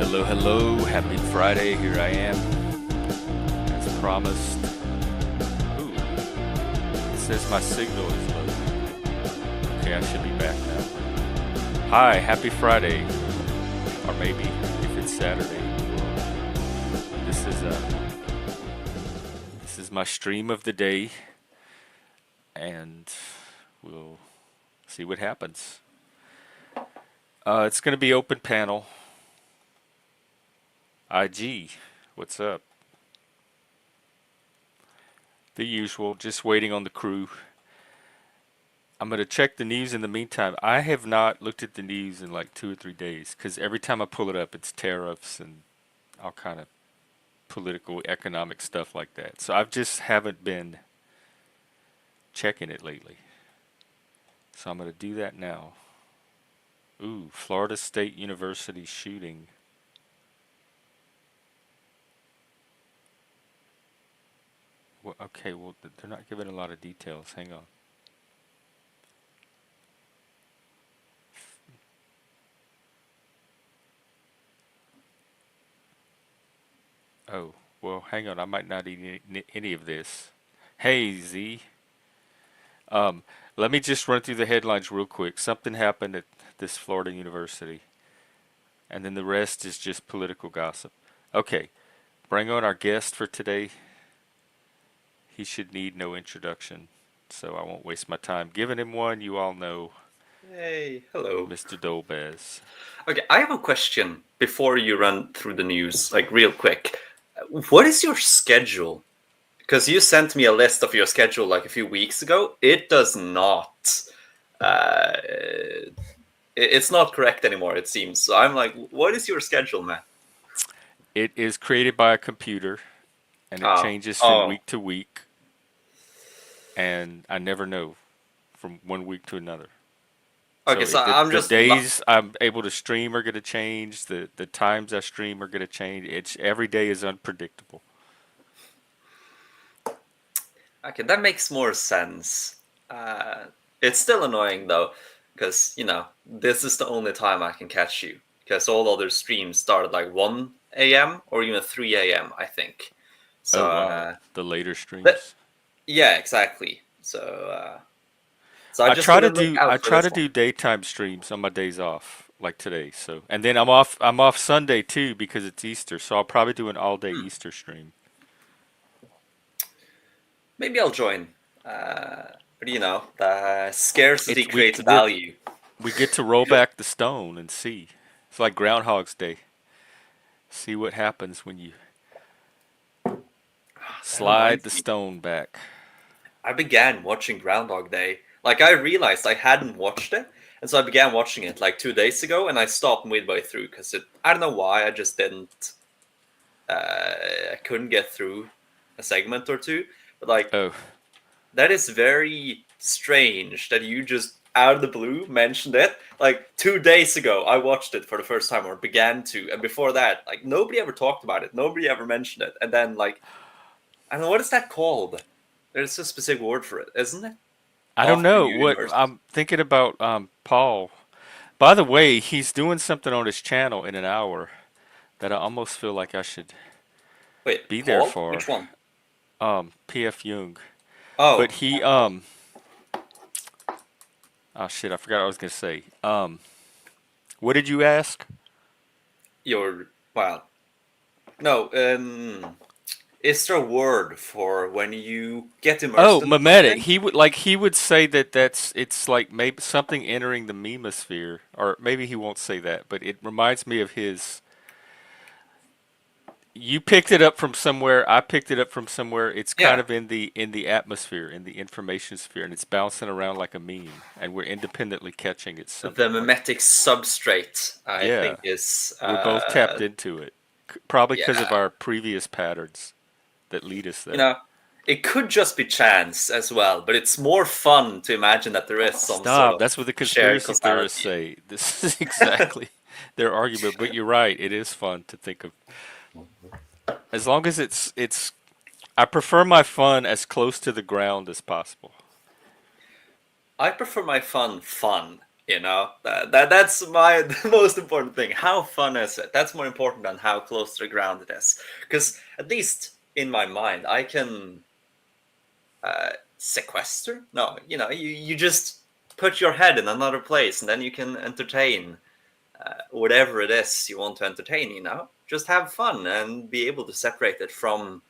Hello, hello. Happy Friday. Here I am, as promised. Ooh, it says my signal is low. Okay, I should be back now. Hi, happy Friday. Or maybe, if it's Saturday. This is this is my stream of the day, and we'll see what happens. It's going to be open panel. IG, what's up? The usual, just waiting on the crew. I'm going to check the news in the meantime. I have not looked at the news in like 2 or 3 days because every time I pull it up, it's tariffs and all kind of political, economic stuff like that. So I just haven't been checking it lately. So I'm going to do that now. Ooh, Florida State University shooting. Well, okay, well, they're not giving a lot of details. Hang on. Oh, well, hang on. I might not need any of this. Hey, Z. Um, Let me just run through the headlines real quick. Something happened at this Florida university, and then the rest is just political gossip. Okay, bring on our guest for today. He should need no introduction, so I won't waste my time giving him one. You all know Hey, hello. Mr. Dolbez. Okay, I have a question before you run through the news, like real quick. What is your schedule? Because you sent me a list of your schedule like a few weeks ago. It does not. Uh, it's not correct anymore, it seems. So I'm like, what is your schedule, man? It is created by a computer, and it Oh, changes from oh. week to week, and I never know from one week to another. Okay, So so the I'm the just not. days I'm able to stream are going to change. The times I stream are going to change. It's every day is unpredictable. Okay, that makes more sense. Uh, it's still annoying though, because this is the only time I can catch you. Because all other streams start at like 1 a.m. or even 3 a.m. I think. Oh So wow, the later but streams. yeah, exactly. So I just gotta look I out for try this to one. do daytime streams on my days off, like today. So and then I'm off Sunday too because it's Easter. So I'll probably do an all day Hmm. Easter stream. Maybe I'll join. But the scarcity It's we creates we're value. we get to roll back the stone and see. It's like Groundhog's Day. See what happens when you That slide reminds the me. stone back. I began watching Groundhog Day. Like I realized I hadn't watched it, and so I began watching it like 2 days ago, and I stopped midway through because I don't know why. I just didn't. I couldn't get through a segment or two. But like Oh, that is very strange that you just out of the blue mentioned it. Like 2 days ago, I watched it for the first time or began to, and before that, like nobody ever talked about it. Nobody ever mentioned it, and then like I don't know what is that called. There's a specific word for it, isn't it? I don't After know what universe. I'm thinking about. Paul. By the way, he's doing something on his channel in an hour that I almost feel like I should Wait, be there Paul? for. Which one? PF Jung. But Oh, he oh shit, I forgot what I was gonna say. What did you ask? your well, no. Is there a word for when you get Oh, immersed in mimetic. something? He would say that it's like maybe something entering the memosphere, or maybe he won't say that, but it reminds me of his. You picked it up from somewhere. I picked it up from somewhere. It's kind Yeah, of in the atmosphere, in the information sphere, and it's bouncing around like a meme, and we're independently catching it the something like. mimetic substrate, I Yeah, think, is we're both tapped into it, probably because of yeah. our previous patterns that lead us You there. know, it could just be chance as well, but it's more fun to imagine that there is some sort Stop. of That's what the shared conspiracy theorists causality. say. This is exactly their argument. But you're right. It is fun to think of. As long as it's. I prefer my fun as close to the ground as possible. I prefer my fun fun. That's my the most important thing. How fun is it? That's more important than how close to the ground it is. Because at least in my mind, I can sequester. No, you just put your head in another place, and then you can entertain whatever it is you want to entertain. Just have fun and be able to separate it from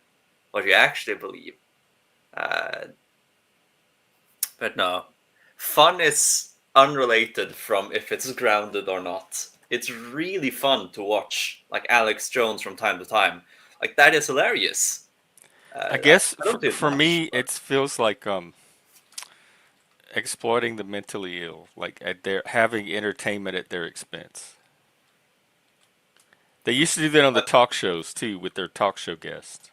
what you actually believe. Uh, but no, fun is unrelated from if it's grounded or not. It's really fun to watch, like Alex Jones from time to time. Like that is hilarious. I I guess don't do it for much, me, but it feels like exploiting the mentally ill, like at their having entertainment at their expense. They used to do that on the but talk shows too with their talk show guests.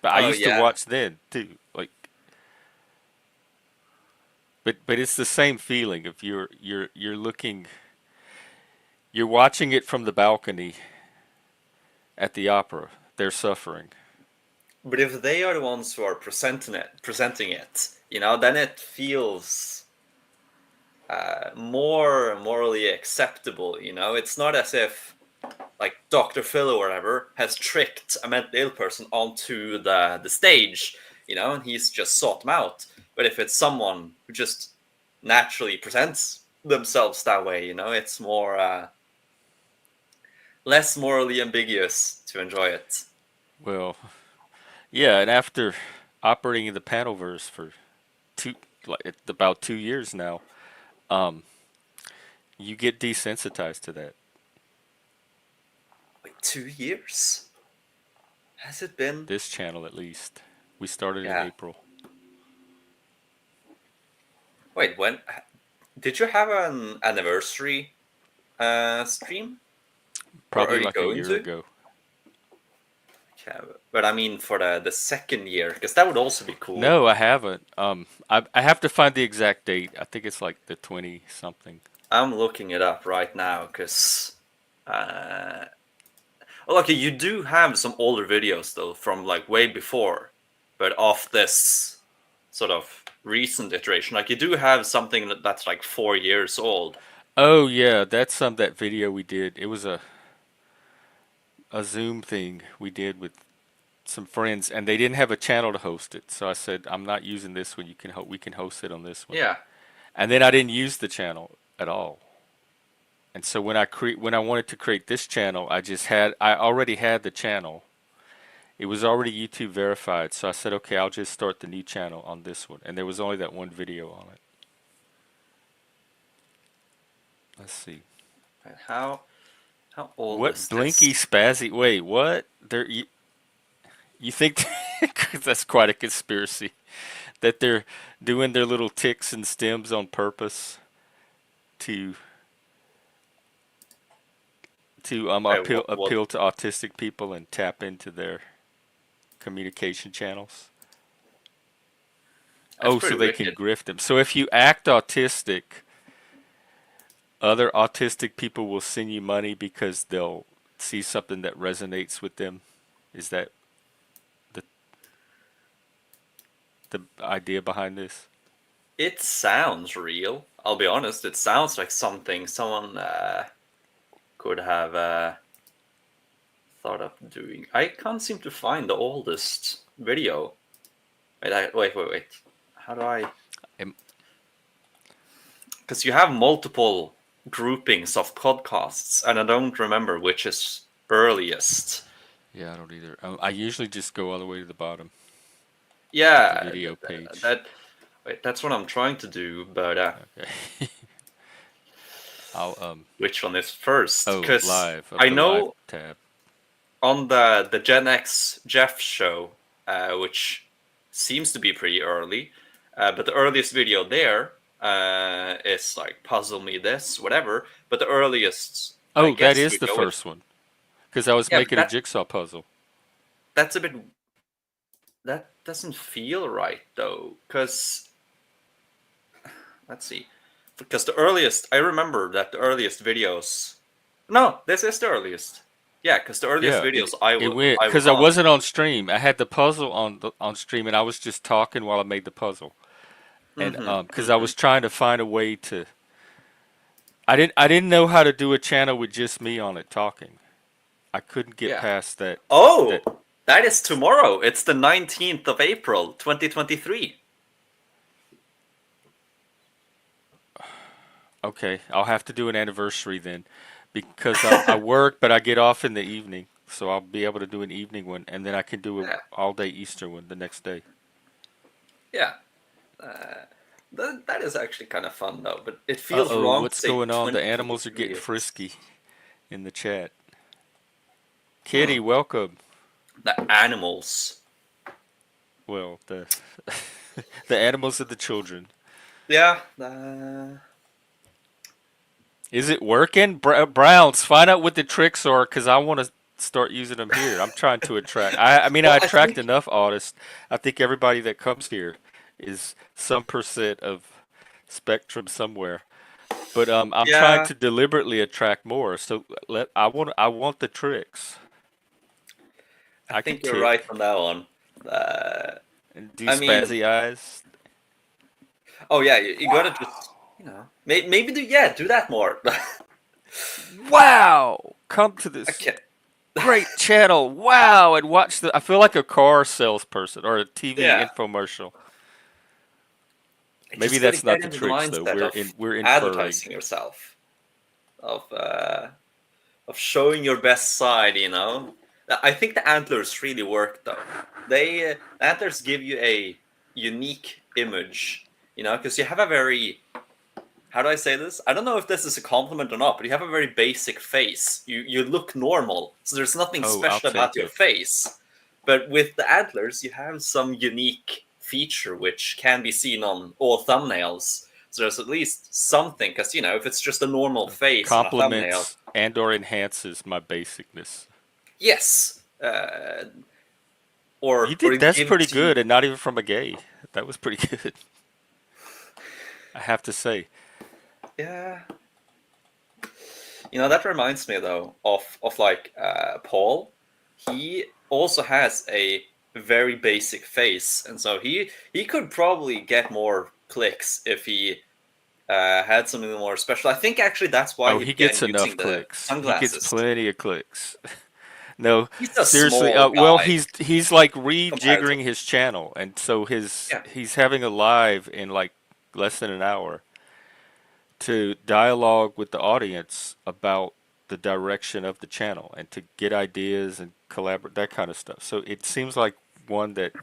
But I oh used to yeah, watch then too. Like, but it's the same feeling if you're looking, you're watching it from the balcony at the opera. They're suffering. but if they are the ones who are presenting it, then it feels more morally acceptable. It's not as if like Dr. Phil or whatever has tricked a mentally ill person onto the stage, and he's just sought them out. But if it's someone who just naturally presents themselves that way, it's more less morally ambiguous to enjoy it. Well, yeah, and after operating in the Panelverse for two, like about 2 years now, um, you get desensitized to that. Wait, 2 years? Has it been? This channel, at least. We started in Yeah. April. Wait, when did you have an anniversary stream, or are Probably you like a going year to? ago. Yeah, but I mean for the second year, because that would also be cool. No, I haven't. I have to find the exact date. I think it's like the 20 something. I'm looking it up right now because, uh, well, okay, you do have some older videos though from like way before, but off this sort of recent iteration, like you do have something that's like 4 years old. Oh yeah, that's that video we did. It was a Zoom thing we did with some friends, and they didn't have a channel to host it. So I said, I'm not using this one. We can host it on this one. Yeah, And then I didn't use the channel at all. And so when I wanted to create this channel, I already had the channel. It was already YouTube verified. So I said, okay, I'll just start the new channel on this one. And there was only that one video on it. Let's see. and how old What is blinky this? spazzy? Wait, what? You think that's quite a conspiracy that they're doing their little ticks and stems on purpose to Wait, what? appeal to autistic people and tap into their communication channels. That's Oh, so pretty they can wicked. grift them. So if you act autistic, other autistic people will send you money because they'll see something that resonates with them. Is that the the idea behind this? It sounds real. I'll be honest. It sounds like something someone could have thought of doing. I can't seem to find the oldest video. Wait. How do I? Am- Because you have multiple groupings of podcasts, and I don't remember which is earliest. Yeah, I don't either. I usually just go all the way to the bottom of the Yeah, video page. that. Wait, that's what I'm trying to do, but Okay. I'll which one is first? oh, Because live up I the live know tab. on the Gen X Jeff show, which seems to be pretty early, but the earliest video there is like puzzle me this whatever. But the earliest Oh, that guest is the video is first one because I was yeah, but making a jigsaw puzzle. that's a bit that doesn't feel right though. Because let's see, because the earliest I remember that the earliest videos. No, this is the earliest. Yeah, because the earliest Yeah, videos it went I was because I on. wasn't on stream. I had the puzzle on stream, and I was just talking while I made the puzzle. And Hmm because I hmm was trying to find a way to I didn't know how to do a channel with just me on it talking. I couldn't get Yeah. past that. Oh, That that is tomorrow. It's the 19th of April, 2023. Okay, I'll have to do an anniversary then, because I work, but I get off in the evening, so I'll be able to do an evening one, and then I can do a Yeah. all day Easter one the next day. Yeah. That is actually kind of fun though, but it Uh feels oh, wrong to what's say going on? The animals are 2023. getting It's frisky in the chat. hmm, Kitty, welcome. the animals. Well, the the animals are the children. Yeah. Is it working? Browns, find out what the tricks are, because I want to start using them here. I'm trying to attract. I mean, I Well, I attract think enough artists. I think everybody that comes here is some percent of spectrum somewhere. But I'm trying yeah, to deliberately attract more. So I want the tricks. I I think could you're right tick on that one. Uh, and do I mean, spazzy eyes. oh yeah, you gotta just Wow. maybe do that more. Wow. Come to this Okay. great channel. Wow. And watch I feel like a car salesperson or a TV Yeah, infomercial. you Maybe just gotta that's not get the into the tricks though. mindset of We're inferring. advertising yourself, of showing your best side. I think the antlers really work though. The antlers give you a unique image. Because you have a very, how do I say this? I don't know if this is a compliment or not, but you have a very basic face. You look normal, so there's nothing Oh, I'll special about take your it. face. But with the antlers, you have some unique feature which can be seen on all thumbnails. So there's at least something, because if it's just a normal face on a thumbnail, Compliments and or enhances my basicness. yes, You or did it that's pretty gives you, good and not even from a gay. That was pretty good. I have to say. yeah. That reminds me though of like Paul. He also has a very basic face, and so he could probably get more clicks if he had something more special. I think actually that's why Oh, he he began gets enough using the clicks. He gets sunglasses. plenty of clicks. No, He's a seriously. small Well, guy he's like rejiggering comparatively. his channel, and so Yeah. he's having a live in like less than an hour to dialogue with the audience about the direction of the channel and to get ideas and collaborate that kind of stuff. So it seems like one that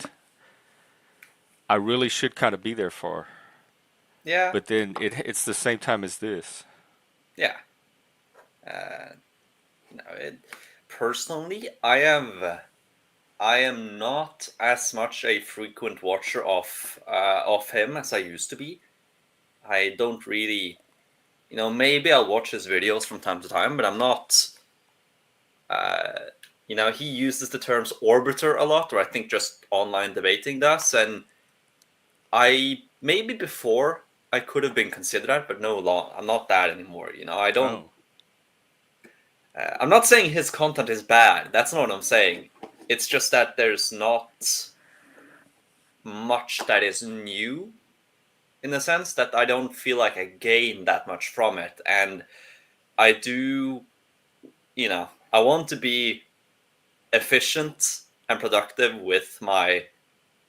I really should kind of be there for. Yeah. But then it's the same time as this. Yeah. Uh, no, personally, I am not as much a frequent watcher of him as I used to be. I don't really, maybe I'll watch his videos from time to time, but I'm not. Uh, he uses the terms orbiter a lot, or I think just online debating does, and maybe before I could have been considered that, but no, long I'm not that anymore. I don't. Oh, I'm not saying his content is bad. That's not what I'm saying. It's just that there's not much that is new, in the sense that I don't feel like I gain that much from it. And I do, I want to be efficient and productive with my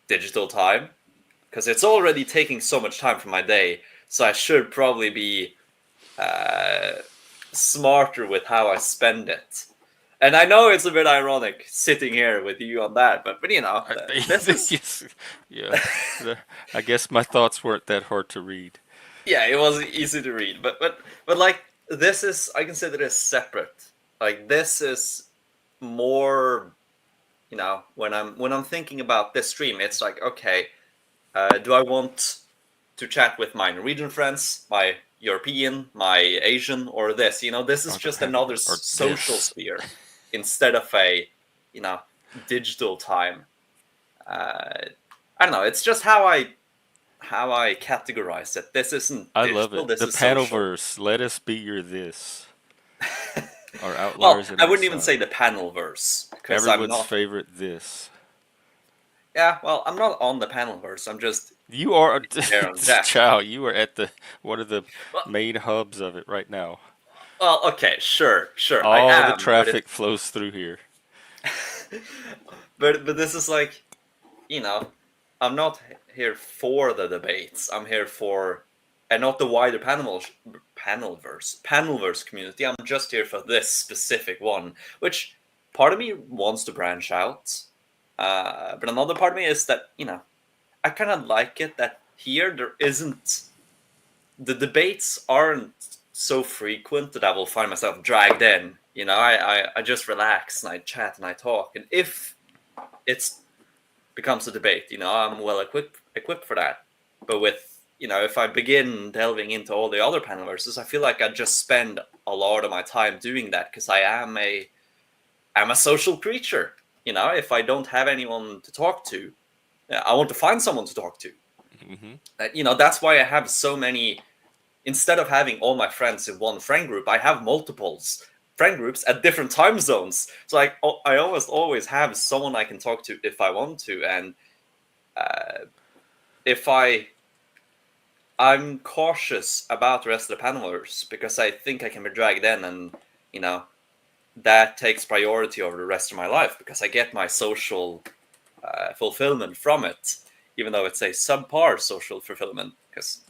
digital time, because it's already taking so much time from my day. So I should probably be uh, smarter with how I spend it. And I know it's a bit ironic sitting here with you on that, but I this think is, yes, yeah. I guess my thoughts weren't that hard to read. yeah, it was easy to read, but like, this is, I consider this separate. Like, this is more, when I'm thinking about this stream, it's like, okay, do I want to chat with my Norwegian friends, my European, my Asian, or this? This is just another Or social this. sphere instead of a, you know, digital time. Uh, I don't know. It's just how I categorize it. This isn't I love digital. it. This The is social. panelverse. Let us be your this. Our Well, outliers and I our wouldn't even say sigh. the panel verse, because I'm Everyone's not. favorite this. Yeah, well, I'm not on the panel verse. I'm just You are here on Jack. Chow. You are at the one of the Well, main hubs of it right now. well, okay, sure, I All the am, but traffic flows through here. but this is like, you know, I'm not here for the debates. I'm here for, and not the wider panelverse community. I'm just here for this specific one, which part of me wants to branch out, but another part of me is that, I kind of like it that here there isn't, the debates aren't so frequent that I will find myself dragged in. I just relax and I chat and I talk, and if it's becomes a debate, I'm well equipped for that. But with, if I begin delving into all the other panel verses, I feel like I just spend a lot of my time doing that because I'm a social creature. If I don't have anyone to talk to, I want to find someone to talk to. Hmm. That's why I have so many. Instead of having all my friends in one friend group, I have multiples friend groups at different time zones. So I almost always have someone I can talk to if I want to, and if I'm cautious about the rest of the panelers because I think I can be dragged in, and you know that takes priority over the rest of my life because I get my social fulfillment from it, even though it's a subpar social fulfillment. Because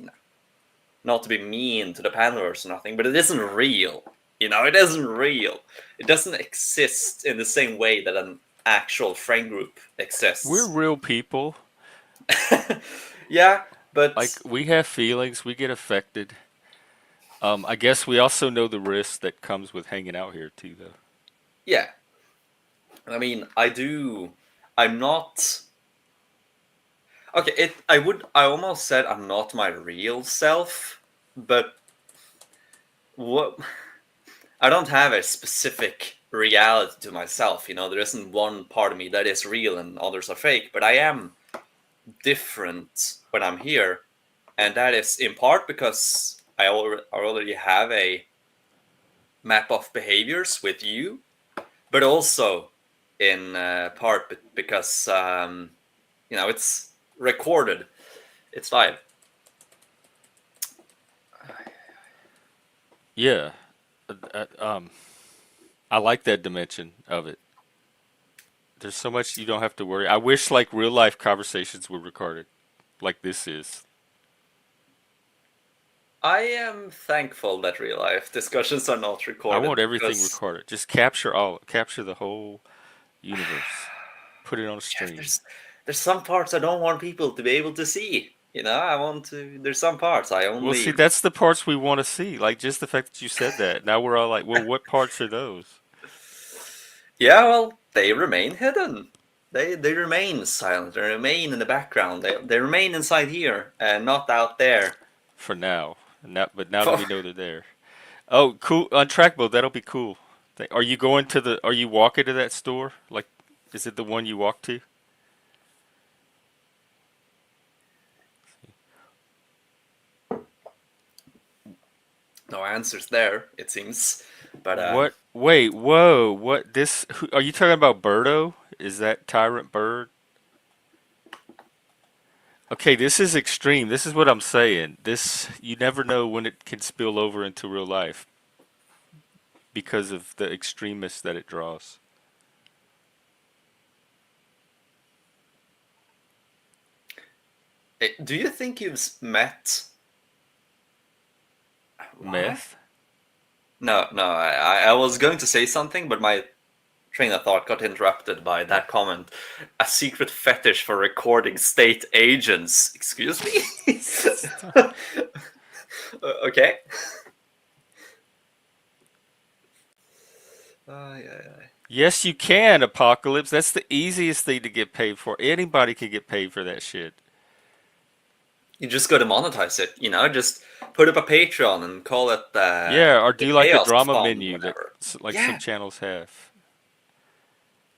not to be mean to the panelers or nothing, but it isn't real. It isn't real. It doesn't exist in the same way that an actual friend group We're exists. real people. Yeah, but Like we have feelings. We get affected. I guess we also know the risk that comes with hanging out here too, though. yeah, I mean, I do. I'm not. Okay, I almost said I'm not my real self, but what? I don't have a specific reality to myself. There isn't one part of me that is real and others are fake, but I am different when I'm here, and that is in part because I already have a map of behaviors with you, but also in part because it's recorded, it's live. Yeah. Uh, uh, um, I like that dimension of it. There's so much you don't have to worry. I wish like real life conversations were recorded, like this is. I am thankful that real life discussions are not I recorded want everything because recorded. Just capture the whole universe. Put it on a yeah, stream. there's some parts I don't want people to be able to see. I want to. There's some parts I Well, see, only. that's the parts we want to see. Like just the fact that you said that. Now we're all like, well, what parts are those? Yeah, well, they remain hidden. They remain silent. They remain in the background. They remain inside here and not out there. For now. But now that we know they're there. Oh, cool. Untrackable. That'll be cool. Are you going to the? Are you walking to that store? Like, is it the one you walk to? No answers there, it seems. But What? Wait. Whoa. What? Are you talking about Birdo? Is that Tyrant Bird? Okay, this is extreme. This is what I'm saying. This you never know when it can spill over into real life because of the extremists that it draws. do you think you've met? What? Meth? No, no. I was going to say something, but my train of thought got interrupted by that comment. A secret fetish for recording state agents. Excuse me? Okay. Yeah. Yes, you can, Apocalypse. That's the easiest thing to get paid for. Anybody can get paid for that shit. You just got to monetize it, just put up a Patreon and call it Yeah, or the do like a Chaos drama Fund, menu that whatever. like some Yeah, channels have.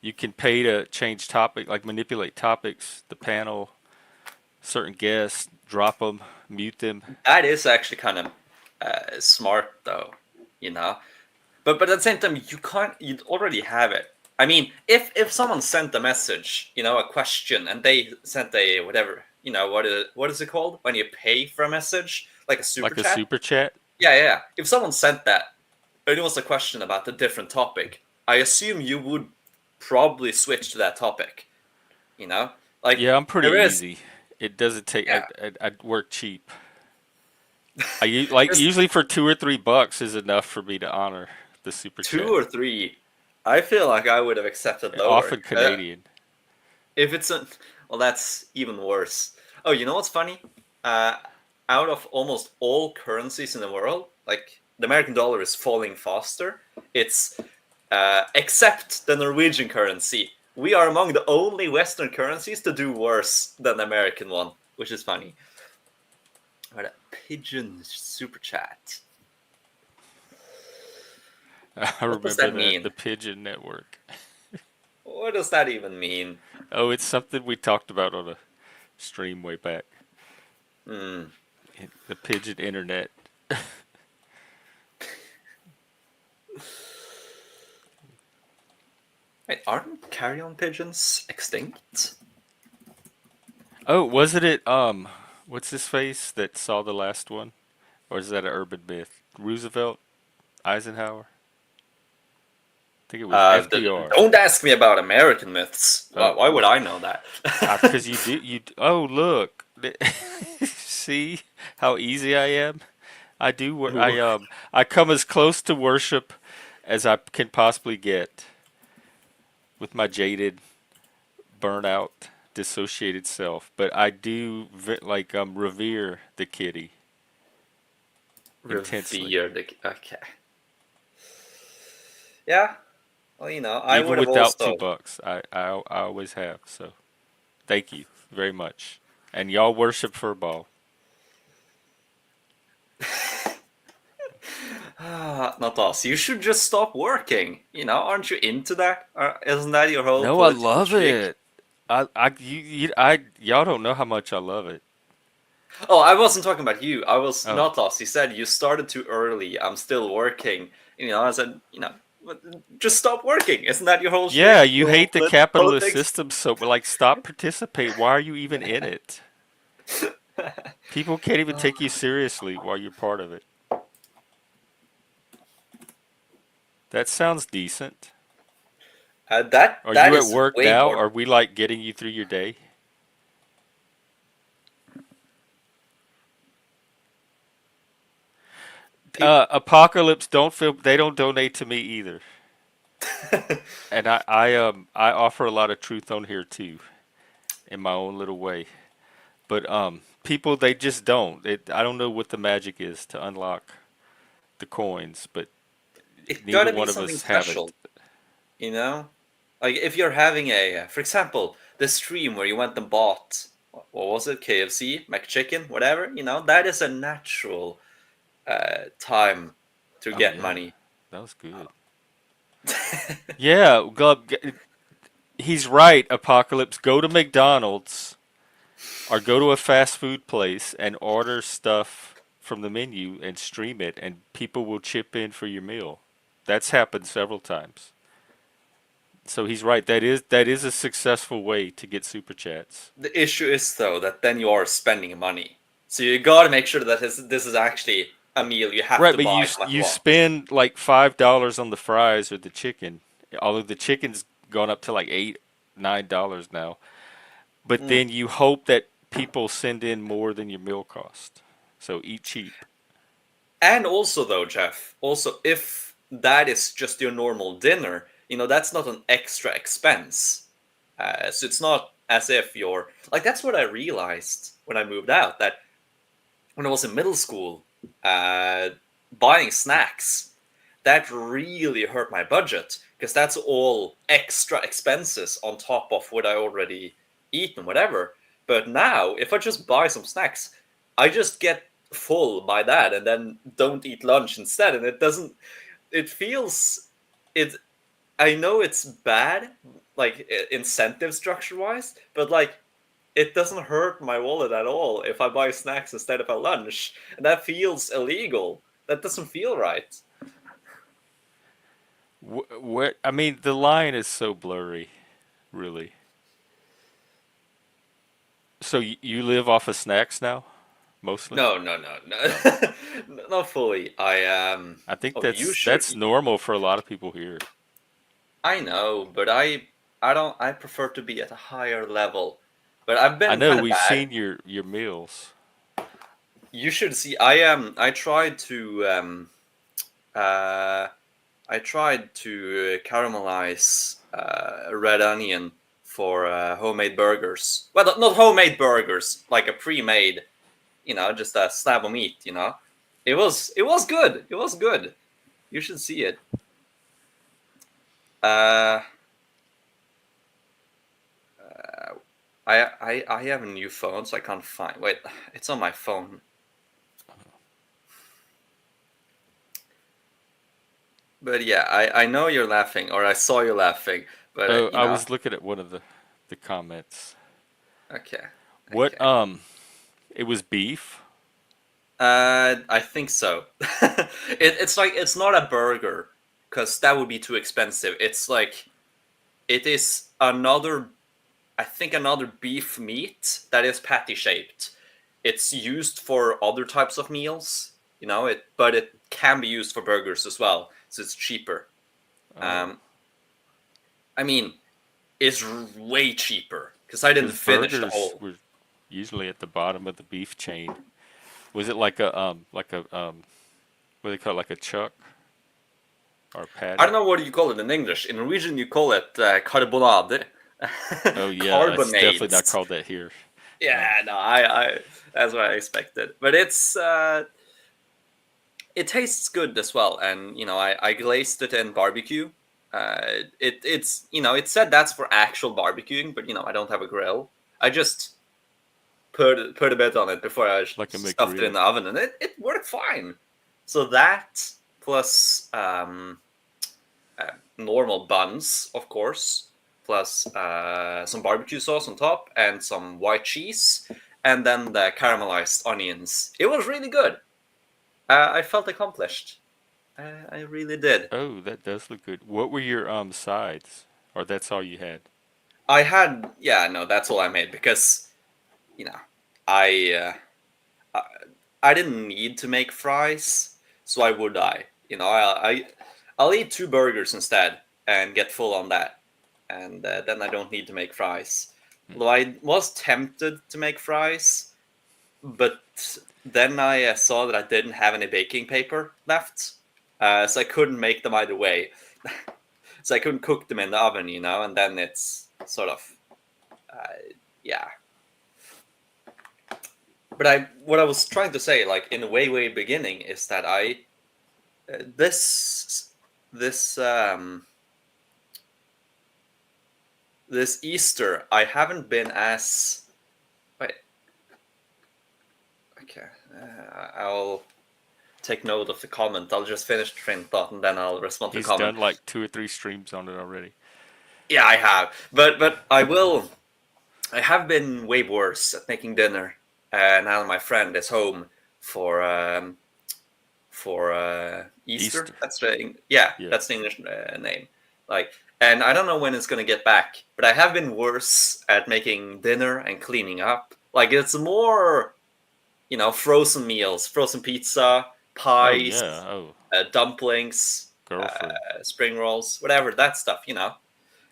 You can pay to change topic, like manipulate topics, the panel, certain guests, drop them, mute them. that is actually kind of smart, though, you know. But at the same time, you can't. You already have it. I mean, if someone sent a message, a question, and they sent a whatever, what is it called when you pay for a message, like a super Like a chat? super chat? Yeah, yeah, yeah. If someone sent that and it was a question about a different topic, I assume you would probably switch to that topic. You know, like Yeah, I'm pretty there is, easy. It doesn't take. yeah, I work cheap. Like there's usually for $2 or $3 is enough for me to honor the super two chat. or three. I feel like I would have accepted lower. Often Canadian. If it's a, well, that's even worse. Oh, you know what's funny? Uh, Out of almost all currencies in the world, like the American dollar is falling faster. It's except the Norwegian currency. We are among the only Western currencies to do worse than the American one, which is funny. All right, pigeon super chat. I What does remember that that mean? the Pigeon Network. What does that even mean? Oh, it's something we talked about on a stream way back. Hmm. The Pigeon Internet. Wait, aren't carrion pigeons extinct? Oh, wasn't it what's his face that saw the last one? Or is that an urban myth? Roosevelt? Eisenhower? I think it was FDR. Don't ask me about American myths. Oh, Why would I know that? because you do oh, look. See how easy I am? I come as close to worship as I can possibly get with my jaded, burnout, dissociated self, but I do revere the kitty intensely. Revere the. Okay. Yeah. Well, I Even would have without two also. bucks. I always have. So thank you very much. And y'all worship furball. Not us. You should just stop working. Aren't you into that? Isn't that your whole No, I political love shtick? it. Y'all don't know how much I love it. Oh, I wasn't talking about you. I was Oh, not us. You said you started too early. I'm still working. I said, just stop working. Isn't that your whole yeah, shtick? you Your whole hate the capitalist politics? system, so like stop participate. Why are you even in it? People can't even take you seriously while you're part of it. That sounds decent. That Are that you at is work way now? more. Are we like getting you through your day? Apocalypse don't feel they don't donate to me either. And I offer a lot of truth on here too in my own little way. But people they just don't. I don't know what the magic is to unlock the coins, but It neither gotta be one of something us have it. special, you know. Like if you're having for example, the stream where you went and bought what was it, KFC, McChicken, whatever. That is a natural time to Oh get yeah. money. That was good. Yeah, he's right, Apocalypse. Go to McDonald's or go to a fast food place and order stuff from the menu and stream it, and people will chip in for your meal. That's happened several times. So he's right. That is a successful way to get super chats. The issue is though that then you are spending money, so you gotta make sure that this is actually a meal you have Right, to but buy you no matter you what. spend like $5 on the fries or the chicken, although the chicken's gone up to like $8, $9 now. But Mm. then you hope that people send in more than your meal cost. So eat cheap. And also, though, Jeff, also if that is just your normal dinner, that's not an extra expense. So it's not as if you're like, that's what I realized when I moved out, that when I was in middle school, uh, buying snacks, that really hurt my budget because that's all extra expenses on top of what I already eat and whatever. But now, if I just buy some snacks, I just get full by that and then don't eat lunch instead. And it doesn't, it feels, it, I know it's bad, like incentive structure wise, but like it doesn't hurt my wallet at all if I buy snacks instead of a lunch. And that feels illegal. That doesn't feel right. What I mean, the line is so blurry, really. So you live off of snacks now, mostly? No, no, no, Oh, no, not fully. I think Okay, you should. that's normal for a lot of people here. I know, but I don't. I prefer to be at a higher level. But I've I been know kind of we've bad. seen your meals. You should see. I tried to. Uh, I tried to caramelize a red onion for homemade burgers. Well, not homemade burgers, like a pre-made. Just a slab of meat. It was good. It was good. You should see it. Uh, I have a new phone, so I can't find. Wait, it's on my phone. But yeah, I know you're laughing, or I saw you laughing. But Oh, I was looking at one of the comments. okay, What okay. it was beef? I think so. It's like it's not a burger because that would be too expensive. It's like it is another. I think another beef meat that is patty shaped. It's used for other types of meals, but it can be used for burgers as well, so it's cheaper. Oh, Um, I mean, it's way cheaper because I didn't because finish the burgers whole. were usually at the bottom of the beef chain. Was it like a what do they call it, like a chuck or a I patty? don't know what you call it in English. In Norwegian, you call it carbonade, Oh yeah, it's definitely not carbonades. called that here. Yeah, Um, no, I that's what I expected. But it tastes good as well, and I glazed it in barbecue. It said that's for actual barbecuing, but I don't have a grill. I just put a bit on it before I like a stuffed it in McGriddle. the oven, and it worked fine. So that plus normal buns, of course, plus some barbecue sauce on top and some white cheese, and then the caramelized onions. It was really good. I felt accomplished. I really did. Oh, that does look good. What were your sides? Or that's all you had? Yeah, no, that's all I made because you know, I I, I didn't need to make fries, so why would I? I'll eat two burgers instead and get full on that, and then I don't need to make fries. Hmm. Although I was tempted to make fries, but then I saw that I didn't have any baking paper left, so I couldn't make them either way. So I couldn't cook them in the oven, and then it's sort of yeah. But what I was trying to say, like in the way beginning, is that this this this Easter I haven't been as wait. Okay, I'll take note of the comment. I'll just finish the train of thought and then I'll respond to the He's comment. done like 2 or 3 streams on it already. Yeah, I have, but I will. I have been way worse at making dinner, and now my friend is home for Easter. Easter. That's Yeah. the English name. Like, and I don't know when it's gonna get back, but I have been worse at making dinner and cleaning up. Like, it's more, frozen meals, frozen pizza, Oh pies, yeah. Oh, dumplings, girlfriend. spring rolls, whatever that stuff,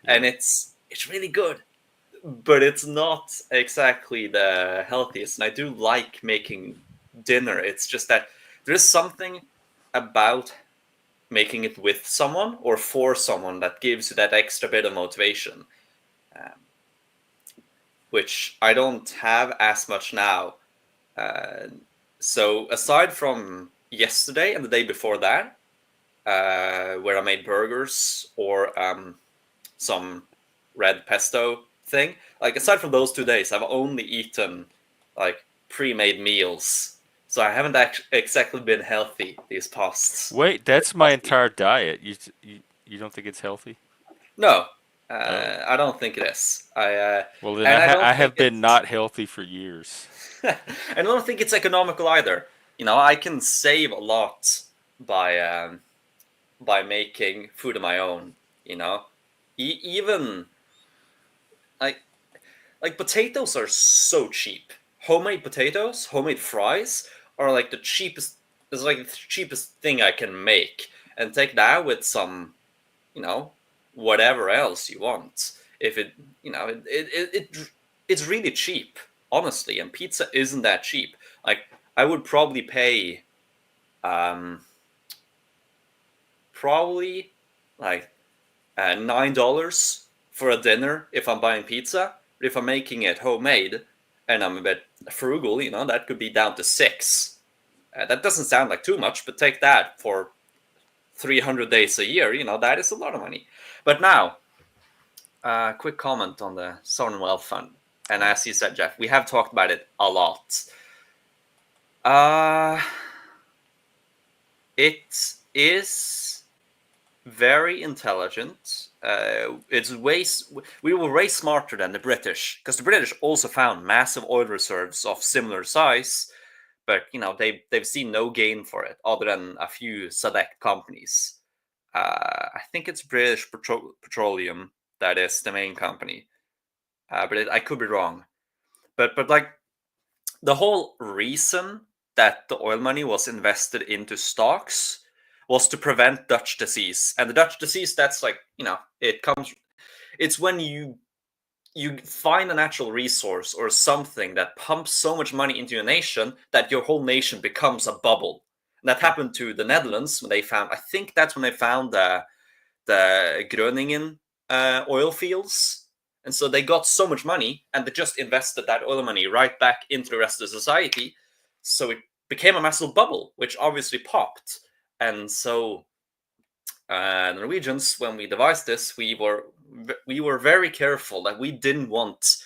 and Yeah. it's really good, but it's not exactly the healthiest. And I do like making dinner. It's just that there's something about making it with someone or for someone that gives you that extra bit of motivation, um, which I don't have as much now. Uh, so aside from yesterday and the day before that, where I made burgers or some red pesto thing. Like aside from those 2 days, I've only eaten like pre-made meals, so I haven't actually exactly been healthy these past Wait, this that's my past week. entire diet. You don't think it's healthy? No, Oh. I don't think it is. Well, then And I I don't think have been it's not healthy for years. I don't think it's economical either. I can save a lot by making food of my own. Even like like potatoes are so cheap. Homemade potatoes, homemade fries are like the cheapest. It's like the cheapest thing I can make, and take that with some, you know, whatever else you want. If it, you know, it's really cheap, honestly. And pizza isn't that cheap. Like I would probably pay, um, probably like $9 for a dinner if I'm buying pizza. But if I'm making it homemade and I'm a bit frugal, you know, that could be down to 6. That doesn't sound like too much, but take that for 300 days a year, you know, that is a lot of money. But now, quick comment on the Sovereign Wealth Fund. And as you said, Jeff, we have talked about it a lot. Uh, it is very intelligent. We were way smarter than the British, because the British also found massive oil reserves of similar size, but you know they've seen no gain for it other than a few select companies. I think it's British Petroleum that is the main company, but I could be wrong. But like the whole reason that the oil money was invested into stocks was to prevent Dutch disease. And the Dutch disease, that's like, you know, it's when you find a natural resource or something that pumps so much money into your nation that your whole nation becomes a bubble. And that happened to the Netherlands when they found, I think that's when they found the Groningen oil fields. And so they got so much money and they just invested that oil money right back into the rest of society. So it became a massive bubble, which obviously popped. And so the Norwegians, when we devised this, we were very careful that we didn't want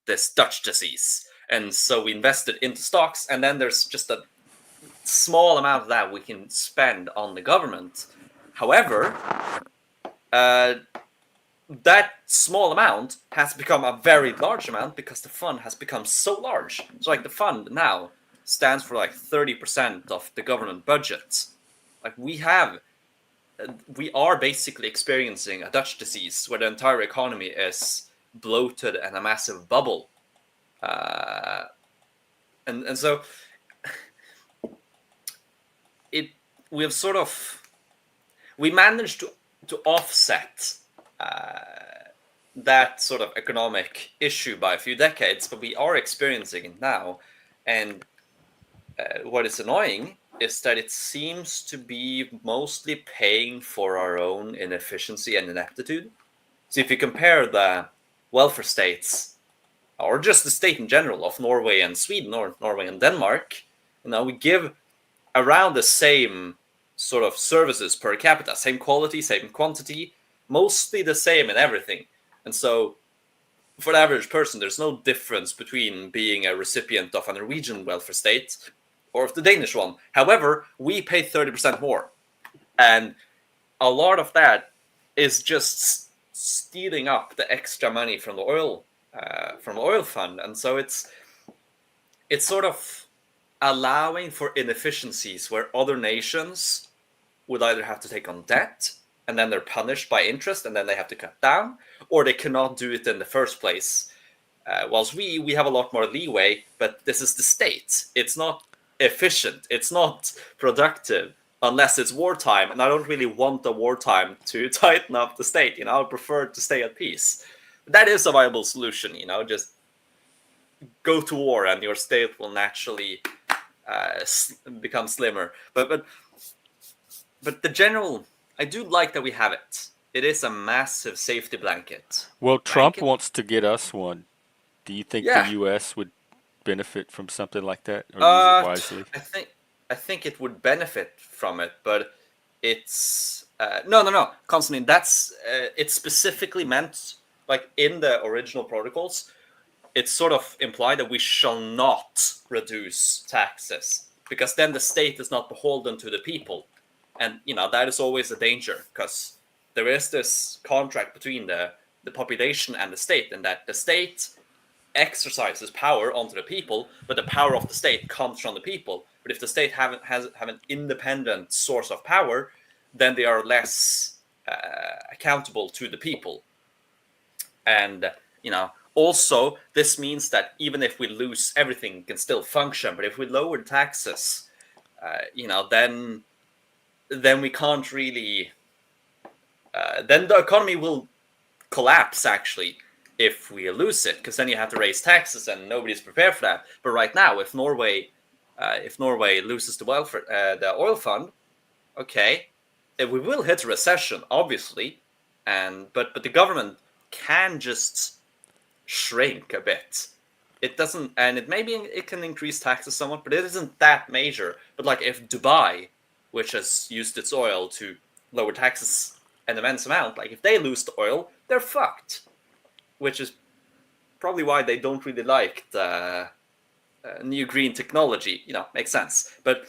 this Dutch disease. And so we invested into stocks, and then there's just a small amount of that we can spend on the government. However, uh, that small amount has become a very large amount because the fund has become so large. So like the fund now stands for like 30% of the government budget. Like we are basically experiencing a Dutch disease where the entire economy is bloated and a massive bubble. Uh, and so it we have sort of we managed to offset that sort of economic issue by a few decades, but we are experiencing it now. And what is annoying is that it seems to be mostly paying for our own inefficiency and ineptitude. So if you compare the welfare states, or just the state in general of Norway and Sweden, or Norway and Denmark, you know, we give around the same sort of services per capita, same quality, same quantity, mostly the same in everything. And so for the average person, there's no difference between being a recipient of a Norwegian welfare state or of the Danish one. However, we pay 30% more. And a lot of that is just stealing up the extra money from the oil fund. And so it's sort of allowing for inefficiencies where other nations would either have to take on debt and then they're punished by interest and then they have to cut down, or they cannot do it in the first place. Whilst we have a lot more leeway, but this is the state. It's not efficient. It's not productive unless it's wartime, and I don't really want the wartime to tighten up the state. You know, I would prefer to stay at peace. That is a viable solution. You know, just go to war and your state will naturally become slimmer. But the general, I do like that we have it. It is a massive safety blanket. Well, Trump Blanket? wants to get us one. Do you think the Yeah. U.S. would benefit from something like that or use it wisely? I think it would benefit from it, but it's no, Constantine. That's it's specifically meant, like in the original protocols. It's sort of implied that we shall not reduce taxes because then the state is not beholden to the people, and you know that is always a danger because there is this contract between the population and the state, and that the state exercises power onto the people, but the power of the state comes from the people. But if the state have an independent source of power, then they are less accountable to the people. And you know, Also, this means that even if we lose everything, it can still function. But if we lower taxes, then we can't really. Then the economy will collapse actually if we lose it, because then you have to raise taxes and nobody's prepared for that. But right now, if Norway loses the oil fund, okay, we will hit a recession, obviously, but the government can just shrink a bit. It doesn't, and it can increase taxes somewhat, but it isn't that major. But like if Dubai, which has used its oil to lower taxes an immense amount, like if they lose the oil, they're fucked. Which is probably why they don't really like the new green technology. Makes sense. But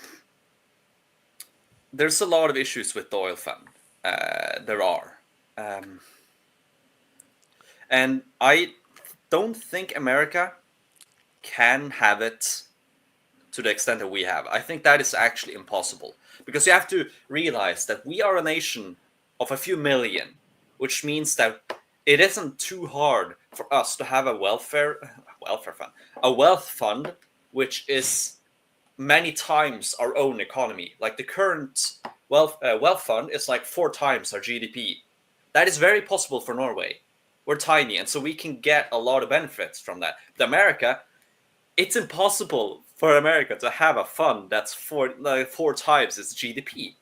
there's a lot of issues with the oil fund. There are. Um, and I don't think America can have it to the extent that we have. I think that is actually impossible. Because you have to realize that we are a nation of a few million, which means that it isn't too hard for us to have a wealth fund, which is many times our own economy. Like the current wealth fund is like 4 times our GDP. That is very possible for Norway. We're tiny, and so we can get a lot of benefits from that. But America, it's impossible for America to have a fund that's 4 times its GDP.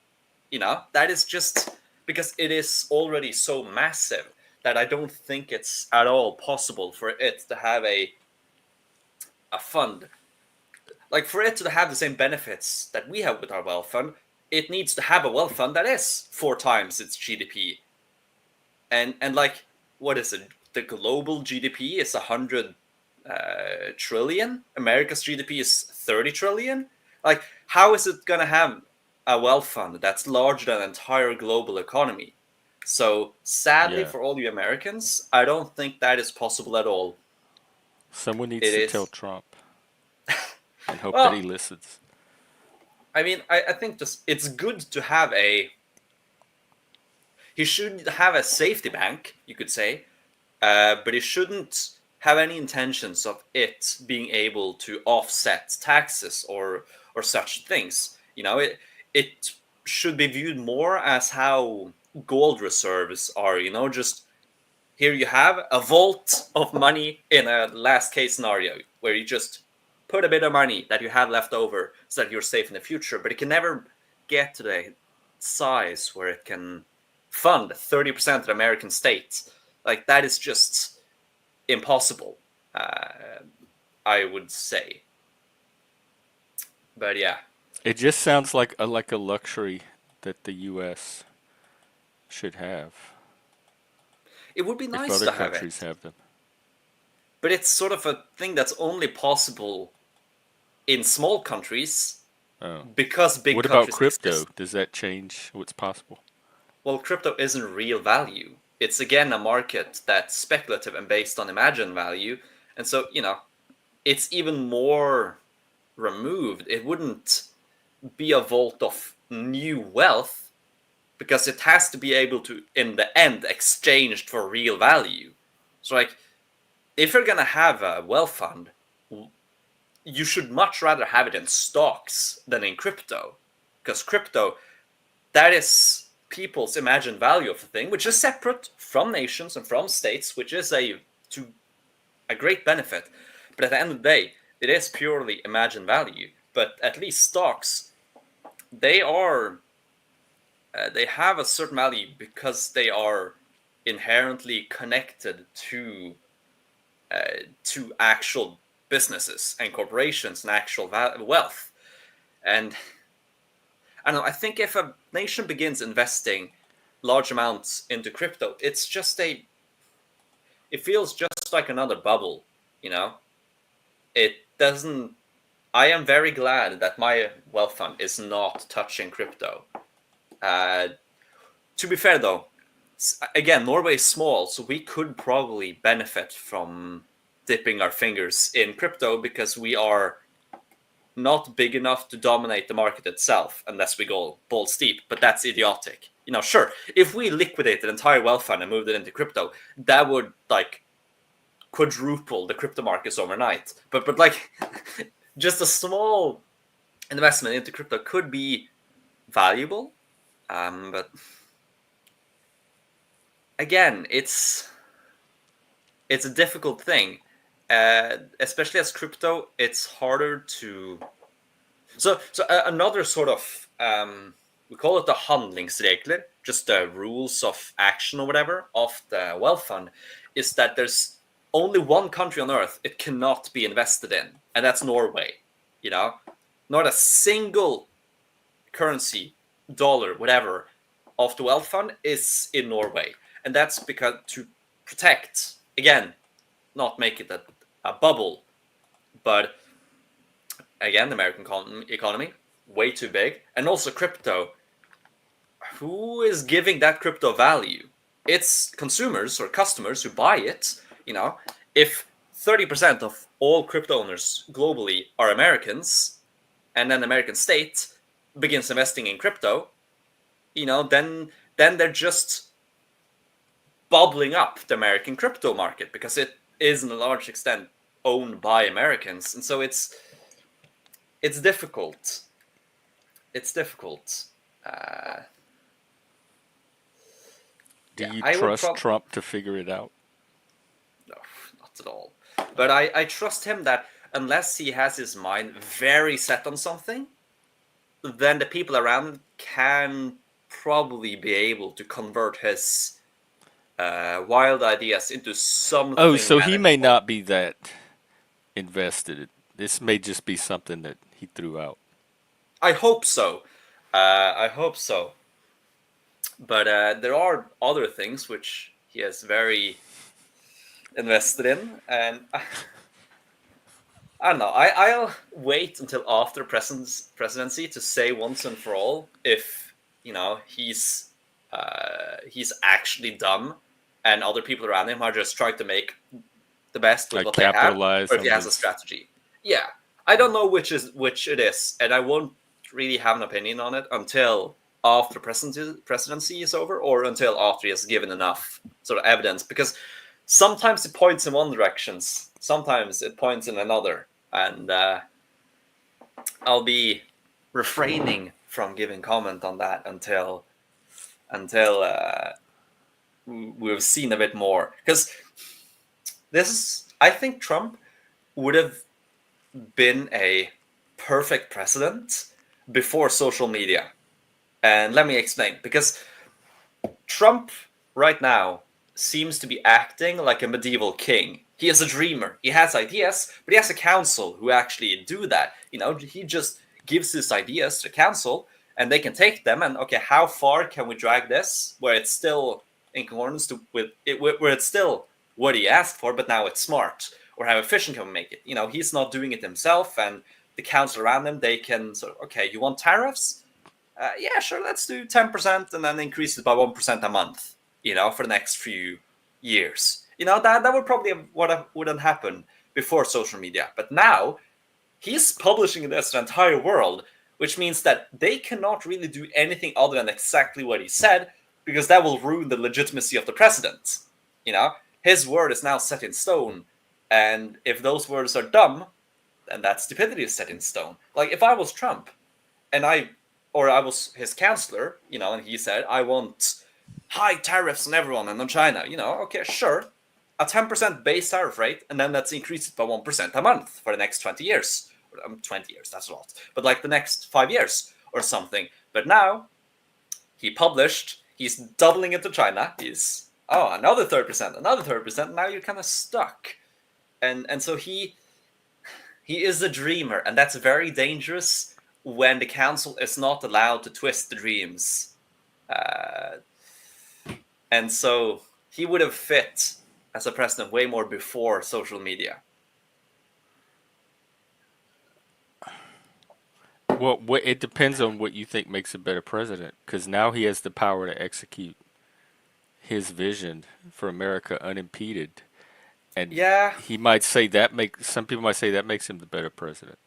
That is just because it is already so massive that I don't think it's at all possible for it to have a fund. Like for it to have the same benefits that we have with our wealth fund, it needs to have a wealth fund that is 4 times its GDP. And like, what is it? The global GDP is 100 trillion. America's GDP is 30 trillion. Like, how is it going to have a wealth fund that's larger than the entire global economy? So sadly Yeah. for all you Americans, I don't think that is possible at all. Someone needs It to tell is. Trump and hope that he Well, listens. I mean, I think just it's good to have a. He should have a safety bank, you could say, but he shouldn't have any intentions of it being able to offset taxes or such things. It should be viewed more as how gold reserves are. Just here you have a vault of money in a last case scenario where you just put a bit of money that you have left over so that you're safe in the future. But it can never get to the size where it can fund 30% of the American state. Like, that is just impossible, I would say. But yeah, It just sounds like a luxury that the U.S. should have it would be if nice other to have countries it, have them. but it's sort of a thing that's only possible in small countries Oh. because big What about countries crypto? exist. Does that change what's possible? Well, crypto isn't real value. It's again a market that's speculative and based on imagined value. And so, it's even more removed. It wouldn't be a vault of new wealth because it has to be able to, in the end, exchanged for real value. So, like, if you're going to have a wealth fund, you should much rather have it in stocks than in crypto. Because crypto, that is people's imagined value of the thing, which is separate from nations and from states, which is to a great benefit. But at the end of the day, it is purely imagined value. But at least stocks, they are they have a certain value because they are inherently connected to actual businesses and corporations and actual wealth. And I don't know. I think if a nation begins investing large amounts into crypto, it feels just like another bubble, you know? It doesn't. I am very glad that my wealth fund is not touching crypto. Uh, to be fair, though, again, Norway is small, so we could probably benefit from dipping our fingers in crypto because we are not big enough to dominate the market itself unless we go balls deep, but that's idiotic. Sure, if we liquidate the entire wealth fund and moved it into crypto, that would quadruple the crypto markets overnight. But like, just a small investment into crypto could be valuable. But again, it's a difficult thing, especially as crypto. It's harder to. Another sort of we call it the handlingsregler, just the rules of action or whatever of the wealth fund, is that there's only one country on earth it cannot be invested in, and that's Norway. You know, not a single currency, dollar, whatever, of the wealth fund is in Norway, and that's because to protect, again, not make it a bubble, but again, the American economy way too big, and also crypto. Who is giving that crypto value? It's consumers or customers who buy it. You know, if 30% of all crypto owners globally are Americans, and then the American state begins investing in crypto, then they're just bubbling up the American crypto market because it is in a large extent owned by Americans, and so it's difficult. It's difficult. Uh, Do yeah, you I would trust probably Trump to figure it out? no, not at all. But I trust him that unless he has his mind very set on something, then the people around him can probably be able to convert his wild ideas into Oh, something so he may manageable. not be that invested. This may just be something that he threw out. I hope so. I hope so. But there are other things which he is very invested in, and I don't know. I'll wait until after presidency to say once and for all if he's actually dumb, and other people around him are just trying to make the best with Like what they have, capitalize or if he on has a his. strategy. Yeah, I don't know which it is, and I won't really have an opinion on it until after presidency is over, or until after he has given enough sort of evidence, because sometimes it points in one direction, sometimes it points in another, and I'll be refraining from giving comment on that until we've seen a bit more. Because I think Trump would have been a perfect president before social media, and let me explain. Because Trump right now seems to be acting like a medieval king. He is a dreamer. He has ideas, but he has a council who actually do that. He just gives his ideas to council, and they can take them. And okay, how far can we drag this where it's still in accordance with it, where it's still what he asked for, but now it's smart? Or how efficient can we make it? He's not doing it himself, and the council around him, they can sort of, okay, you want tariffs? Yeah, sure, let's do 10% and then increase it by 1% a month, for the next few years. That would probably have what wouldn't happen before social media. But now he's publishing this to the entire world, which means that they cannot really do anything other than exactly what he said, because that will ruin the legitimacy of the president. His word is now set in stone. And if those words are dumb, then that stupidity is set in stone. Like if I was Trump and I was his counselor, and he said, I want high tariffs on everyone and on China, okay, sure. A 10% base tariff rate, and then let's increase it by 1% a month for the next 20 years. 20 years, that's a lot. But like the next 5 years or something. But now, he's doubling it to China. He's, another 30%, another 30%. Now you're kind of stuck. And so he is a dreamer, and that's very dangerous when the council is not allowed to twist the dreams. Uh, and so he would have fit as a president way more before social media. Well, it depends on what you think makes a better president, because now he has the power to execute his vision for America unimpeded, and Yeah, he might say that make some people might say that makes him the better president.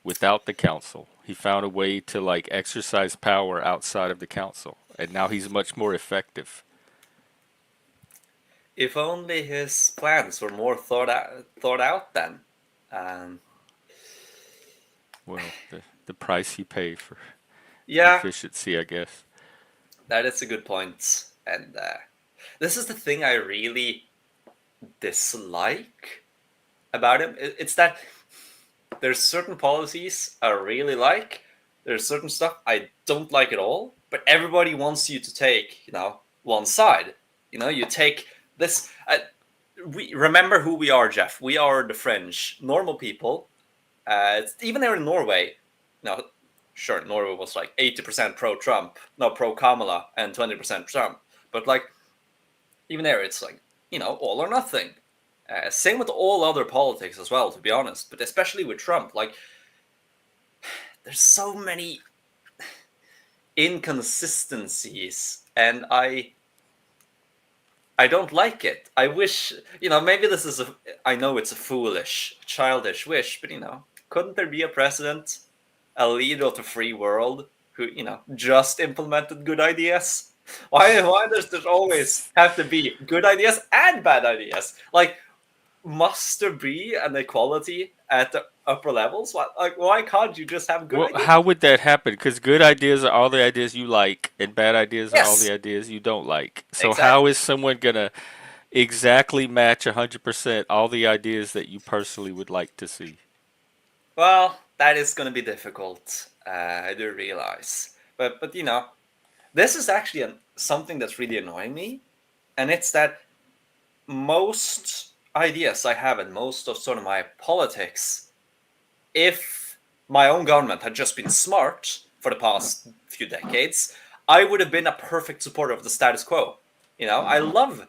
Without the council, he found a way to like exercise power outside of the council, and now he's much more effective. If only his plans were more thought out then. Um, Well, the price you pay for yeah, efficiency, I guess. that is a good point. And this is the thing I really dislike about him. It's that there's certain policies I really like. There's certain stuff I don't like at all. But everybody wants you to take, one side. You take this. We remember who we are, Jeff. We are the French, normal people. Even there in Norway. Now, sure, Norway was like 80% pro-Trump, no pro-Kamala, and 20% Trump. But like, even there, it's like all or nothing. Same with all other politics as well, to be honest. But especially with Trump, like, there's so many inconsistencies, and I don't like it. I wish, maybe this is I know it's a foolish, childish wish, but couldn't there be a president, a leader of the free world who, just implemented good ideas? Why does there always have to be good ideas and bad ideas? Like, must there be an equality at the upper levels? Why can't you just have good Well, ideas? how would that happen? Because good ideas are all the ideas you like, and bad ideas are all the Yes, ideas you don't like. So how exactly. is someone gonna exactly match 100% all the ideas that you personally would like to see? Well, that is going to be difficult. I do realize, but this is actually something that's really annoying me, and it's that most ideas I have and most of sort of my politics, if my own government had just been smart for the past few decades, I would have been a perfect supporter of the status quo. I love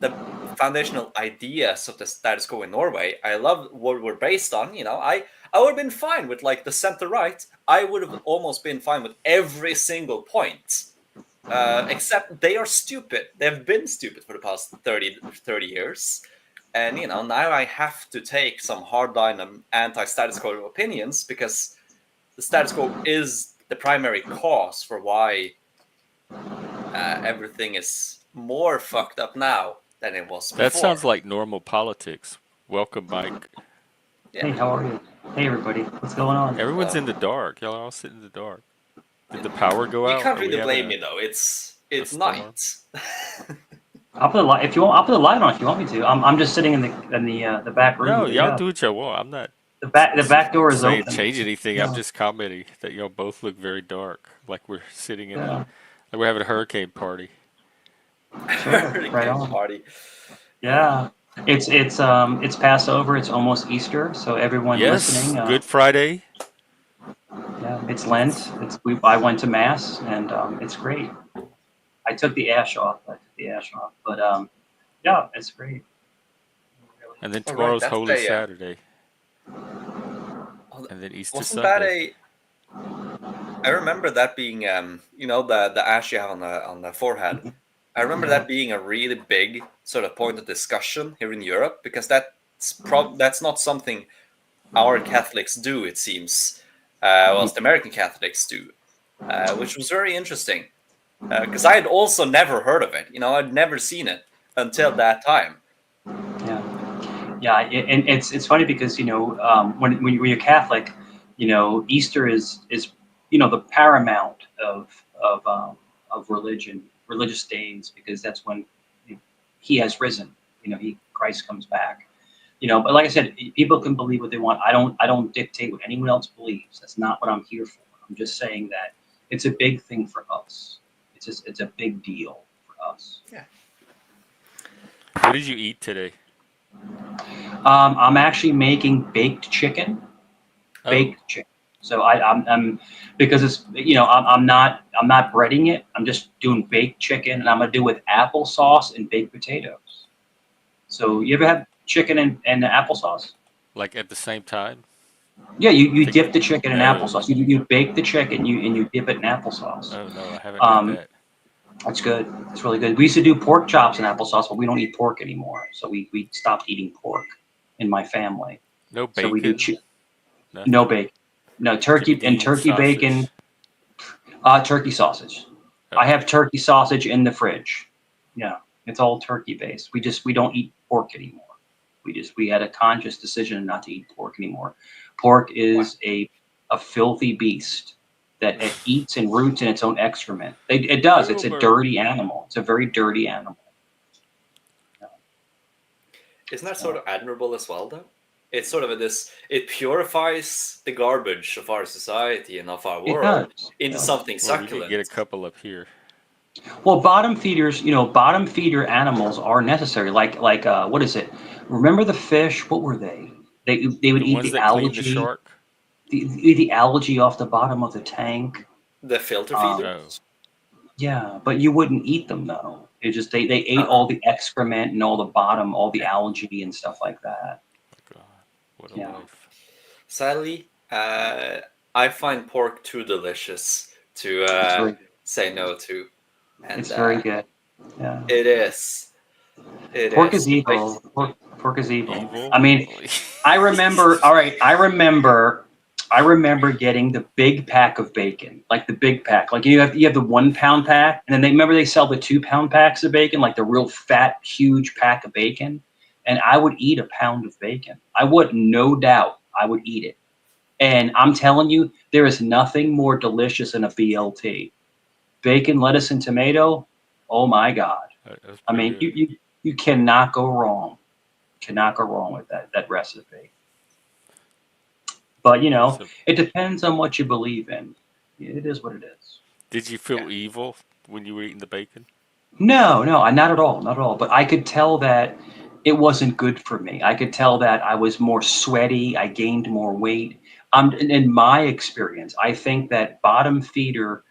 the foundational ideas of the status quo in Norway. I love what we're based on. I would have been fine with like the center right. I would have almost been fine with every single point. Except they are stupid. They've been stupid for the past 30 years. And now I have to take some hardline and anti-status quo opinions because the status quo is the primary cause for why everything is more fucked up now than it was That sounds before. like normal politics. Welcome, Mike. Yeah. Hey, how are you? Hey, everybody. What's going on? Everyone's Hello. in the dark. Y'all are all sitting in the dark. Did the power go You out? can't Are we really having blame me though. a It's storm? night. I'll put a light if you want. I'll put a light on if you want me to. I'm just sitting in the back room, No, but y'all yeah, do what y'all want. I'm not the back door is saying open. change anything. I'm Yeah, just commenting that y'all both look very dark, like we're sitting in yeah, like we're having a hurricane party. sure, right Hurricane on. party. Yeah, it's Passover. It's almost Easter, so everyone Yes, listening, Good Friday. yeah, it's Lent. I went to mass and it's great. I took the ash off. But yeah, it's great. Really. And then All right, tomorrow's that's Holy a. Saturday, and then Easter Wasn't that Sunday. a? I remember that being the ash you have on the forehead. I remember Yeah. that being a really big sort of point of discussion here in Europe because that's not something our Catholics do. It seems, whilst the American Catholics do, which was very interesting because I had also never heard of it. I'd never seen it until that time. Yeah, yeah, and it's funny because when you're Catholic, Easter is the paramount of religion, religious days, because that's when he has risen. He Christ comes back. But like I said, people can believe what they want. I don't dictate what anyone else believes. That's not what I'm here for. I'm just saying that it's a big thing for us. It's a big deal for us. Yeah. What did you eat today? I'm actually making baked chicken. Oh, Baked chicken. So I'm because it's I'm not breading it. I'm just doing baked chicken, and I'm gonna do with applesauce and baked potatoes. So you ever have chicken and applesauce? like at the same time? Yeah, you Think. dip the chicken in No. applesauce. You bake the chicken, you dip it in applesauce. Oh no, I haven't had Um, that. that's good. It's really good. We used to do pork chops in applesauce, but we don't eat pork anymore. So we stopped eating pork in my family. No So we do bacon. no Nothing. bacon, no Jimmy turkey and Dean turkey bacon. sausage. Turkey sausage. I Okay. have turkey sausage in the fridge. Yeah, It's all turkey based. We don't eat pork anymore. We had a conscious decision not to eat pork anymore. Pork Wow. is a filthy beast that it eats and roots in its own excrement. It does. It's a Boomer. dirty animal. It's a very dirty animal. Isn't that sort Uh, of admirable as well, though? It's sort of this. It purifies the garbage of our society and of our it world does. It into does. something Well, we could get a succulent. couple up here. Well, bottom feeders, bottom feeder animals are necessary. Like what is it? Remember the fish? What were they? They would The eat ones the that clean the algae, shark. the algae off the bottom of the tank. The filter Um, Oh, feeders. yeah, but you wouldn't eat them though. It just they ate Uh-uh. all the excrement and all the bottom, all the algae and stuff like that. my God. What a Yeah, life. Sadly, I find pork too delicious to it's very say no to, and it's very good. Yeah, it is. It pork is. is evil. Pork is evil. Evil? I mean, I remember. All right, I remember. I remember getting the big pack of bacon, like the big pack. Like you have the 1 pound pack, and then they sell the 2 pound packs of bacon, like the real fat, huge pack of bacon. And I would eat a pound of bacon. I would, no doubt, I would eat it. And I'm telling you, there is nothing more delicious than a BLT. Bacon, lettuce, and tomato. Oh my God! That was I pretty mean, good. you cannot go wrong. Cannot go wrong with that recipe. But So, it depends on what you believe in. It is what it is. did you Yeah. feel evil when you were eating the bacon? No, no, not at all, not at all. But I could tell that it wasn't good for me. I could tell that I was more sweaty. I gained more weight. In my experience, I think that bottom feeder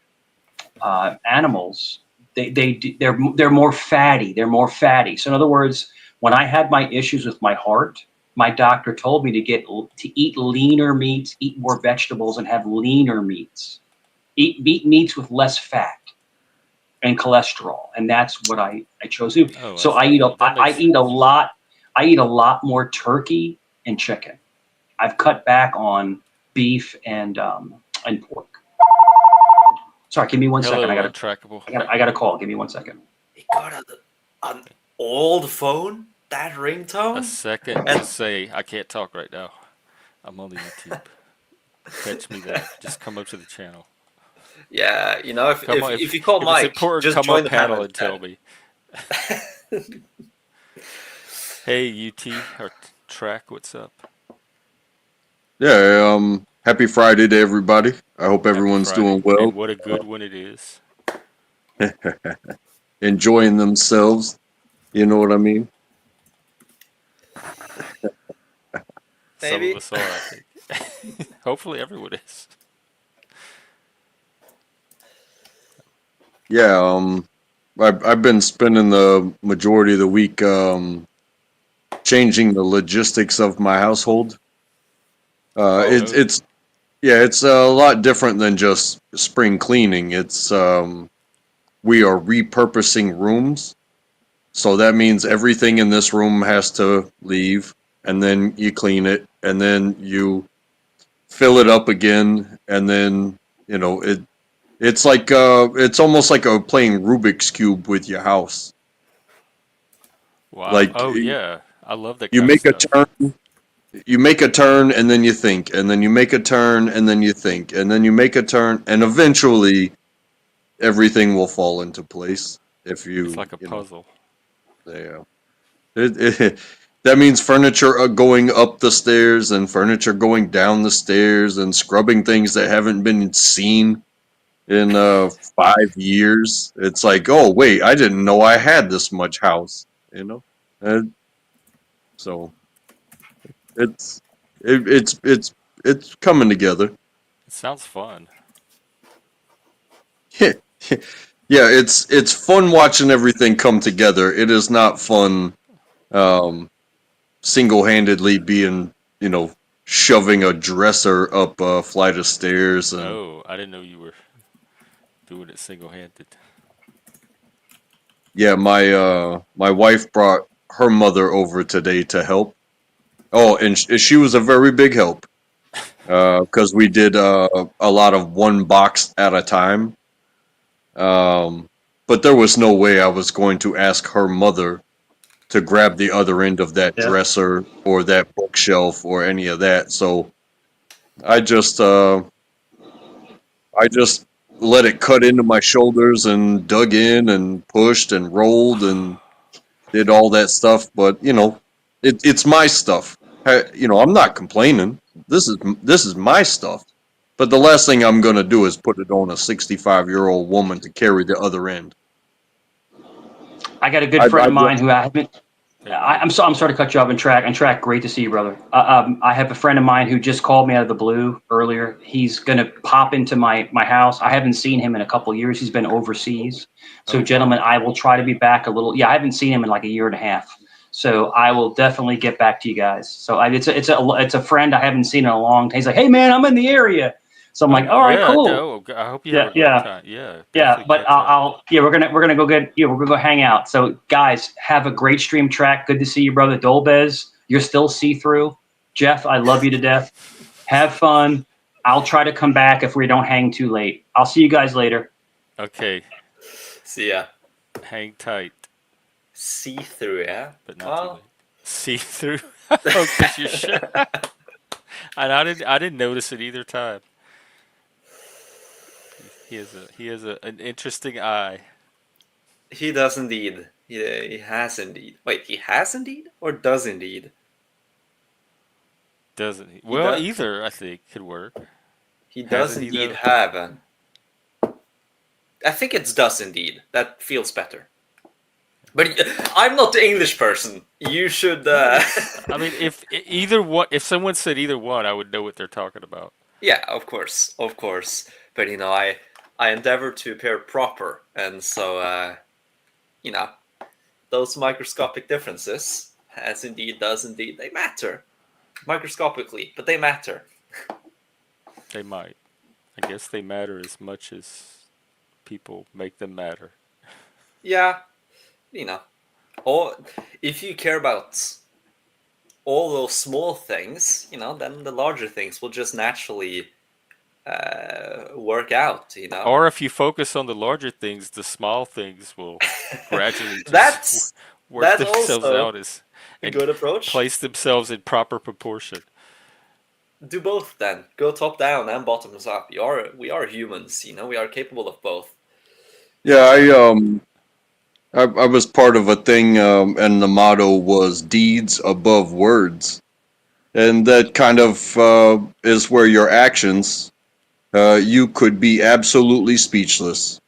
animals, they're more fatty. They're more fatty. So in other words, when I had my issues with my heart, my doctor told me to eat leaner meats, eat more vegetables, and have leaner meats. Eat meats with less fat and cholesterol, and that's what I chose to do. Oh, So that I makes eat a sense. lot. I eat a lot more turkey and chicken. I've cut back on beef and pork. Sorry, give me 1 second. Hello, untrackable. I got a call. Give me 1 second. He got an old phone. That A ringtone. second to And say I can't talk right now. I'm on the YouTube. Catch me there. Just come up to the channel. yeah, if Come if on, if you call if it's Mike, important, just come join up the panel panel and tell instead. me. Hey, UT or Track, what's up? Yeah, happy Friday to everybody. I hope Happy everyone's Friday, doing well, and what a good one it is. enjoying themselves. You know what I mean? Some of Maybe. us are, I think. Hopefully, everyone is. Yeah, I've been spending the majority of the week changing the logistics of my household. Oh, Oh, It's yeah, it's a lot different than just spring cleaning. It's we are repurposing rooms. So that means everything in this room has to leave, and then you clean it, and then you fill it up again, and then it's like it's almost like a playing Rubik's cube with your house. wow. Like Oh, yeah. I love that you kind of make a stuff. turn, you make a turn, and then you think, and then you make a turn, and then you think, and then you make a turn, and eventually everything will fall into place if It's you like a puzzle. yeah. That means furniture going up the stairs and furniture going down the stairs and scrubbing things that haven't been seen in 5 years. It's like, oh wait, I didn't know I had this much house. You know, and so it's it's coming together. It sounds fun. Yeah, it's fun watching everything come together. It is not fun um, single-handedly being, shoving a dresser up a flight of stairs and Oh, I didn't know you were doing it single-handed. yeah, my wife brought her mother over today to help. Oh, and she was a very big help because we did a lot of one box at a time. Um, but there was no way I was going to ask her mother to grab the other end of that Yeah. dresser or that bookshelf or any of that. So I just uh, I just let it cut into my shoulders and dug in and pushed and rolled and did all that stuff. But it's my stuff. I'm not complaining. This is my stuff. But the last thing I'm gonna do is put it on a 65-year-old woman to carry the other end. I got a good I, friend I of mine who I haven't. Amen. I'm sorry to cut you off. And track. Great to see you, brother. I have a friend of mine who just called me out of the blue earlier. He's gonna pop into my house. I haven't seen him in a couple of years. He's been overseas. So, Oh, gentlemen, wow. I will try to be back a little. Yeah, I haven't seen him in like a year and a half. So I will definitely get back to you guys. So it's a friend I haven't seen in a long time. He's like, hey man, I'm in the area. So I'm Oh, like, all right, yeah. cool. No, I hope you have Yeah, a great yeah. time. Yeah, Yeah, definitely but catch up. yeah, we're gonna go get, yeah, we're gonna go hang out. So guys, have a great stream track. Good to see you, brother Dolbez. You're still see through. Jeff, I love you to death. Have fun. I'll try to come back if we don't hang too late. I'll see you guys later. Okay, See ya. hang tight, See through, yeah. but not too Well, late. See through. Oh, because you're sure. And I didn't notice it either time. He has an interesting eye, he does indeed. He has indeed. Wait, he has indeed or does indeed? doesn't he? He Well, does. either I think could work. He does Hasn't he indeed though? have an. I think it's does indeed. That feels better. But I'm not the English person. You should. No, it's. I mean, if either one, if someone said either one, I would know what they're talking about. Yeah, of course, of course. But I endeavor to appear proper, and so you know, those microscopic differences, as indeed does indeed, they matter microscopically, but they matter. They might. I guess they matter as much as people make them matter. Yeah, you know, or if you care about all those small things, then the larger things will just naturally work out. Or if you focus on the larger things, the small things will gradually just That's work that's themselves also out as a and good approach. place themselves in proper proportion. Do both then. Go top down and bottoms up. We are humans. We are capable of both. Yeah, I was part of a thing, and the motto was deeds above words, and that kind of is where your actions. You could be absolutely speechless.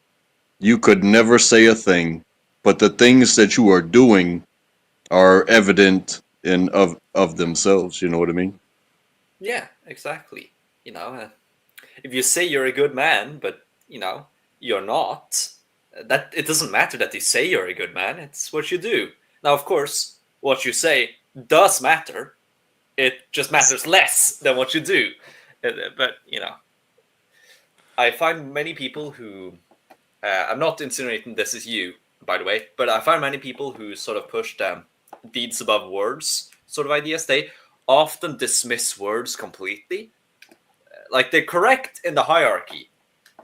You could never say a thing, but the things that you are doing are evident in of themselves. You know what I mean? Yeah, exactly. If you say you're a good man, but you're not, that it doesn't matter that you say you're a good man. It's what you do. Now, of course, what you say does matter. It just matters less than what you do. But I find many people who I'm not insinuating this is you, by the way, but I find many people who sort of push deeds above words sort of ideas. They often dismiss words completely. Like they're correct in the hierarchy.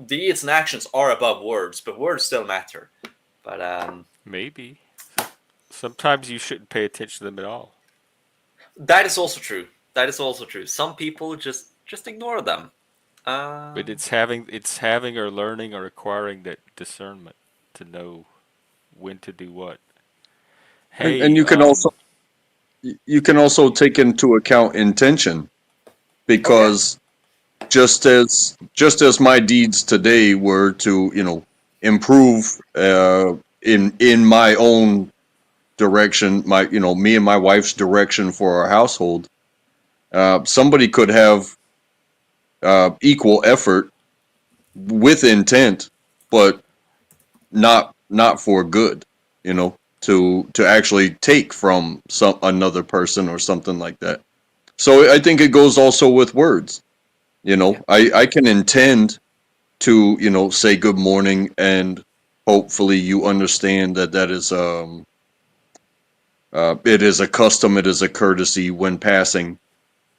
Deeds and actions are above words, but words still matter. But Maybe. Sometimes you shouldn't pay attention to them at all. that is also true. That is also true. Some people just ignore them. But it's having or learning or acquiring that discernment to know when to do what. And Hey, you can also take into account intention, Oh yeah. because just as my deeds today were to improve in my own direction, my me and my wife's direction for our household, somebody could have equal effort with intent, but not for good, to actually take from some another person or something like that. So I think it goes also with words. Yeah. I can intend to say good morning, and hopefully you understand that that is it is a custom, it is a courtesy when passing.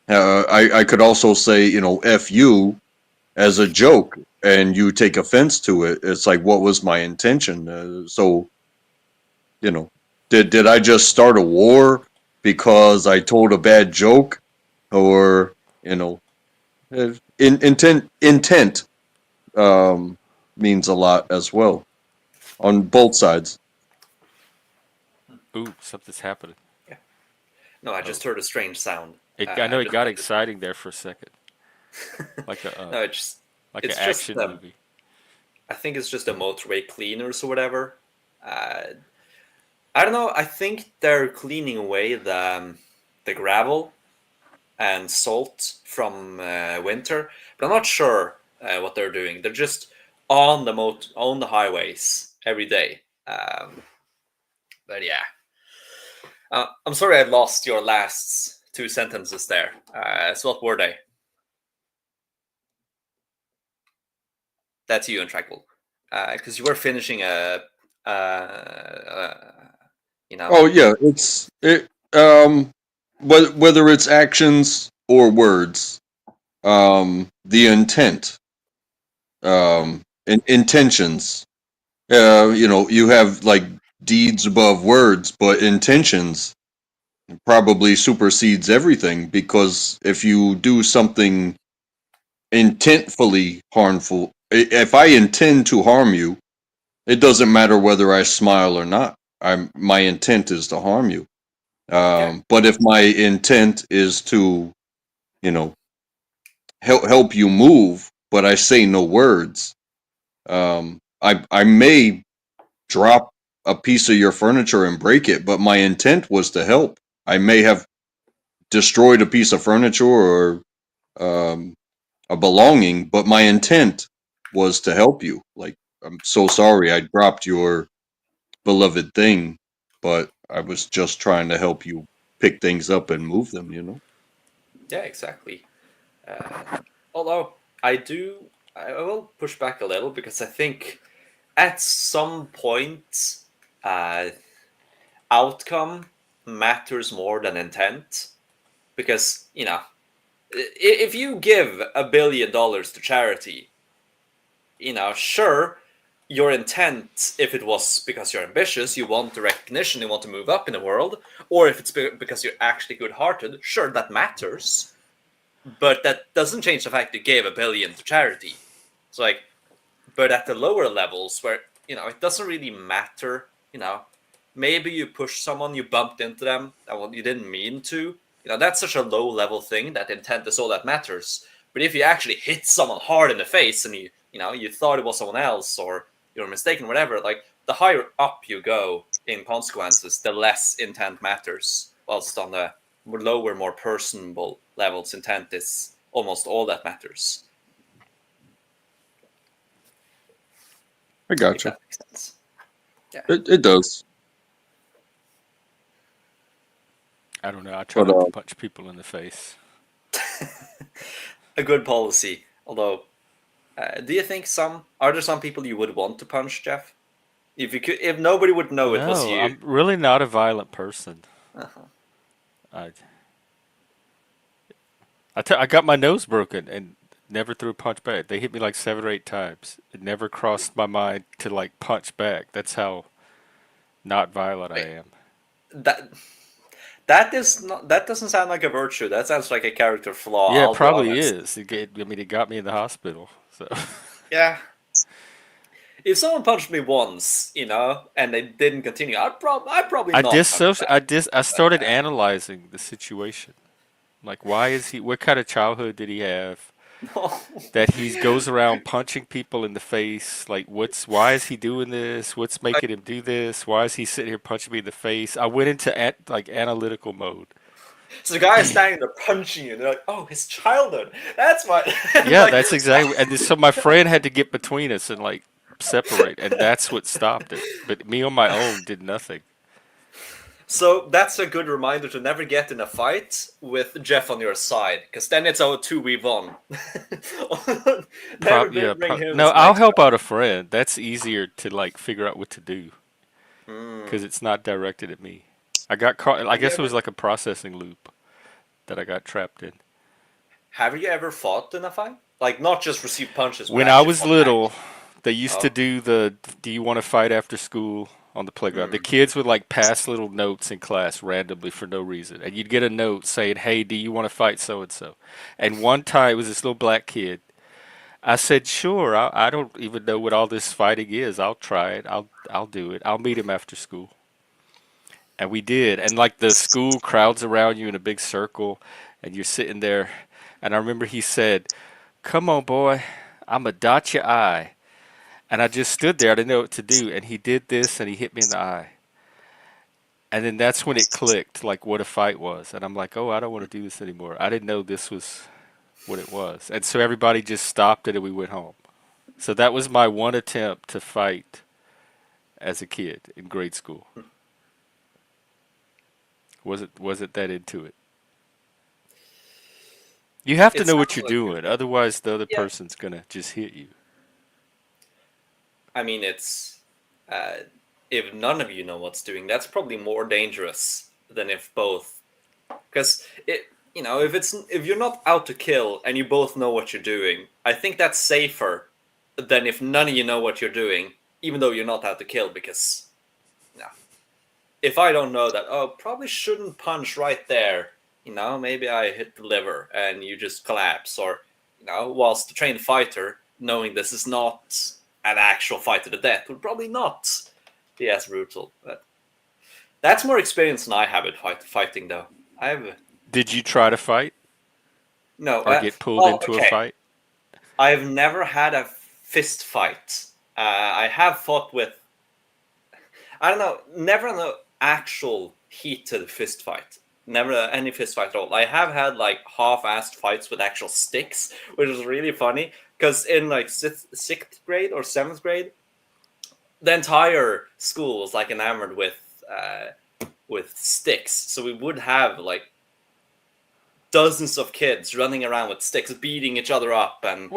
I could also say f you, as a joke and you take offense to it, it's like, what was my intention? So, you know, did I just start a war because I told a bad joke, or you know, intent means a lot as well on both sides. Ooh, something's happening. Yeah. No, I Oh, just heard a strange sound. I know I'm it just got going exciting there for a second, to. like a No, like an it's just action movie. I think it's just the motorway cleaners or whatever. Uh, I don't know. I think they're cleaning away the gravel and salt from winter, but I'm not sure what they're doing. They're just on the highways every day. But yeah, I'm sorry I lost your last two sentences there. So what were they? That's you, Intractable, because you were finishing you know, Oh yeah, it's it. Whether it's actions or words, the intent, intentions. You know, you have like deeds above words, but intentions probably supersedes everything, because if you do something intentfully harmful, if I intend to harm you, it doesn't matter whether I smile or not. My intent is to harm you. yeah, But if my intent is to, you know, help you move, but I say no words, I may drop a piece of your furniture and break it, but my intent was to help. I may have destroyed a piece of furniture or um, a belonging, but my intent was to help you. Like, I'm so sorry I dropped your beloved thing, but I was just trying to help you pick things up and move them, you know? yeah, exactly. Uh, Although I will push back a little because I think at some point, uh, outcome matters more than intent. Because if you give $1 billion to charity, sure, your intent, if it was because you're ambitious, you want the recognition, you want to move up in the world, or if it's because you're actually good-hearted, sure, that matters. But that doesn't change the fact you gave $1 billion to charity. It's like, but at the lower levels where it doesn't really matter. Maybe you push someone, you bumped into them, and you didn't mean to. That's such a low level thing that intent is all that matters. But if you actually hit someone hard in the face and you thought it was someone else, or you're mistaken, whatever, like the higher up you go in consequences, the less intent matters. Whilst on the lower, more personable levels, intent is almost all that matters. I If gotcha. that makes sense. Yeah. It does. I don't know. I try But not to punch people in the face. A good policy. Although, do you think are there some people you would want to punch, Jeff? If nobody would know it was No, you. I'm really not a violent person. Uh-huh. I I got my nose broken and never threw a punch back. They hit me like 7 or 8 times. It never crossed my mind to like punch back. That's how not violent I Wait, am. that that doesn't sound like a virtue. That sounds like a character flaw. Yeah, it I'll be probably honest. is. I mean, it got me in the hospital. So Yeah. If someone punched me once, and they didn't continue, I'd probably not punch back. I started analyzing the situation. Like, why is he? What kind of childhood did he have? No. That he goes around punching people in the face. Like, why is he doing this? What's making him do this? Why is he sitting here punching me in the face? I went into like analytical mode. So the guy is standing there punching you, and they're like, "Oh, his childhood. That's what." Yeah, like, that's exactly. And so my friend had to get between us and like separate, and that's what stopped it. But me on my own did nothing. so that's a good reminder to never get in a fight with Jeff on your side, because then it's our 2v1. Never bring him No, as an I'll extra. help out a friend. That's easier to like figure out what to do Hmm. because it's not directed at me. I got caught. I Have you guess it ever was like a processing loop that I got trapped in. have you ever fought in a fight? Like, not just receive punches, but When I actually was fought back. little, they used to Oh. do do you want to fight after school on the playground. The Mm. kids would like pass little notes in class randomly for no reason. And you'd get a note saying, "Hey, do you want to fight so and so?" And one time it was this little black kid. I said, "Sure. I don't even know what all this fighting is. I'll try it. I'll do it. I'll meet him after school." And we did. And like the school crowds around you in a big circle and you're sitting there. And I remember he said, "Come on, boy. I'ma dot your eye." And I just stood there. I didn't know what to do. And he did this and he hit me in the eye. And then that's when it clicked, like what a fight was. And I'm like, oh, I don't want to do this anymore. I didn't know this was what it was. And so everybody just stopped it and we went home. So that was my one attempt to fight as a kid in grade school. Wasn't that into it? You have to It know what sounds you're like doing, otherwise the other yeah. person's gonna just hit you. I mean, it's if none of you know what's doing, that's probably more dangerous than if both. Because if you're not out to kill and you both know what you're doing, I think that's safer than if none of you know what you're doing, even though you're not out to kill. Because if I don't know that, oh, probably shouldn't punch right there. Maybe I hit the liver and you just collapse, or whilst the trained fighter, knowing this is not an actual fight to the death, would probably not be as brutal. But that's more experience than I have at fighting, though. I have Did you try to fight no. or get pulled Well, into a okay. fight? I've never had a fist fight. I have fought with. I don't know. Never an actual heated fist fight. Never any fist fight at all. I have had like half-assed fights with actual sticks, which is really funny. Because in like sixth grade or seventh grade, the entire school was like enamored with sticks. So we would have like dozens of kids running around with sticks, beating each other up and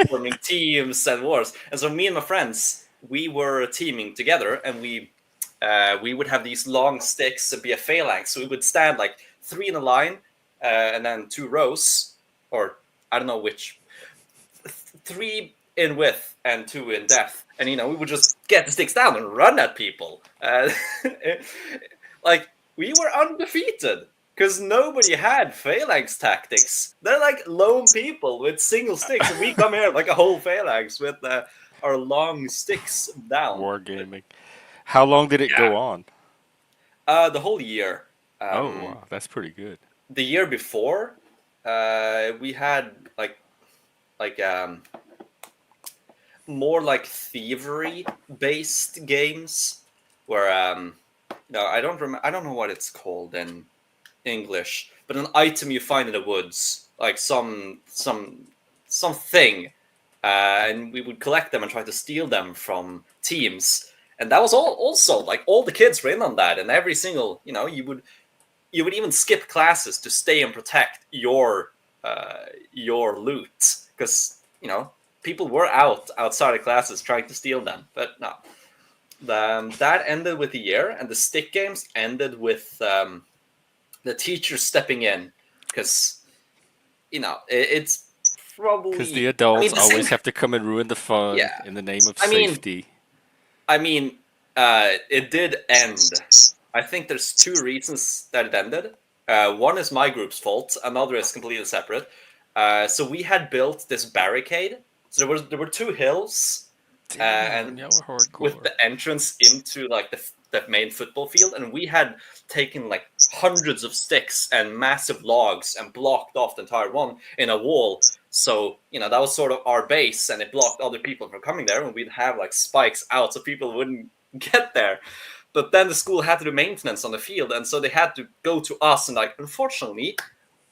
forming teams and wars. And so me and my friends, we were teaming together, and we would have these long sticks and be a phalanx. So we would stand like 3 in a line, and then 2 rows, or I don't know which, 3 in width and 2 in depth. And we would just get the sticks down and run at people. Like, we were undefeated because nobody had phalanx tactics. They're like lone people with single sticks, and we come here like a whole phalanx with our long sticks down. Wargaming. How long did it Yeah. go on? The whole year. Oh, wow. That's pretty good. The year before, we had like more like thievery based games where no, I don't know what it's called in English, but an item you find in the woods, like something, and we would collect them and try to steal them from teams. And that was also like all the kids were in on that, and every single you would even skip classes to stay and protect your loot, because people were outside of classes trying to steal them. But no, that ended with the year, and the stick games ended with the teacher stepping in, because it's probably Because the adults the always same, have to come and ruin the fun yeah. in the name of I mean, safety. It did end. I think there's 2 reasons that it ended. One is my group's fault. Another is completely separate. So we had built this barricade. So there were 2 hills, Damn, and y'all were hardcore. with the entrance into like the main football field, and we had taken like hundreds of sticks and massive logs and blocked off the entire one in a wall. So that was sort of our base, and it blocked other people from coming there, and we'd have like spikes out so people wouldn't get there. But then the school had to do maintenance on the field, and so they had to go to us, and like, unfortunately,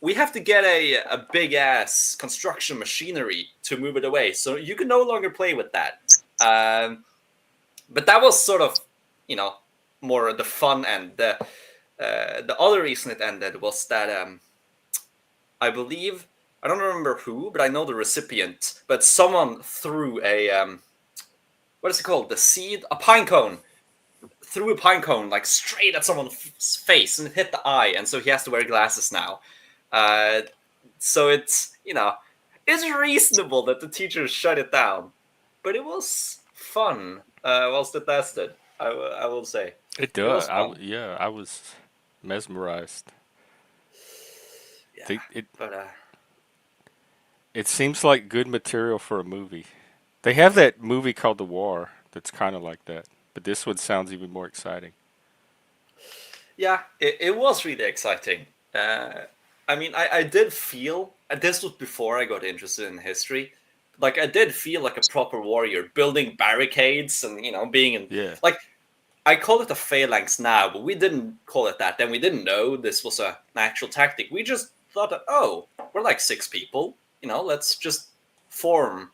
we have to get a big ass construction machinery to move it away, so you can no longer play with that. But that was sort of more the fun end. The other reason it ended was that I believe, I don't remember who, but I know the recipient, but someone threw a what is it called, the seed, a pine cone, threw a pine cone like straight at someone's face, and it hit the eye, and so he has to wear glasses now. So it's it's reasonable that the teachers shut it down, but it was fun whilst it lasted. I will say It it was does. fun. Yeah, I was mesmerized. Yeah, They, it but it seems like good material for a movie. They have that movie called The War that's kind of like that, but this one sounds even more exciting. yeah, it was really exciting. I mean, I did feel, and this was before I got interested in history. Like I did feel like a proper warrior, building barricades and being in Yeah. like I call it a phalanx now, but we didn't call it that then. We didn't know this was an actual tactic. We just thought that, oh, we're like 6 people. Let's just form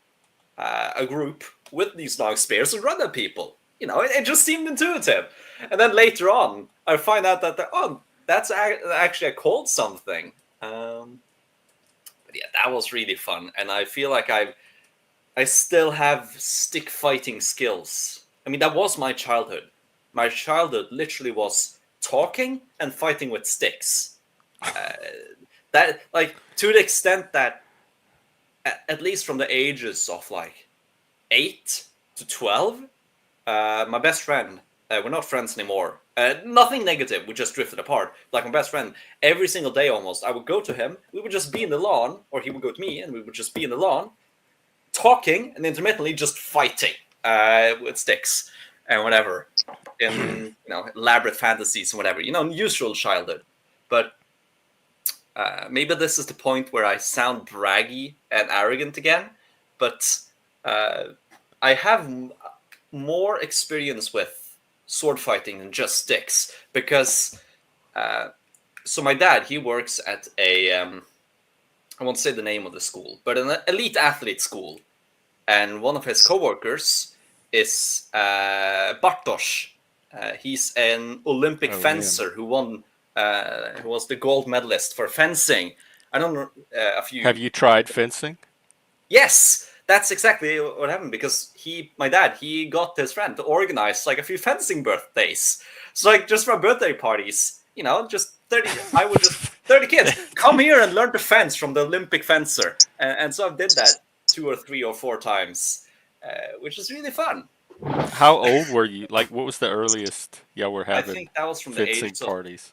a group with these long spears and run at people. It just seemed intuitive. And then later on, I find out that that's actually called something. But yeah, that was really fun, and I feel like I still have stick fighting skills. I mean, that was my childhood. My childhood literally was talking and fighting with sticks. Uh, that like to the extent that at least from the ages of like 8 to 12, my best friend. We're not friends anymore. Nothing negative. We just drifted apart. Like my best friend, every single day almost, I would go to him. We would just be in the lawn, or he would go to me, and we would just be in the lawn talking and intermittently just fighting with sticks and whatever in elaborate fantasies and whatever, usual childhood. But maybe this is the point where I sound braggy and arrogant again, but I have more experience with sword fighting than just sticks because so my dad, he works at a I won't say the name of the school, but an elite athlete school. And one of his coworkers is Bartosz. He's an Olympic Oh man. fencer who who was the gold medalist for fencing. I don't know if you. Have you tried fencing? Yes, that's exactly what happened because my dad, he got his friend to organize like a few fencing birthdays. So like just for birthday parties, just 30. I would just 30 kids come here and learn to fence from the Olympic fencer, and so I did that 2 or 3 or 4 times, which is really fun. How old were you? Like, what was the earliest y'all were I having think that was from the fencing ages of parties?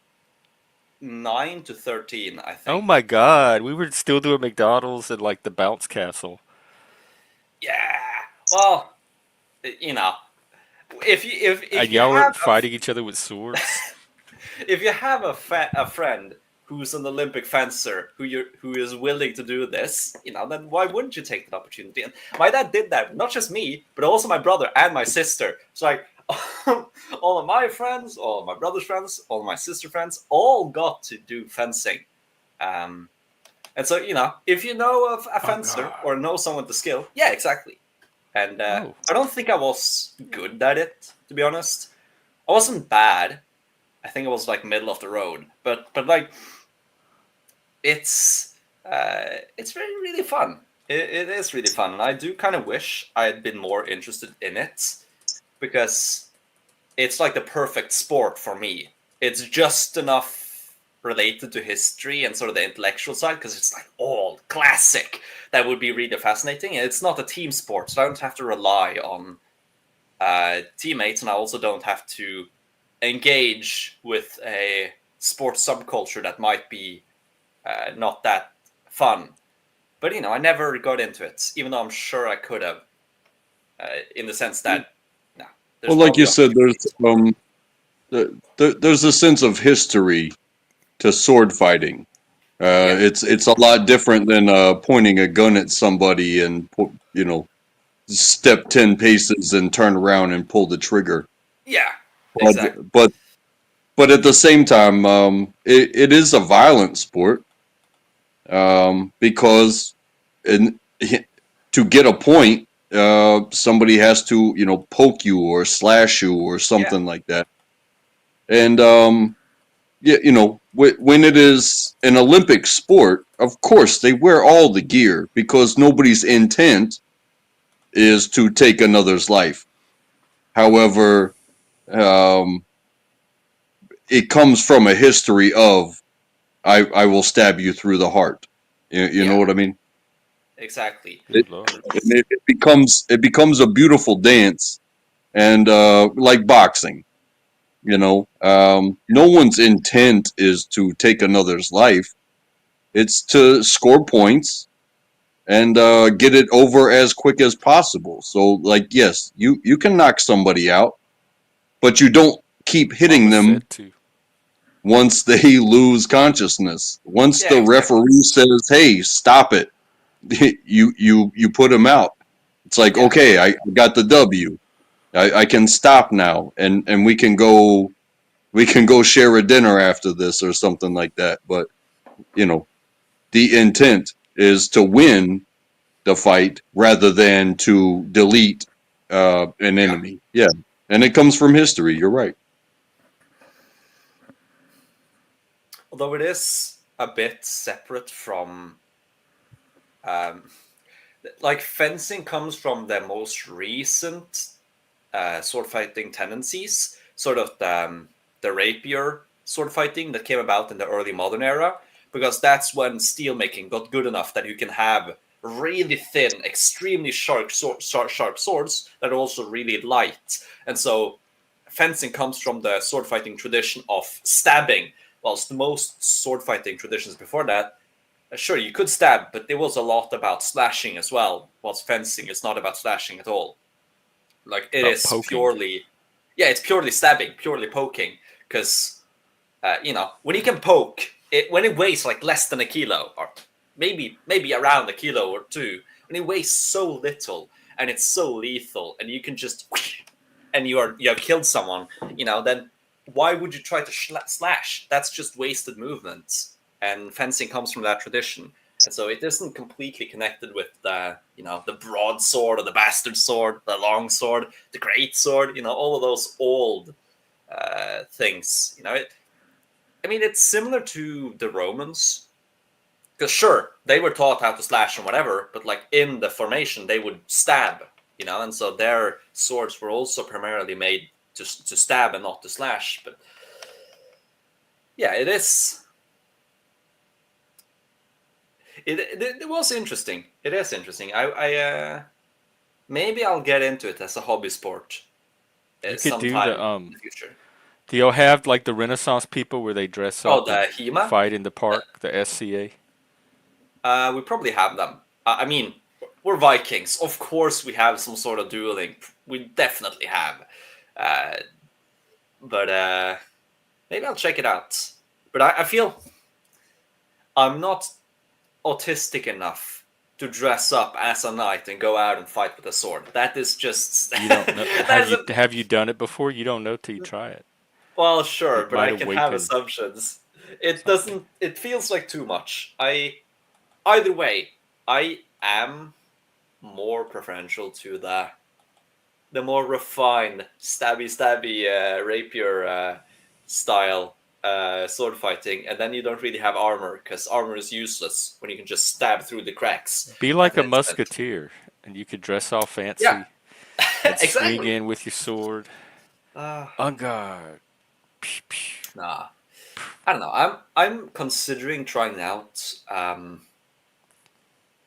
9 to 13. I Oh think. my God, we were still doing McDonald's and like the bounce castle. Yeah. Well, you know, if And you y'all were have fighting each other with swords? if you have a friend who's an Olympic fencer who is willing to do this, then why wouldn't you take that opportunity? And my dad did that, not just me, but also my brother and my sister. So like all of my friends, all of my brother's friends, all of my sister friends, all got to do fencing. Um, and so if you know of a Oh fencer God. or know someone with the skill, yeah, exactly. And Oh. I don't think I was good at it, to be honest. I wasn't bad. I think it was like middle of the road, but like it's really fun. It is really fun, and I do kind of wish I had been more interested in it because it's like the perfect sport for me. It's just enough related to history and sort of the intellectual side because it's like old classic that would be really fascinating. And it's not a team sport, so I don't have to rely on teammates, and I also don't have to engage with a sports subculture that might be not that fun. But I never got into it, even though I'm sure I could have, in the sense that no, there's Well, like probably you said, opportunities. there's a sense of history to sword fighting. Yeah, It's a lot different than pointing a gun at somebody and step 10 paces and turn around and pull the trigger. yeah, exactly. But at the same time, it is a violent sport because in, to get a point, somebody has to poke you or slash you or Yeah, something like that. And yeah, when it is an Olympic sport, of course they wear all the gear because nobody's intent is to take another's life. However, um, it comes from a history of I will stab you through the heart. You know yeah, what I mean? exactly. It, Good lord. it becomes a beautiful dance, and like boxing, no one's intent is to take another's life. It's to score points and get it over as quick as possible. So, like, yes, you can knock somebody out, but you don't keep hitting Mama them said to. once they lose consciousness. Once Yeah, the exactly. referee says, "Hey, stop it," you put him out. It's like, Yeah. okay, I got the W. I can stop now, and we can go share a dinner after this or something like that. But you know, the intent is to win the fight rather than to delete an Yeah. enemy. Yeah, and it comes from history. You're right. Although it is a bit separate from, um, like fencing comes from the most recent sword fighting tendencies, sort of the rapier sword fighting that came about in the early modern era, because that's when steelmaking got good enough that you can have really thin, extremely sharp swords that are also really light. And so fencing comes from the sword fighting tradition of stabbing, whilst most sword fighting traditions before that, sure, you could stab, but there was a lot about slashing as well, whilst fencing is not about slashing at all. Like it About is poking. purely, yeah, it's purely stabbing, purely poking. Because when you can poke it, when it weighs like less than a kilo, or maybe around a kilo or two, when it weighs so little and it's so lethal, and you can just and you have killed someone, then why would you try to slash? That's just wasted movement. And fencing comes from that tradition. And so it isn't completely connected with the broadsword or the bastard sword, the long sword, the great sword, all of those old things. It's similar to the Romans, because sure, they were taught how to slash and whatever, but like in the formation, they would stab, and so their swords were also primarily made to stab and not to slash. But yeah, it is. It was interesting. It is interesting. Maybe I'll get into it as a hobby sport You could do sometime the in the future. Do you have like the Renaissance people where they dress Oh, up the and HEMA? fight in the park? The SCA. We probably have them. I mean, we're Vikings. Of course, we have some sort of dueling. We definitely have. Uh, but maybe I'll check it out. But I feel I'm not autistic enough to dress up as a knight and go out and fight with a sword. That is just You don't know. Have that's you a, have you done it before? You don't know till you try it. well, sure, It but might I can have awaken assumptions. It something. doesn't. It feels like too much. Either way, I am more preferential to the more refined stabby rapier style sword fighting, and then you don't really have armor because armor is useless when you can just stab through the cracks Be at like an a instant. musketeer, and you could dress all Yeah, fancy and swing exactly. in with your sword. Uh, On guard. Pew, pew. nah, I don't know. I'm considering trying out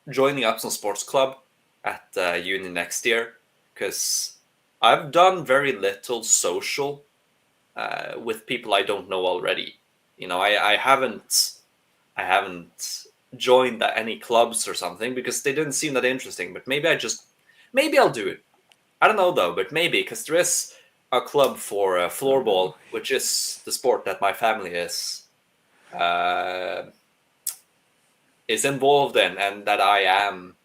joining up some sports club at uni next year because I've done very little social with people I don't know already. I haven't joined any clubs or something because they didn't seem that interesting. But maybe I'll do it. I don't know though, but maybe because there is a club for floorball, which is the sport that my family uh, is involved in, and that I am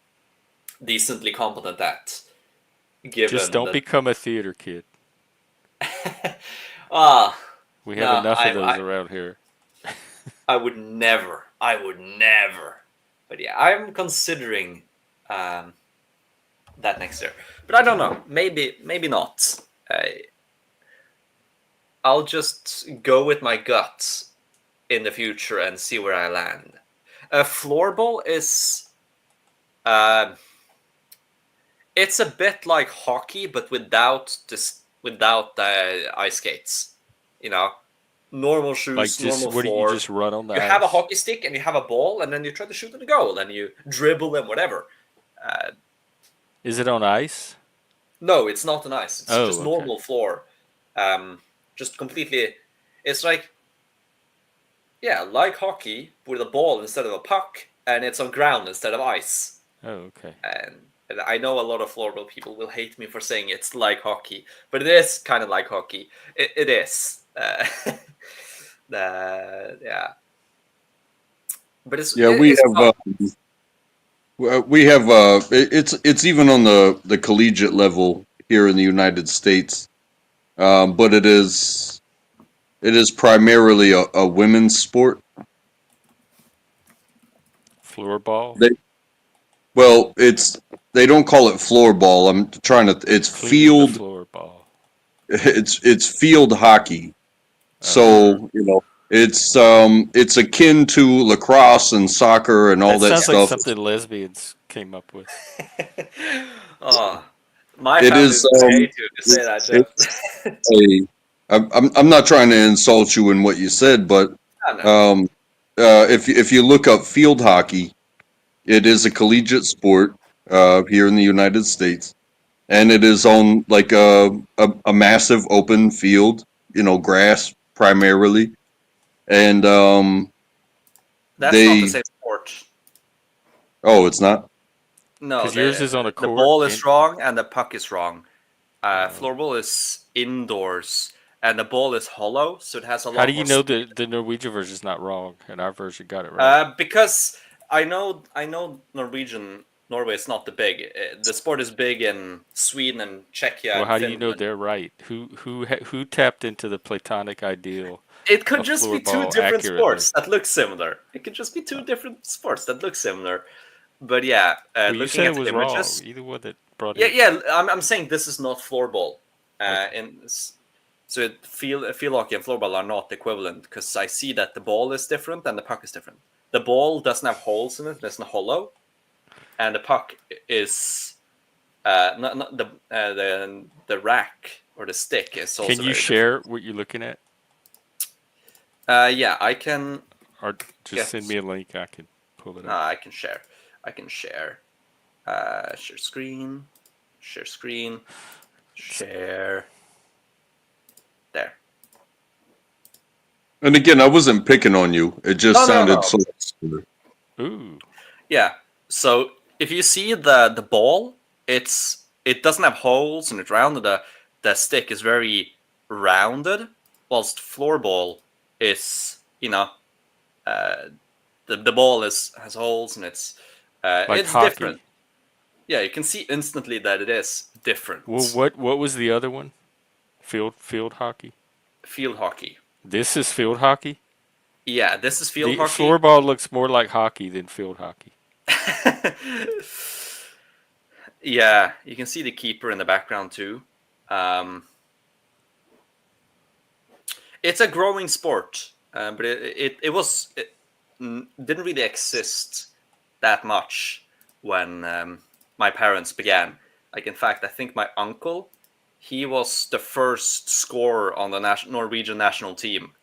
decently competent at, Just given don't that. become a theater kid. Ah, We have no, enough of I, those I around here. I would never. I would never. But yeah, I'm considering um, that next year. But I don't know. Maybe not. I'll just go with my gut in the future and see where I land. Floorball is uh, it's a bit like hockey, but without ice skates. You know, normal Like, shoes, just normal what do you floor. just run on the You have a ice? hockey stick and you have a ball, and then you try to shoot at the goal, and you dribble and whatever. Uh, Is it on ice? no, it's not on ice. It's Oh, just okay. normal floor. Just completely. It's like, yeah, like hockey with a ball instead of a puck, and it's on ground instead of ice. Oh, okay. And I know a lot of floorball people will hate me for saying it's like hockey, but it is kind of like hockey. It is. Yeah, but Yeah, it's fun. we have it's even on the collegiate level here in the United States, but it is primarily a women's sport. Floorball? They well, it's they don't call it floorball. I'm trying to. It's Cleaning the field. floorball. It's field hockey. Oh. So it's akin to lacrosse and soccer and all That that sounds like stuff. something lesbians came up with. Oh, my It family is is gonna hate you if you say that, it's Jeff. a. I'm not trying to insult you in what you said, but I know. um, if you look up field hockey, it is a collegiate sport here in the United States, and it is on like a massive open field, grass primarily, and That's not the they. same sport. Oh, it's not. No, Because yours is on a the court ball in. is wrong and the puck is wrong. Oh. Floorball is indoors and the ball is hollow, so it has a How do lot you more know speed. the Norwegian version is not wrong and our version got it right? Because I know Norway is not the big. The sport is big in Sweden and Czechia Well, and how do you know Finland. they're right? Who tapped into the platonic ideal It could of just be two floorball different accurately? sports that look similar. It could just be two different sports that look similar. But yeah, Well, you looking said it at the was wrong. images, Either one that brought yeah, in. yeah. I'm saying this is not floorball. Okay. So field hockey and floorball are not equivalent because I see that the ball is different and the puck is different. The ball doesn't have holes in it; it's not hollow, and the puck is not the rack or the stick is Can also you very different. share what you're looking at, Yeah, I can or just get. send me a link? I can pull it up. I can share. I can share. Share screen. Share screen. Share. There. And again, I wasn't picking on you. It just No, no, sounded no. so. Ooh. Yeah. So if you see the ball, it doesn't have holes and it's rounded. The stick is very rounded, whilst floorball is the ball has holes and Like it's different. hockey. Yeah, you can see instantly that it is Well, different. what was the other one? Field hockey. Field hockey. This is field hockey. Yeah, this is field The hockey. floorball looks more like hockey than field hockey. Yeah, you can see the keeper in the background too. Um, it's a growing sport, but it didn't really exist that much when my parents began. Like in fact, I think my uncle, he was the first scorer on the Norwegian national team.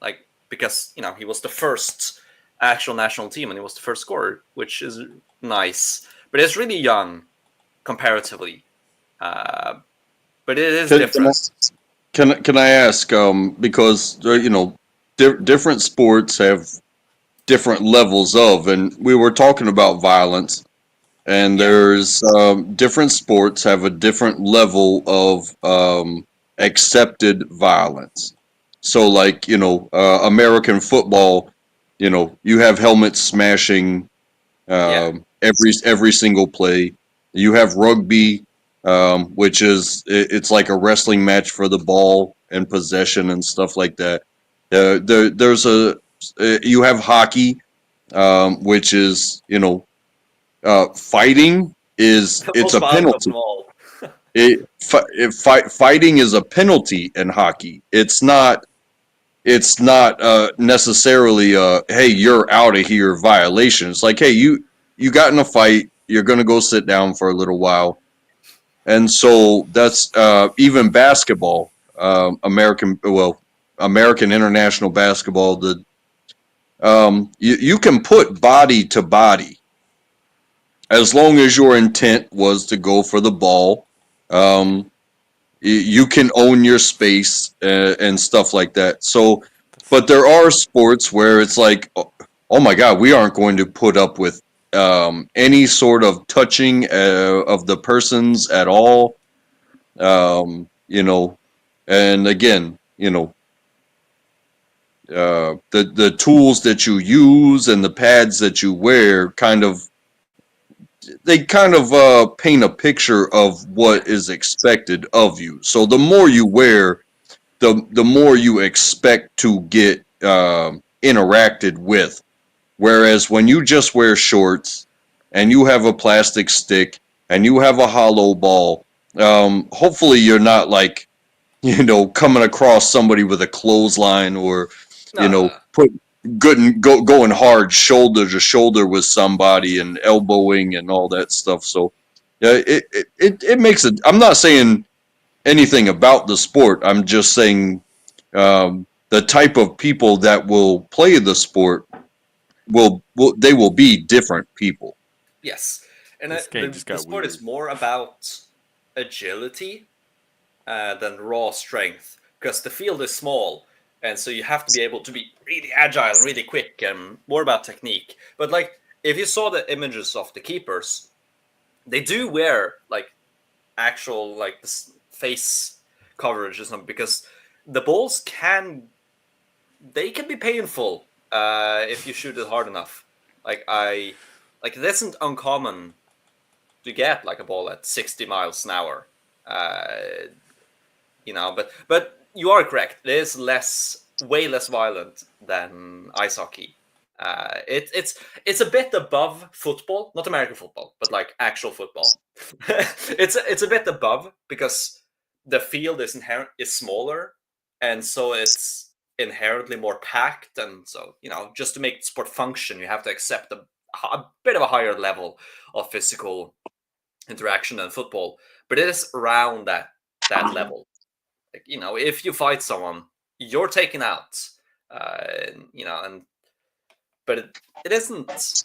Like because he was the first actual national team and he was the first scorer, which is nice. But it's really young comparatively. Uh, but it is Can, can I different. can I ask? Because different sports have different levels of, and we were talking about violence, and Yeah, there's different sports have a different level of accepted violence. So, like American football, you have helmets smashing yeah. every single play. You have rugby, which is it's like a wrestling match for the ball and possession and stuff like that. There's you have hockey, which is fighting is The it's most a violent of penalty. them all. Fighting is a penalty in hockey. It's not necessarily hey, you're out of here violation. It's like, hey, you got in a fight, you're going to go sit down for a little while. And so that's even basketball, American international basketball. You can put body to body, as long as your intent was to go for the ball, um, you can own your space and stuff like that. So, but there are sports where it's like, oh my God, we aren't going to put up with any sort of touching of the persons at all. You know, and again, the tools that you use and the pads that you wear kind of paint a picture of what is expected of you. So the more you wear, the more you expect to get interacted with. Whereas when you just wear shorts and you have a plastic stick and you have a hollow ball, hopefully you're not like coming across somebody with a clothesline or No. going hard shoulder to shoulder with somebody and elbowing and all that stuff. So yeah, it makes it. I'm not saying anything about the sport. I'm just saying the type of people that will play the sport will be different people. Yes, and This game just the got sport weird. is more about agility than raw strength because the field is small, and so you have to be able to be really agile and really quick, and more about technique. But like, if you saw the images of the keepers, they do wear like actual like face coverage or something because the balls can be painful if you shoot it hard enough. Like it isn't uncommon to get like a ball at 60 miles an hour. Uh, but you are correct. It is way less violent than ice hockey. It's a bit above football, not American football, but like actual football. It's a bit above because the field is smaller, and so it's inherently more packed, and so just to make the sport function, you have to accept a bit of a higher level of physical interaction than football. But it is around that level. Like, if you fight someone, you're taken out. And but it isn't.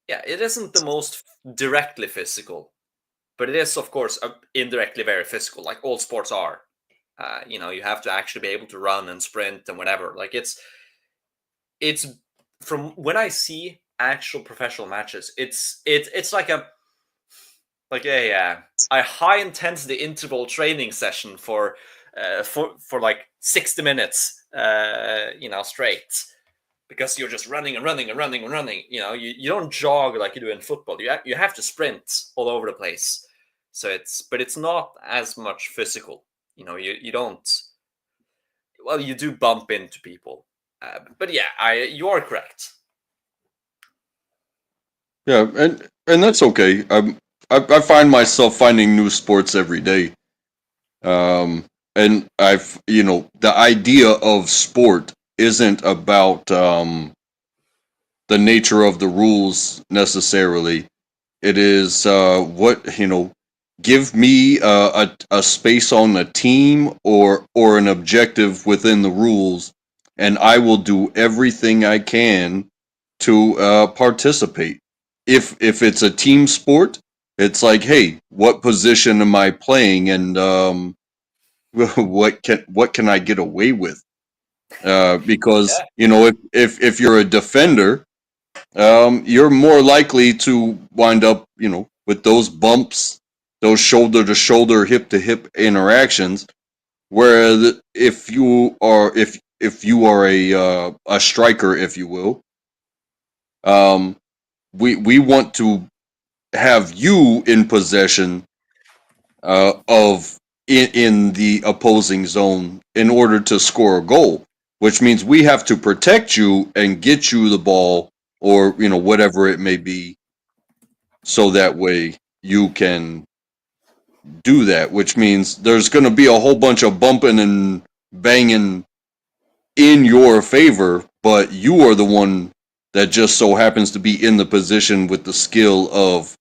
Yeah, it isn't the most directly physical, but it is, of course, indirectly very physical, like all sports are. You have to actually be able to run and sprint and whatever. Like it's from when I see actual professional matches, it's like a high intensity interval training session for like 60 minutes straight, because you're just running and running and running and running. You don't jog like you do in football. You have to sprint all over the place. So it's not as much physical. You don't. Well, you do bump into people, but yeah, you are correct. Yeah, and that's okay. I find myself finding new sports every day. And the idea of sport isn't about the nature of the rules necessarily. It is give me a space on a team or an objective within the rules, and I will do everything I can to participate. If it's a team sport, it's like, hey, what position am I playing, and what can I get away with? Because Yeah, if you're a defender, you're more likely to wind up, with those bumps, those shoulder to shoulder, hip to hip interactions. Whereas if you are a striker, if you will, um, we want to have you in possession of in the opposing zone in order to score a goal, which means we have to protect you and get you the ball or whatever it may be, so that way you can do that. Which means there's going to be a whole bunch of bumping and banging in your favor, but you are the one that just so happens to be in the position with the skill of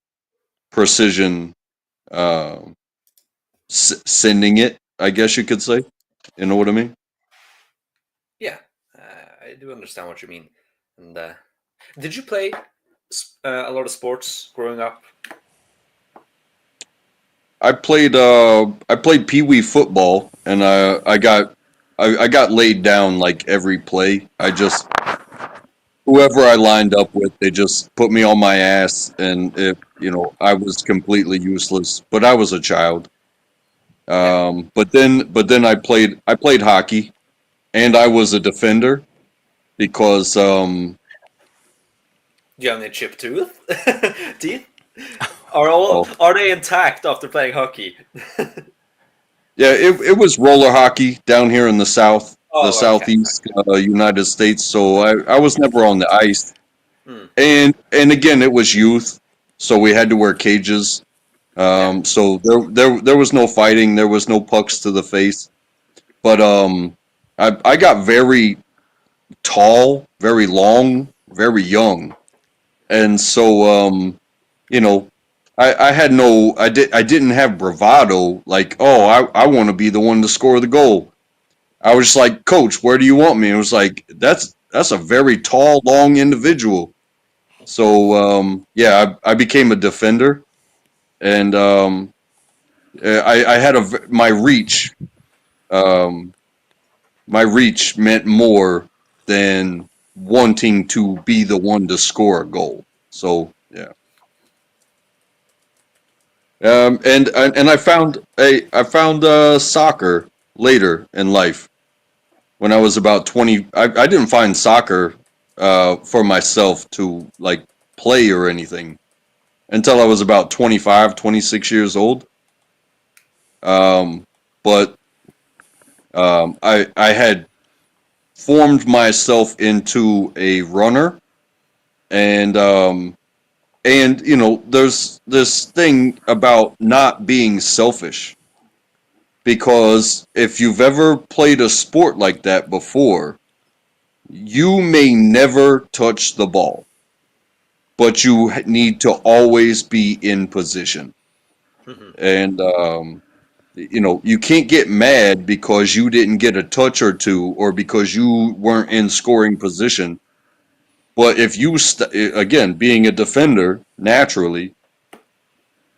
precision uh, sending it, I guess you could say. You know what I mean? yeah, I do understand what you mean. And did you play a lot of sports growing up? I played Pee Wee football, and I got laid down like every play. Whoever I lined up with, they just put me on my ass, and I was completely useless. But I was a child. Yeah. But then I played hockey, and I was a defender because Do you have any chipped teeth? Are they intact after playing hockey? yeah, it was roller hockey down here in the Oh, okay. southeast United States. So I was never on the ice, Hmm. and again, it was youth, so we had to wear cages. Yeah. So there was no fighting, there was no pucks to the face. But I got very tall, very long, very young, and so you know, I didn't have bravado like, oh, I want to be the one to score the goal. I was just like, Coach, where do you want me? And it was like, that's a very tall, long individual. So yeah, I became a defender, and I had my reach. Um, my reach meant more than wanting to be the one to score a goal. So yeah. And I found soccer later in life when I was about 20. I didn't find soccer for myself to like play or anything until I was about 25, 26 years old. But I had formed myself into a runner, and there's this thing about not being selfish, because if you've ever played a sport like that before, you may never touch the ball, but you need to always be in position. Mhm. And you can't get mad because you didn't get a touch or two, or because you weren't in scoring position. But if you again, being a defender naturally,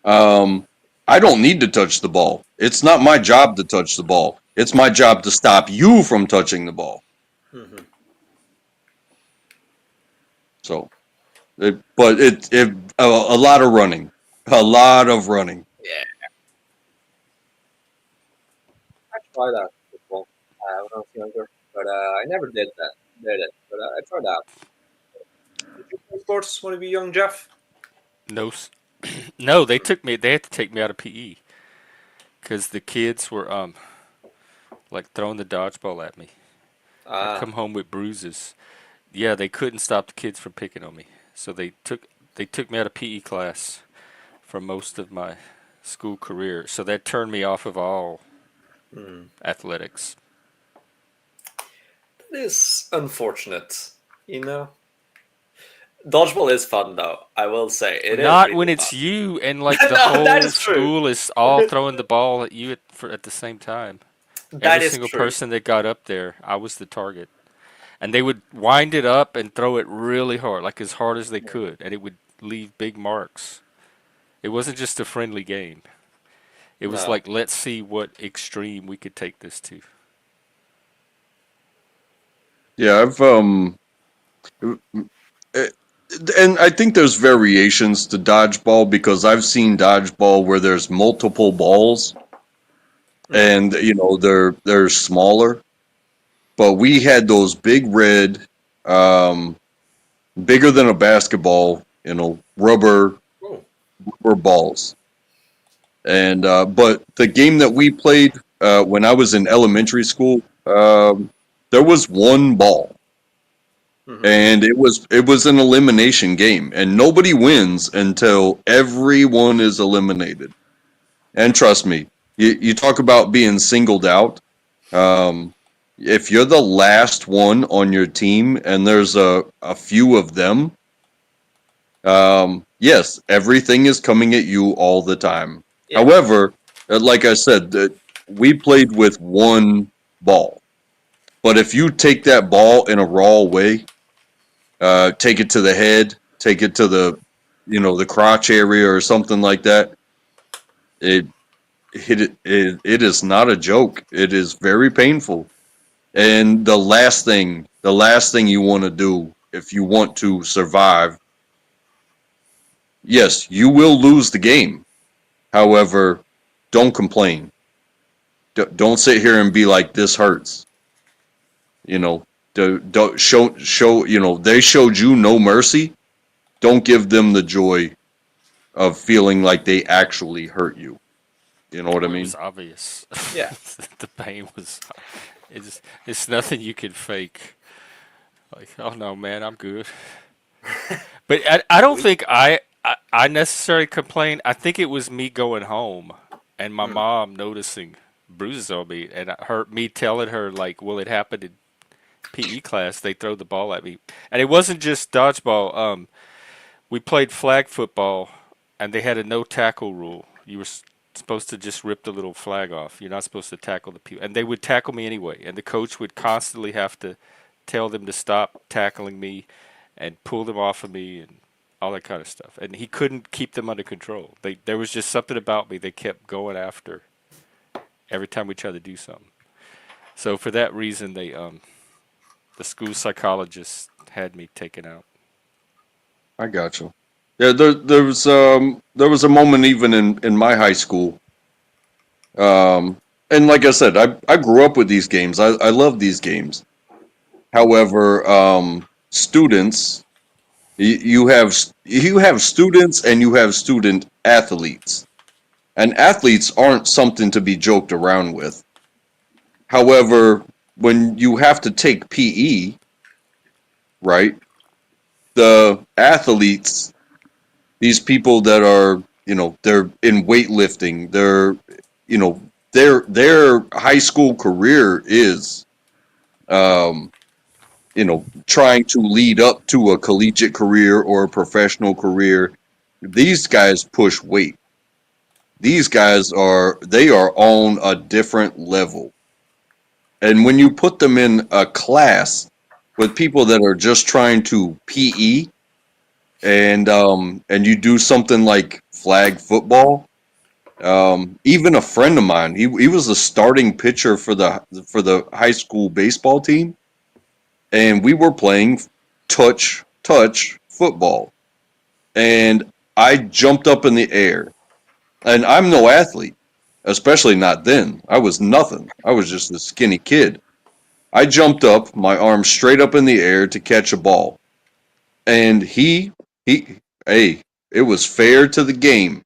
um, I don't need to touch the ball. It's not my job to touch the ball. It's my job to stop you from touching the ball. Mhm. So, a lot of running, a lot of running. Yeah. I tried out football when I was younger, but I never did that. Did it? But I tried out. Did you play sports when you were young, Jeff? No, no, they took me. They had to take me out of PE because the kids were like throwing the dodgeball at me. I Ah. come home with bruises. Yeah, they couldn't stop the kids from picking on me, so they took me out of PE class for most of my school career. So that turned me off of all Hmm. athletics. That is unfortunate. You know, dodgeball is fun though. I will say it is Not when really fun. it's you and like the No, that whole is true. school is all throwing the ball at you at the same time. Every That is single true. person that got up there, I was the target. And they would wind it up and throw it really hard, like as hard as they could, and it would leave big marks. It wasn't just a friendly game. It was No. like, let's see what extreme we could take this to. Yeah, eh, and I think there's variations to dodgeball, because I've seen dodgeball where there's multiple balls, Hmm. and they're smaller. But we had those big red, um, bigger than a basketball, Oh. rubber balls. And but the game that we played when I was in elementary school, there was one ball, Hmm. and it was an elimination game, and nobody wins until everyone is eliminated. And trust me, you talk about being singled out. Um, if you're the last one on your team and there's a few of them, yes, everything is coming at you all the time. Yeah. However, like I said, we played with one ball. But if you take that ball in a raw way, take it to the head, take it to the, the crotch area or something like that. It it is not a joke. It is very painful. And the last thing you want to do if you want to survive, yes, you will lose the game. However, don't complain. Don't sit here and be like, this hurts. You know, don't show, they showed you no mercy. Don't give them the joy of feeling like they actually hurt you. You know what I It mean? was obvious. Yeah. The pain was. It's nothing you can fake. Like, oh no, man, I'm good. But I don't think I necessarily complained. I think it was me going home and my mom noticing bruises on me, and me telling her like, "Well, it happened in PE class. They throw the ball at me, and it wasn't just dodgeball. We played flag football, and they had a no tackle rule. You were supposed to just rip the little flag off. You're not supposed to tackle the people, and they would tackle me anyway. And the coach would constantly have to tell them to stop tackling me and pull them off of me and all that kind of stuff. And he couldn't keep them under control. There was just something about me they kept going after every time we tried to do something. So for that reason, the school psychologist had me taken out. I got you. Yeah, there was a moment even in my high school. And like I said, I grew up with these games. I love these games. However, students, you have students and you have student athletes. And athletes aren't something to be joked around with. However, when you have to take PE, right? The athletes, these people that are, they're in weightlifting, you know, their high school career is, um, trying to lead up to a collegiate career or a professional career. These guys push weight. These guys they are on a different level. And when you put them in a class with people that are just trying to PE, and you do something like flag football. Even a friend of mine, he was the starting pitcher for the high school baseball team, and we were playing touch football, and I jumped up in the air, and I'm no athlete, especially not then. I was nothing. I was just a skinny kid. I jumped up, my arm straight up in the air to catch a ball, and he hey, it was fair to the game.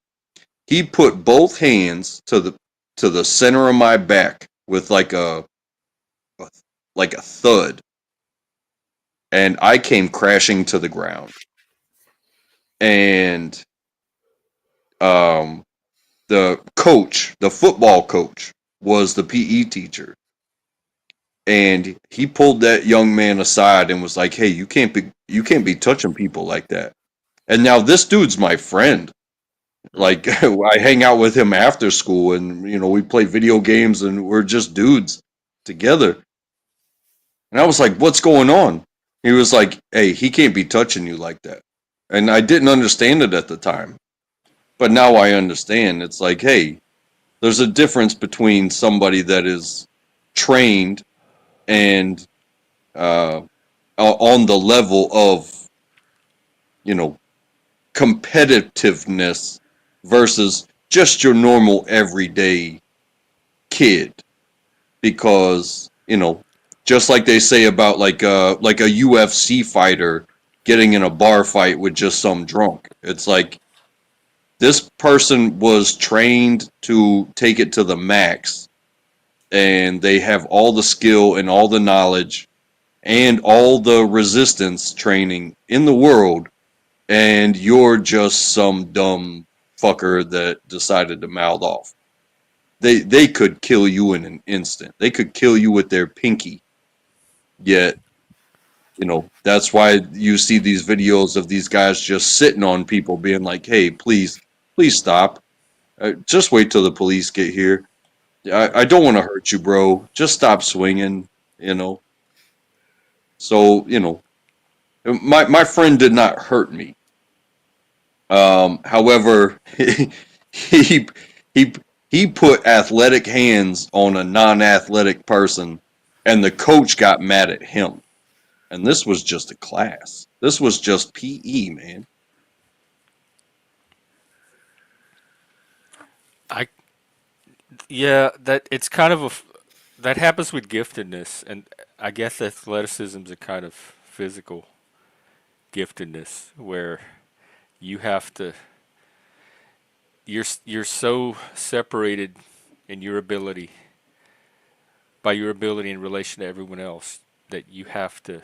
He put both hands to the center of my back with like a thud, and I came crashing to the ground. And um, the football coach, was the PE teacher, and he pulled that young man aside and was like, "Hey, you can't be touching people like that." And now this dude's my friend. Like I hang out with him after school, and we play video games, and we're just dudes together. And I was like, "What's going on?" He was like, "Hey, he can't be touching you like that." And I didn't understand it at the time, but now I understand. It's like, hey, there's a difference between somebody that is trained and uh, on the level of you know competitiveness versus just your normal everyday kid. Because just like they say about like a UFC fighter getting in a bar fight with just some drunk, it's like this person was trained to take it to the max, and they have all the skill and all the knowledge and all the resistance training in the world, and you're just some dumb fucker that decided to mouth off. They could kill you in an instant. They could kill you with their pinky. Yet, that's why you see these videos of these guys just sitting on people, being like, "Hey, please stop. Just wait till the police get here. I don't want to hurt you, bro. Just stop swinging." You know. So my friend did not hurt me. However, he he he put athletic hands on a non-athletic person, and the coach got mad at him. And this was just a class. This was just PE, man. I Yeah, that it's kind of that happens with giftedness, and I guess athleticism's a kind of physical giftedness where you have to you're so separated in your ability by your ability in relation to everyone else that you have to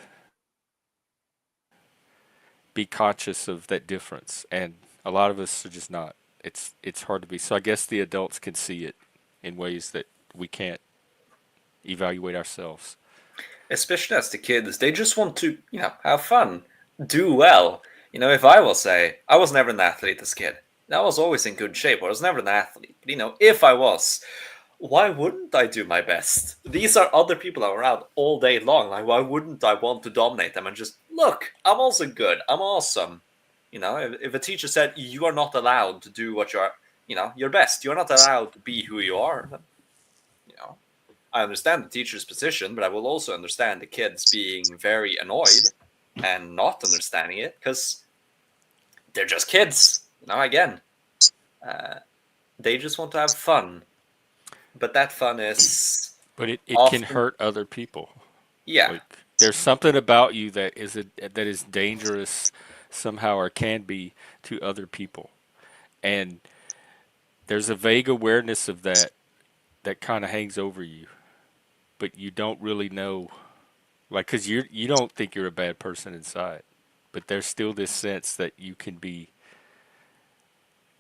be conscious of that difference, and a lot of us are just not. It's hard to be. So I guess the adults can see it in ways that we can't evaluate ourselves. Especially as the kids, they just want to, have fun, do well. If I will say, I was never an athlete as a kid. I was always in good shape. I was never an athlete. But, if I was, why wouldn't I do my best? These are other people around all day long. Like, why wouldn't I want to dominate them and just, look, I'm also good. I'm awesome. If a teacher said, you are not allowed to do what you're, your best, you're not allowed to be who you are, then, you know, I understand the teacher's position, but I will also understand the kids being very annoyed and not understanding it because they're just kids. Again, uh, they just want to have fun, but that fun is But it can often, hurt other people. yeah. Like there's something about you that is dangerous somehow or can be to other people. And there's a vague awareness of that that kind of hangs over you, but you don't really know, like, because you don't think you're a bad person inside, but there's still this sense that you can be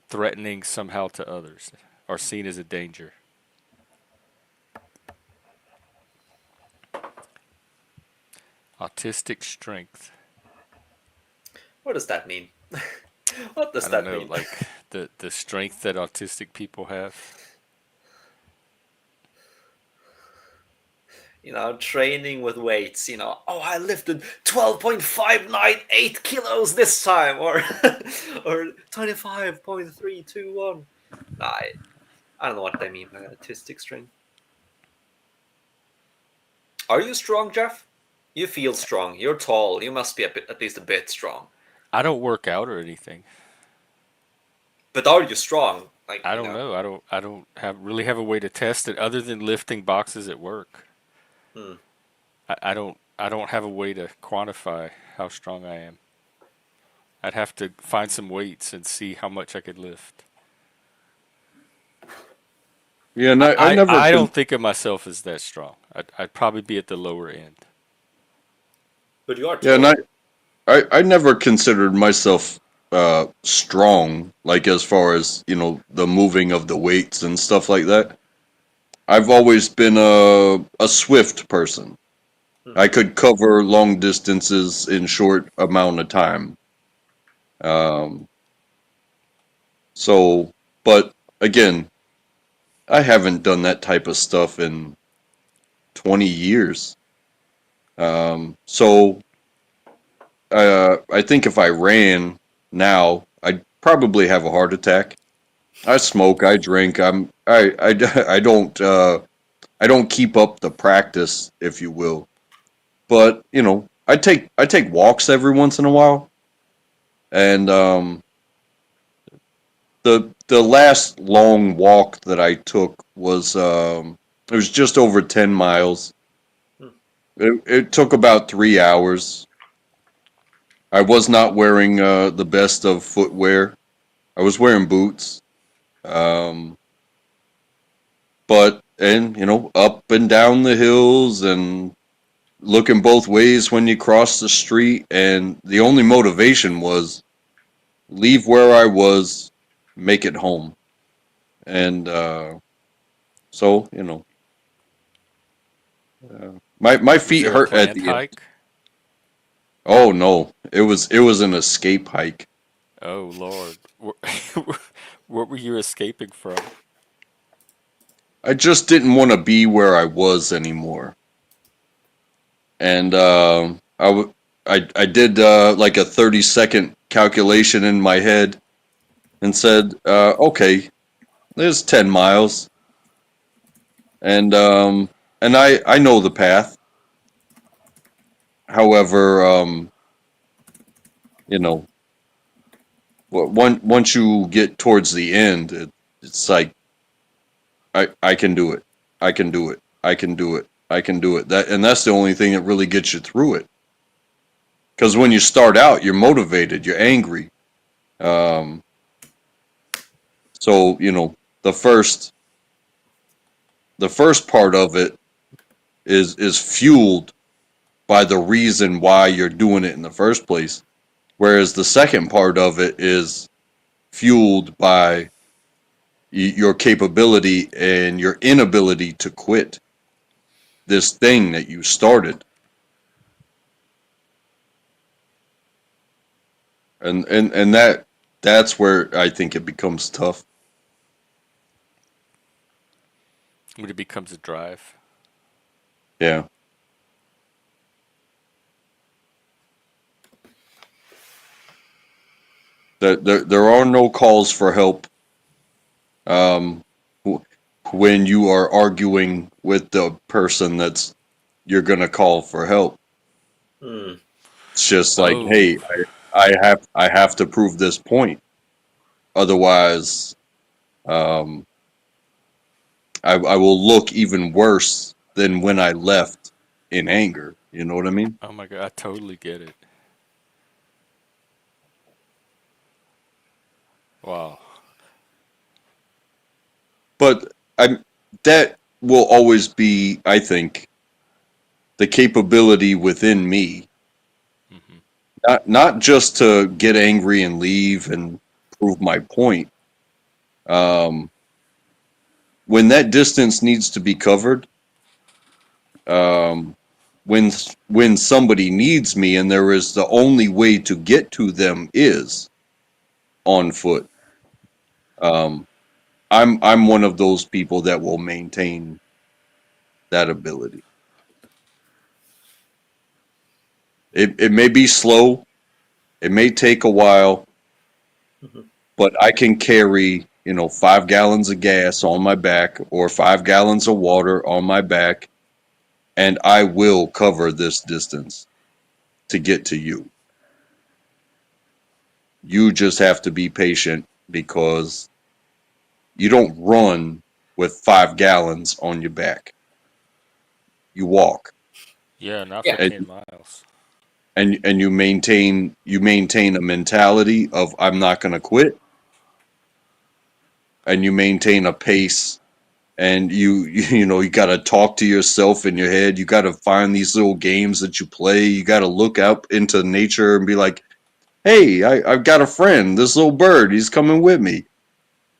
threatening somehow to others or seen as a danger. Autistic strength. What does that mean? What does I don't that know, mean? like the strength that autistic people have. Training with weights, oh, I lifted 12.598 kilos this time, or or 25.321. Nah, I don't know what they mean by autistic strength. Are you strong, Jeff? You feel strong. You're tall. You must be at least a bit strong. I don't work out or anything. But are you strong? Like, I don't know. I don't have a way to test it other than lifting boxes at work. hmm. I don't have a way to quantify how strong I am. I'd have to find some weights and see how much I could lift. Yeah, and I, I I, never I con- don't think of myself as that strong. I'd probably be at the lower end. But you are yeah, and tall. I never considered myself strong, like as far as the moving of the weights and stuff like that. I've always been a swift person. I Hmm. could cover long distances in short amount of time. Um, so, but again, I haven't done that type of stuff in 20 years. So I think if I ran now, I'd probably have a heart attack. I smoke, I drink. I don't keep up the practice, if you will. But I take walks every once in a while, and the last long walk that I took was it was just over 10 miles. Hmm. It took about 3 hours. I was not wearing the best of footwear. I was wearing boots. Um, but up and down the hills and looking both ways when you cross the street, and the only motivation was leave where I was, make it home. And so my Was feet there a hurt at planned the end. hike? Oh no, it was an escape hike. Oh Lord, what were you escaping from? I just didn't want to be where I was anymore. And I did like a 30-second calculation in my head. and said, "Okay, there's 10 miles, and I know the path. However, you know, once you get towards the end, it's like I can do it, I can do it, I can do it, I can do it. That's the only thing that really gets you through it. Because when you start out, you're motivated, you're angry. Um, so the first the first part of it is fueled by the reason why you're doing it in the first place, whereas the second part of it is fueled by your capability and your inability to quit this thing that you started. And that's where I think it becomes tough. When it becomes a drive. Yeah. There are no calls for help um, when you are arguing with the person that's you're gonna call for help. Hmm. It's just like, Oh, hey, I have to prove this point. Otherwise, um, I will look even worse than when I left in anger. You know what I mean? oh my God, I totally get it. Wow. But I that will always be, I think, the capability within me, Hmm. not just to get angry and leave and prove my point. Um, when that distance needs to be covered, um, when somebody needs me and there is the only way to get to them is on foot. Um, I'm one of those people that will maintain that ability. It may be slow, it may take a while, Mhm. but I can carry 5 gallons of gas on my back or 5 gallons of water on my back, and I will cover this distance to get to you. You just have to be patient because you don't run with 5 gallons on your back. You walk Yeah, not for Yeah. and 10 miles. you maintain a mentality of I'm not going to quit, and you maintain a pace, and you got to talk to yourself in your head. You got to find these little games that you play. You got to look up into nature and be like, hey, I've got a friend, this little bird, he's coming with me.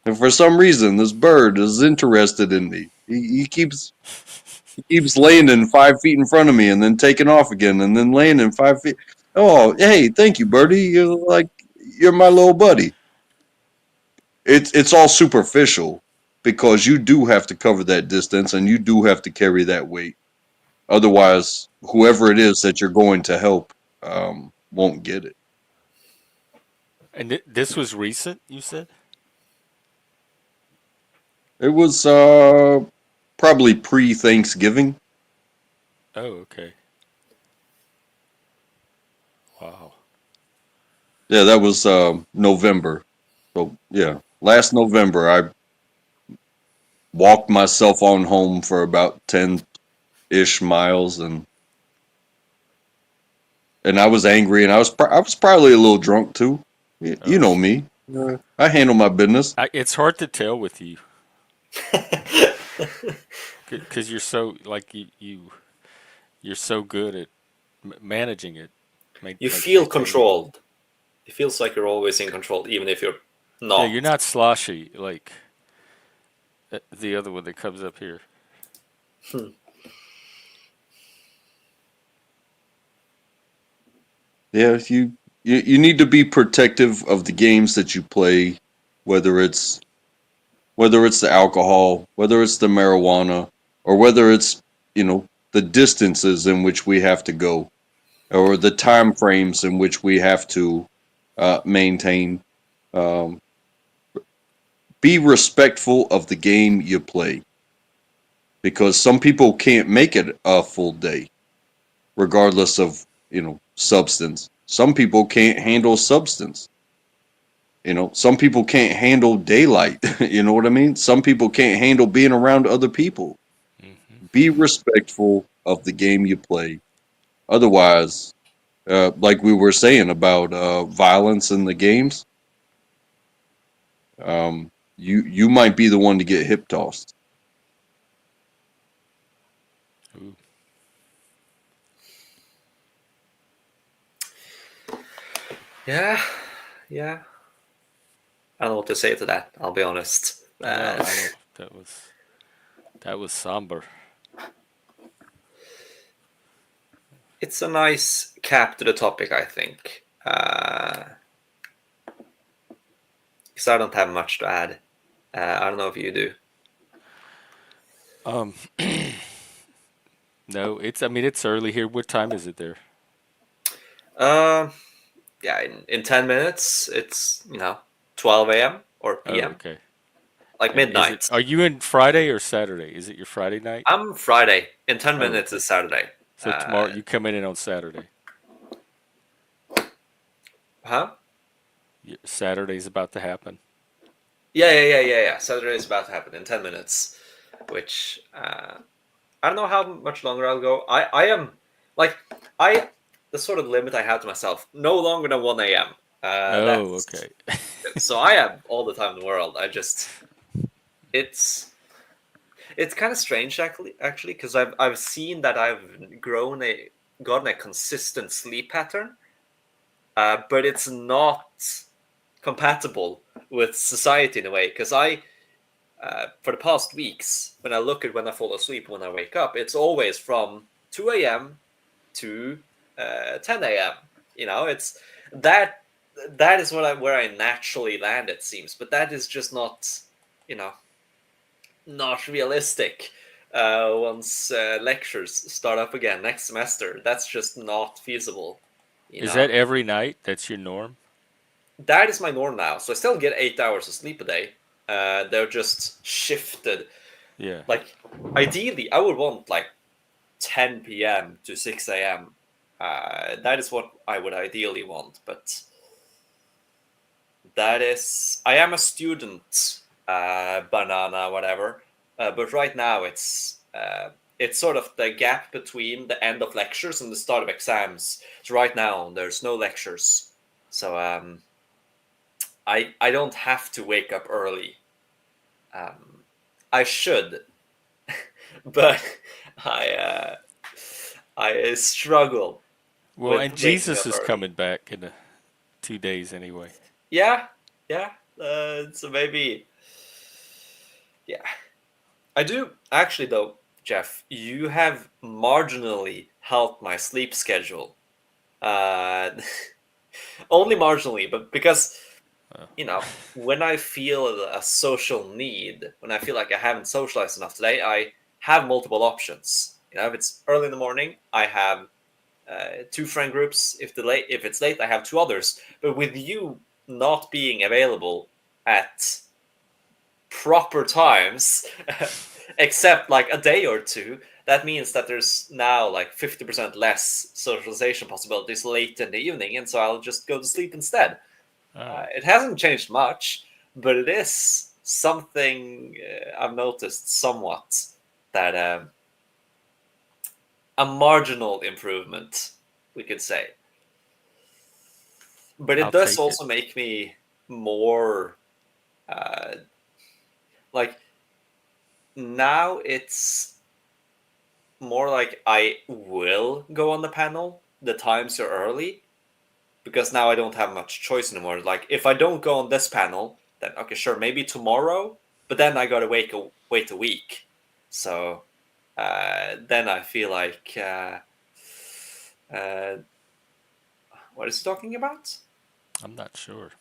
And for some reason, this bird is interested in me. He keeps landing 5 feet in front of me and then taking off again and then landing 5 feet. Oh, hey, thank you, birdie. You're my little buddy. It's all superficial because you do have to cover that distance and you do have to carry that weight. Otherwise, whoever it is that you're going to help won't get it. And this was recent, you said? It was probably pre-Thanksgiving. Oh, okay. Wow. Yeah, that was November. So yeah, last November I walked myself on home for about 10-ish miles, and I was angry, and I was probably a little drunk too. You Oh, know me. I handle my business. it's hard to tell with you because you're so like you're so good at managing it, You like feel maintaining it. controlled. It feels like you're always in control, even if you're Yeah, you're not. not sloshy like the other one that comes up here. Hmm. Yeah, you need to be protective of the games that you play, whether it's whether it's the alcohol, whether it's the marijuana, or whether it's the distances in which we have to go, or the time frames in which we have to maintain. Um, be respectful of the game you play, because some people can't make it a full day, regardless of substance. Some people can't handle substance. Some people can't handle daylight. You know what I mean? Some people can't handle being around other people. Hmm. Be respectful of the game you play. Otherwise, like we were saying about violence in the games, you might be the one to get hip tossed. Ooh. Yeah, yeah. I don't know what to say to that. I'll be honest. No, I don't. That was somber. It's a nice cap to the topic, I think. Because I don't have much to add. I don't know if you do. Um, no, it's. I mean, it's early here. What time is it there? Uh, yeah, in 10 minutes, it's 12 a.m. or Oh, p.m. okay. Like And is it? midnight. Are you in Friday or Saturday? Is it your Friday night? I'm Friday. In 10 Oh, minutes okay. is Saturday. So tomorrow you come in on Saturday. Huh? Saturday's about to happen. Yeah. Saturday is about to happen in 10 minutes, which I don't know how much longer I'll go. I am like the sort of limit I have to myself, no longer than 1 a.m. Oh, That's okay. so I have all the time in the world. It's it's kind of strange actually because I've seen that I've gotten a consistent sleep pattern, but it's not compatible with society in a way because for the past weeks, when I look at when I fall asleep, when I wake up, it's always from 2 a.m. to 10 a.m. It's that that is where I naturally land. It seems, but that is just not, you know, not realistic. Once lectures start up again next semester, that's just not feasible. You Is know, that every night? That's your norm? that is my norm now. So I still get 8 hours of sleep a day. They're just shifted. Yeah. Like ideally, I would want like 10 p.m. to 6 a.m. That is what I would ideally want, but I am a student, banana, whatever. But right now, it's sort of the gap between the end of lectures and the start of exams. So right now, there's no lectures, so I don't have to wake up early. I should, but I uh, I struggle Well, with and waking Jesus up is early. coming back in 2 days anyway. Yeah, yeah. So maybe, yeah. I do actually, though, Jeff. You have marginally helped my sleep schedule. Uh, only marginally, but because Uh, when I feel a social need, when I feel like I haven't socialized enough today, I have multiple options. If it's early in the morning, I have two friend groups. If it's late, I have two others. But with you not being available at proper times, except like a day or two, that means that there's now like 50% less socialization possibilities late in the evening, and so I'll just go to sleep instead. oh, It hasn't changed much, but it is something I've noticed somewhat that a marginal improvement, we could say. But it I'll does take it. also make me more uh, like now it's more like I will go on the panel the times are early because now I don't have much choice anymore. Like if I don't go on this panel, then okay, sure, maybe tomorrow, but then I gotta wait a week. So then I feel like uh, what is he talking about? I'm not sure.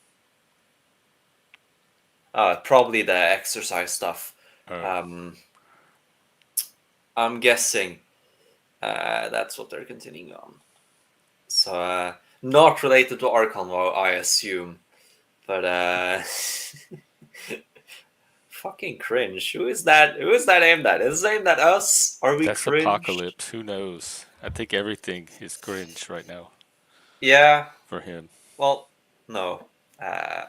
Probably the exercise stuff. Oh, Um, I'm guessing that's what they're continuing on. So not related to our convo, I assume. But fucking cringe. Who is that? Who is that aimed at? Is it aimed at us? Are we That's cringe? apocalypse. Who knows? I think everything is cringe right now Yeah. for him. Well, no. Uh,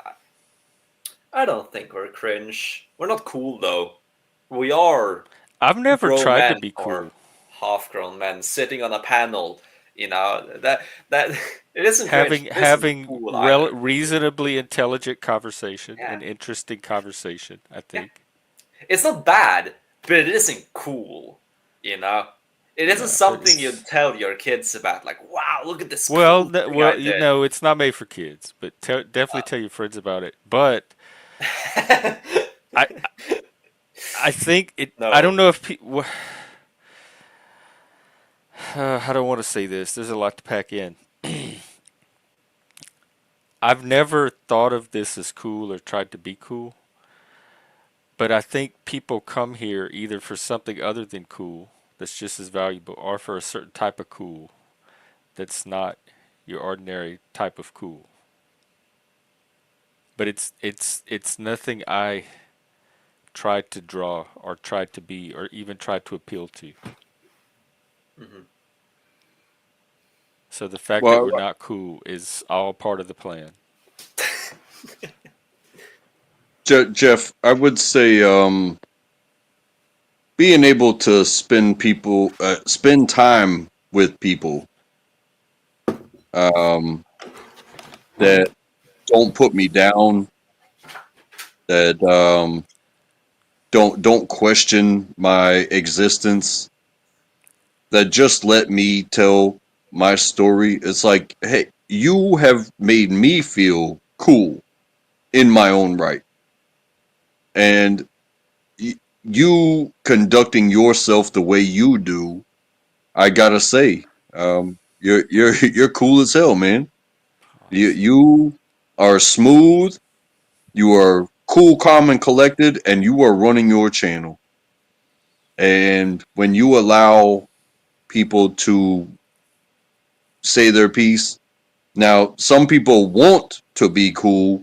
I don't think we're cringe. We're not cool though. We are I've never grown tried to men be or cool. half-grown men sitting on a panel. You know that it isn't cringe, Having but it isn't having cool either. reasonably intelligent conversation Yeah, and interesting conversation, I yeah. think. It's not bad, but it isn't cool. You know, it isn't Yeah, something you'd it's tell your kids about. Like, wow, look at this well, cool thing I you did. know, it's not made for kids, but definitely tell your friends about it. But I I think it. I No. don't know if people. I don't want to say this. There's a lot to pack in. I've never thought of this as cool or tried to be cool, but I think people come here either for something other than cool that's just as valuable, or for a certain type of cool that's not your ordinary type of cool. But it's nothing I tried to draw or tried to be or even tried to appeal to. Mhm. So the fact that Well, we're not cool is all part of the plan. Jeff, I would say being able to spend time with people um, that don't put me down, that don't question my existence, that just let me tell my story. It's like, hey, you have made me feel cool in my own right, and you conducting yourself the way you do, I gotta say, you're cool as hell, man. Awesome. You are smooth. You are cool, calm, and collected, and you are running your channel. And when you allow people to say their piece, now some people want to be cool,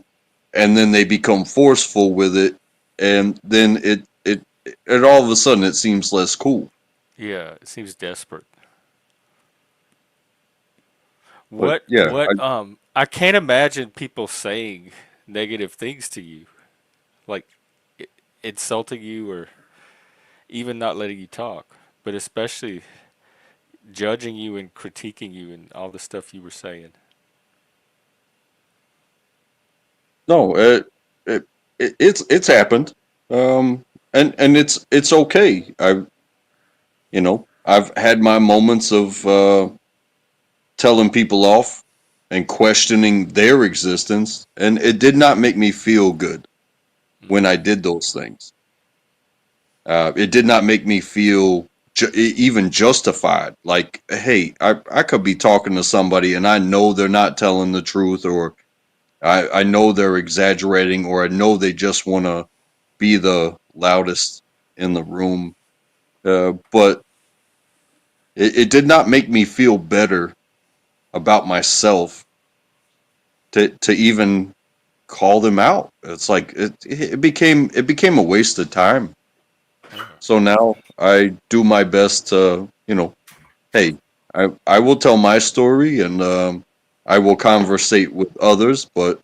and then they become forceful with it, and then it all of a sudden it seems less cool. Yeah, it seems desperate. But yeah, I can't imagine people saying negative things to you, like i- insulting you or even not letting you talk, but especially judging you and critiquing you and all the stuff you were saying. no, it, it's happened, and it's okay. I've had my moments of telling people off and questioning their existence, and it did not make me feel good when Hmm. I did those things. It did not make me feel even justified. Like, hey, I could be talking to somebody and I know they're not telling the truth, or I know they're exaggerating, or I know they just want to be the loudest in the room. But it did not make me feel better about myself to even call them out. It's like it became a waste of time. Yeah. So now I do my best to, hey, I will tell my story, and I will conversate with others, but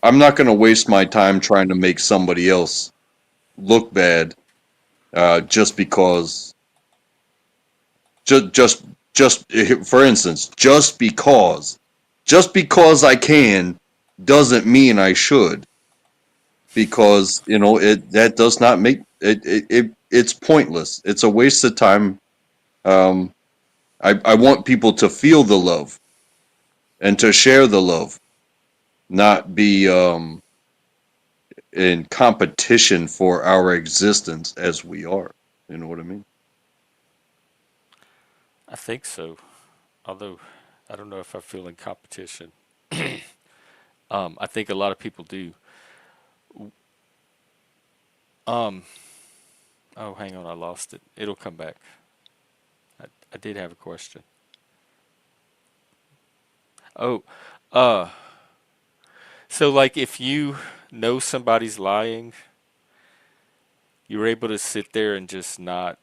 I'm not going to waste my time trying to make somebody else look bad just because just just just for instance, just because I can doesn't mean I should, because it that does not make it's pointless. It's a waste of time. um I want people to feel the love and to share the love, not be in competition for our existence as we are. You know what I mean? I think so. Although I don't know if I feel in competition. I think a lot of people do. Um, oh, hang on, I lost it. It'll come back. I did have a question. Oh, uh, so like if you know somebody's lying, you're able to sit there and just not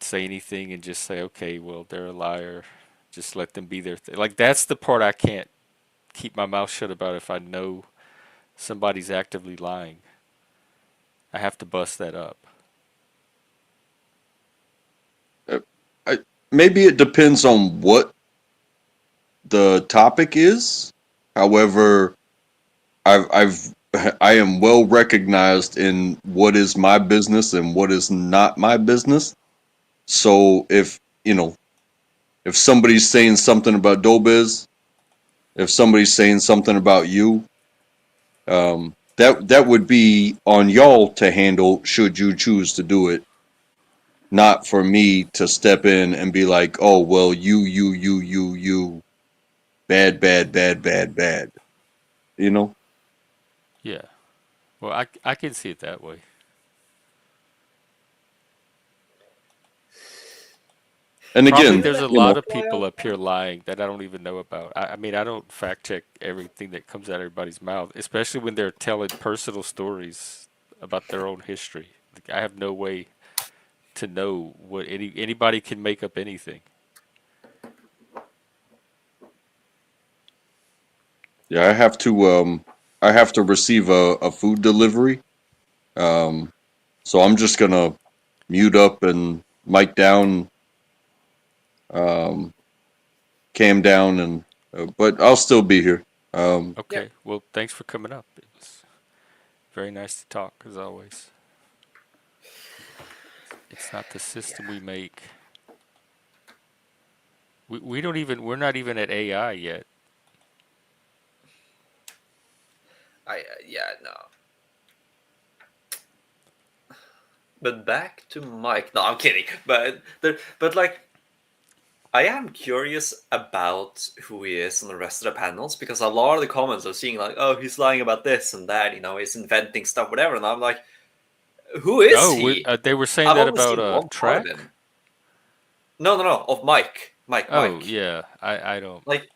say anything and just say, okay, well, they're a liar. Just let them be their thing. Like that's the part I can't keep my mouth shut about if I know somebody's actively lying. I have to bust that up. Uh, I, maybe it depends on what the topic is. However, I've I am well recognized in what is my business and what is not my business. So if somebody's saying something about Dobiz, if somebody's saying something about you, that would be on y'all to handle should you choose to do it, not for me to step in and be like, oh well, you, bad, bad, bad, bad, bad. You know. Yeah. Well, I can see it that way. And Probably Do again, you there's let a you lot know, of fly people out up here lying that I don't even know about. I mean, I don't fact check everything that comes out of everybody's mouth, especially when they're telling personal stories about their own history. Like, I have no way to know what anybody can make up anything. yeah, I have to receive a food delivery. Um, so I'm just gonna mute up and mic down, um, cam down, and but I'll still be here. Yeah, Okay, well, thanks for coming up. It was very nice to talk as always. It's not the system yeah. we make. We don't even we're not even at AI yet. Yeah, no. But back to Mike. No, I'm kidding. But like, I am curious about who he is on the rest of the panels because a lot of the comments are seeing like, oh, he's lying about this and that. He's inventing stuff, whatever. And I'm like, who is Oh, he? they were saying I've that only about seen one part of track. him. No, no, no. Of Mike, Mike, Oh Mike. yeah, I don't. Like,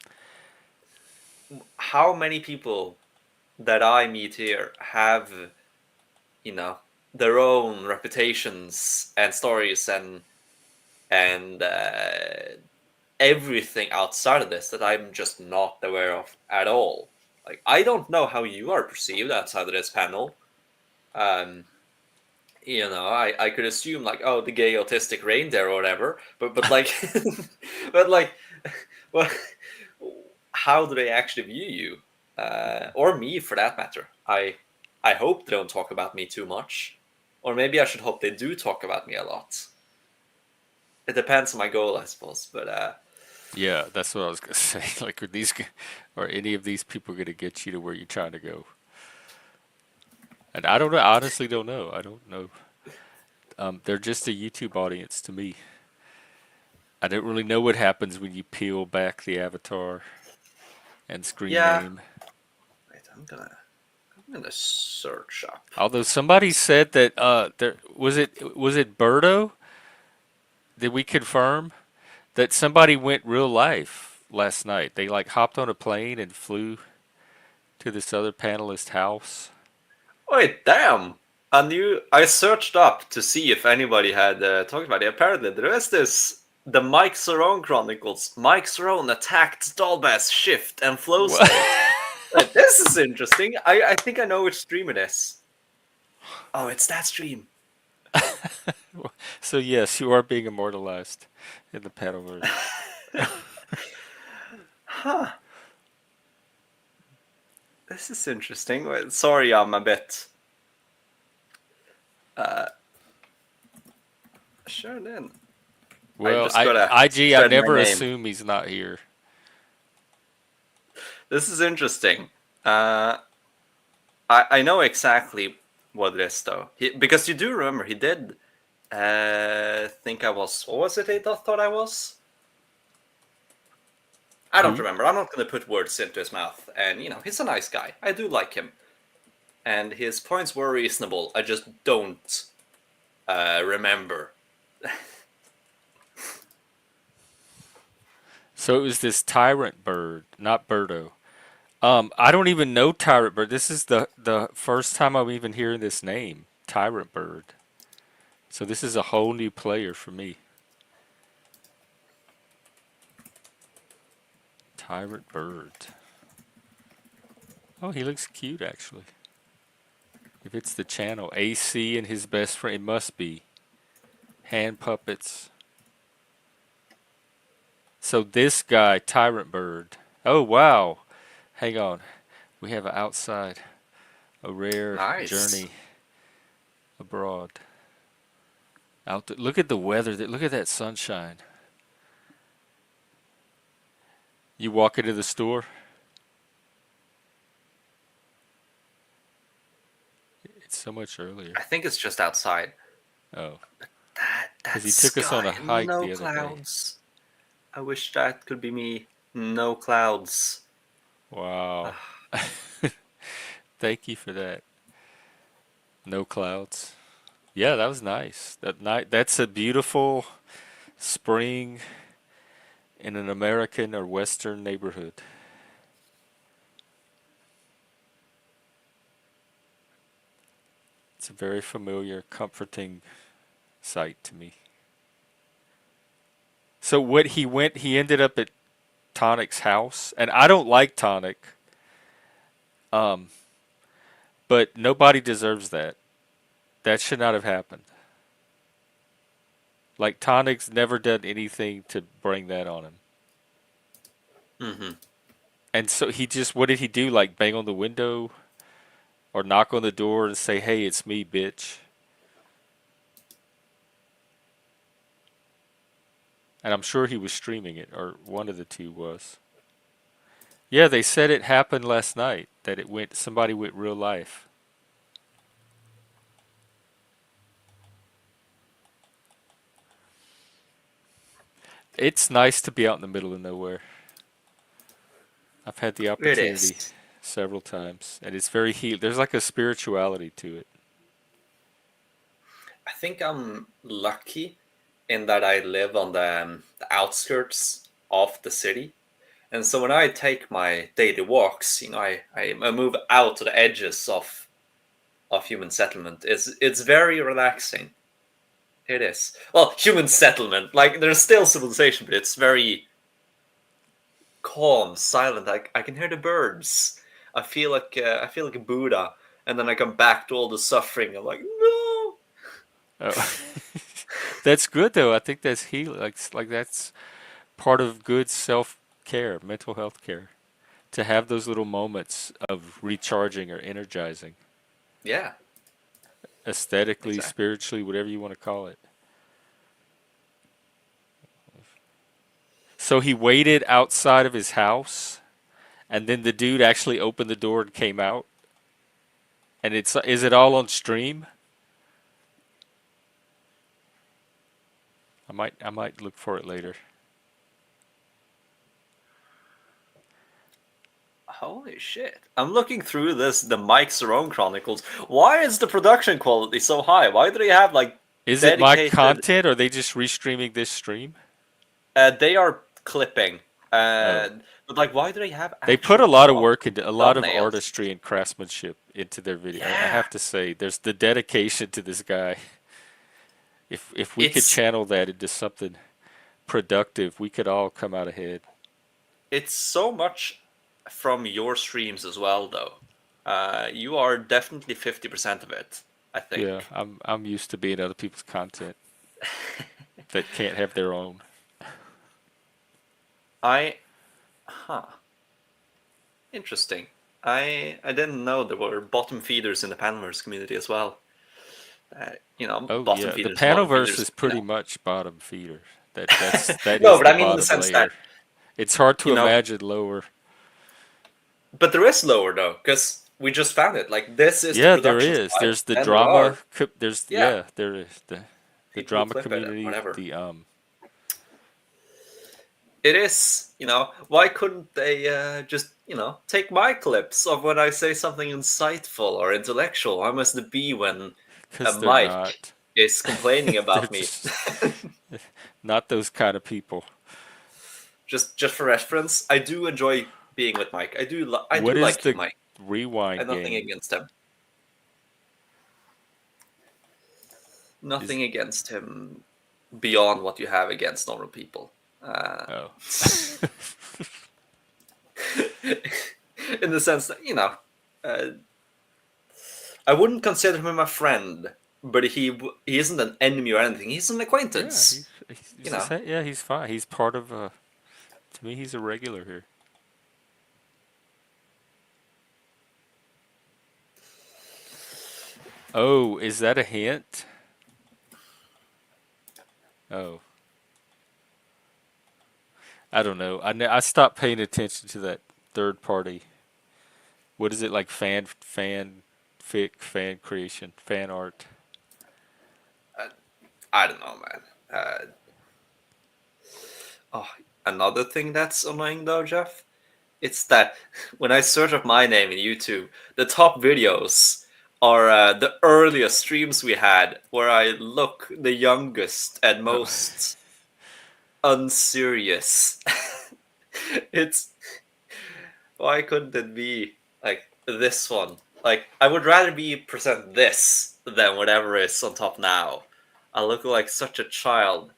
how many people that I meet here have you know their own reputations and stories and everything outside of this that I'm just not aware of at all. Like I don't know how you are perceived outside of this panel. Um, I could assume like, oh, the gay autistic reindeer or whatever, but like, but like, well, how do they actually view you, or me for that matter? I hope they don't talk about me too much, or maybe I should hope they do talk about me a lot. It depends on my goal, I suppose. But Yeah, that's what I was gonna say. Like, are any of these people gonna get you to where you're trying to go? And I don't know. I honestly don't know. I don't know. They're just a YouTube audience to me. I don't really know what happens when you peel back the avatar and screen yeah, name. wait, I'm gonna search up. Although somebody said that there was it Birdo? Did we confirm that somebody went real life last night? They like hopped on a plane and flew to this other panelist house. Wait, damn! I searched up to see if anybody had talked about it. Apparently, there is the Mike Cerrone Chronicles. Mike Cerrone attacked Dolbass shift and flow What? state. This is interesting. I think I know which stream it is. Oh, it's that stream. So yes, you are being immortalized in the panelverse. Huh. This is interesting. Wait, sorry, I'm a bit. Uh, sure then. I Well, just gotta I spread my never name. assume he's not here. This is interesting. I know exactly what it is though, because you do remember he did think I was. What was it? He thought I was. I don't Who? remember. I'm not going to put words into his mouth. And he's a nice guy. I do like him, and his points were reasonable. I just don't remember. So it was this tyrant bird, not Birdo. I don't even know Tyrant Bird. This is the first time I'm even hearing this name, Tyrant Bird. So this is a whole new player for me. Tyrant Bird. Oh, he looks cute actually. If it's the channel, AC and his best friend, it must be. Hand puppets. So this guy, Tyrant Bird. Oh, wow. Hang on. We have an outside. A rare Nice. journey abroad. Look at the weather. Look at that sunshine. You walk into the store. It's so much earlier. I think it's just outside. Oh, because That he took us on a sky, hike no the other day. clouds. I wish that could be me. No clouds. Wow. Thank you for that. No clouds. Yeah, that was nice. That night. That's a beautiful spring in an American or Western neighborhood. It's a very familiar, comforting sight to me. So he ended up at Tonic's house, and I don't like Tonic, um, but nobody deserves that. That should not have happened. Like Tonic's never done anything to bring that on him. Hmm. And so what did he do? Like bang on the window or knock on the door and say, "Hey, it's me, bitch." And I'm sure he was streaming it, or one of the two was. Yeah, they said it happened last night. That somebody went real life. It's nice to be out in the middle of nowhere. I've had the It opportunity is. several times, and it's very There's like a spirituality to it. I think I'm lucky in that I live on the outskirts of the city. And so when I take my daily walks, I move out to the edges of human settlement. It's very relaxing. It is. Well, human settlement, like there's still civilization, but it's very calm, silent. I can hear the birds. I feel like a Buddha, and then I come back to all the suffering. I'm like, no. Oh. That's good though. I think that's healing. Like that's part of good self care, mental health care, to have those little moments of recharging or energizing, Yeah, aesthetically, exactly. spiritually, whatever you want to call it. So he waited outside of his house, and then the dude actually opened the door and came out. And is it all on stream? I might look for it later. Holy shit! I'm looking through the Mike Cerrone Chronicles. Why is the production quality so high? Why do they have like Is it my dedicated? content, or are they just restreaming this stream? They are clipping. Oh. But like, why do they have They put actual a lot of work into a lot of thumbnails? artistry and craftsmanship into their video. I Yeah, have to say, there's the dedication to this guy. If we could it's channel that into something productive, we could all come out ahead. it's so much from your streams as well, though. You are definitely 50% of it, I Yeah, think. I'm used to being other people's content that can't have their own. I, huh, interesting. I didn't know there were bottom feeders in the Panverse community as well. Oh Bottom yeah, the feeders, bottom Panelverse feeders, is pretty much bottom feeder. That No, is but the I mean in the bottom sense that, layer. It's hard you to know, imagine lower. but there is lower though, because we just found it. Like this is the Yeah, there production is. side, There's the and there drama. are, There's yeah, yeah, there is the people who drama clip it and community. whatever. The. It is, why couldn't they just, take my clips of when I say something insightful or intellectual? How must it be when a Because they're Mike not. is complaining They're about me? just not those kind of people. Just for reference, I do enjoy being with Mike. I What do is like you, the Mike. I rewind have nothing game? against him. Nothing against him beyond what you have against normal people. Oh. In the sense that, uh, I wouldn't consider him a friend, but he isn't an enemy or anything. He's an Yeah, acquaintance. he's You the know, same. Yeah, he's fine. He's part of to me he's a regular here. Oh, is that a hint? Oh. I don't know. I stopped paying attention to that third party. What is it like fan creation, fan art? I don't know, man. Oh, another thing that's annoying though, Jeff, it's that when I search up my name in YouTube, the top videos are the earliest streams we had, where I look the youngest and Oh. most unserious. It's why couldn't it be like this one? Like I would rather be present this than whatever is on top now. I look like such a child.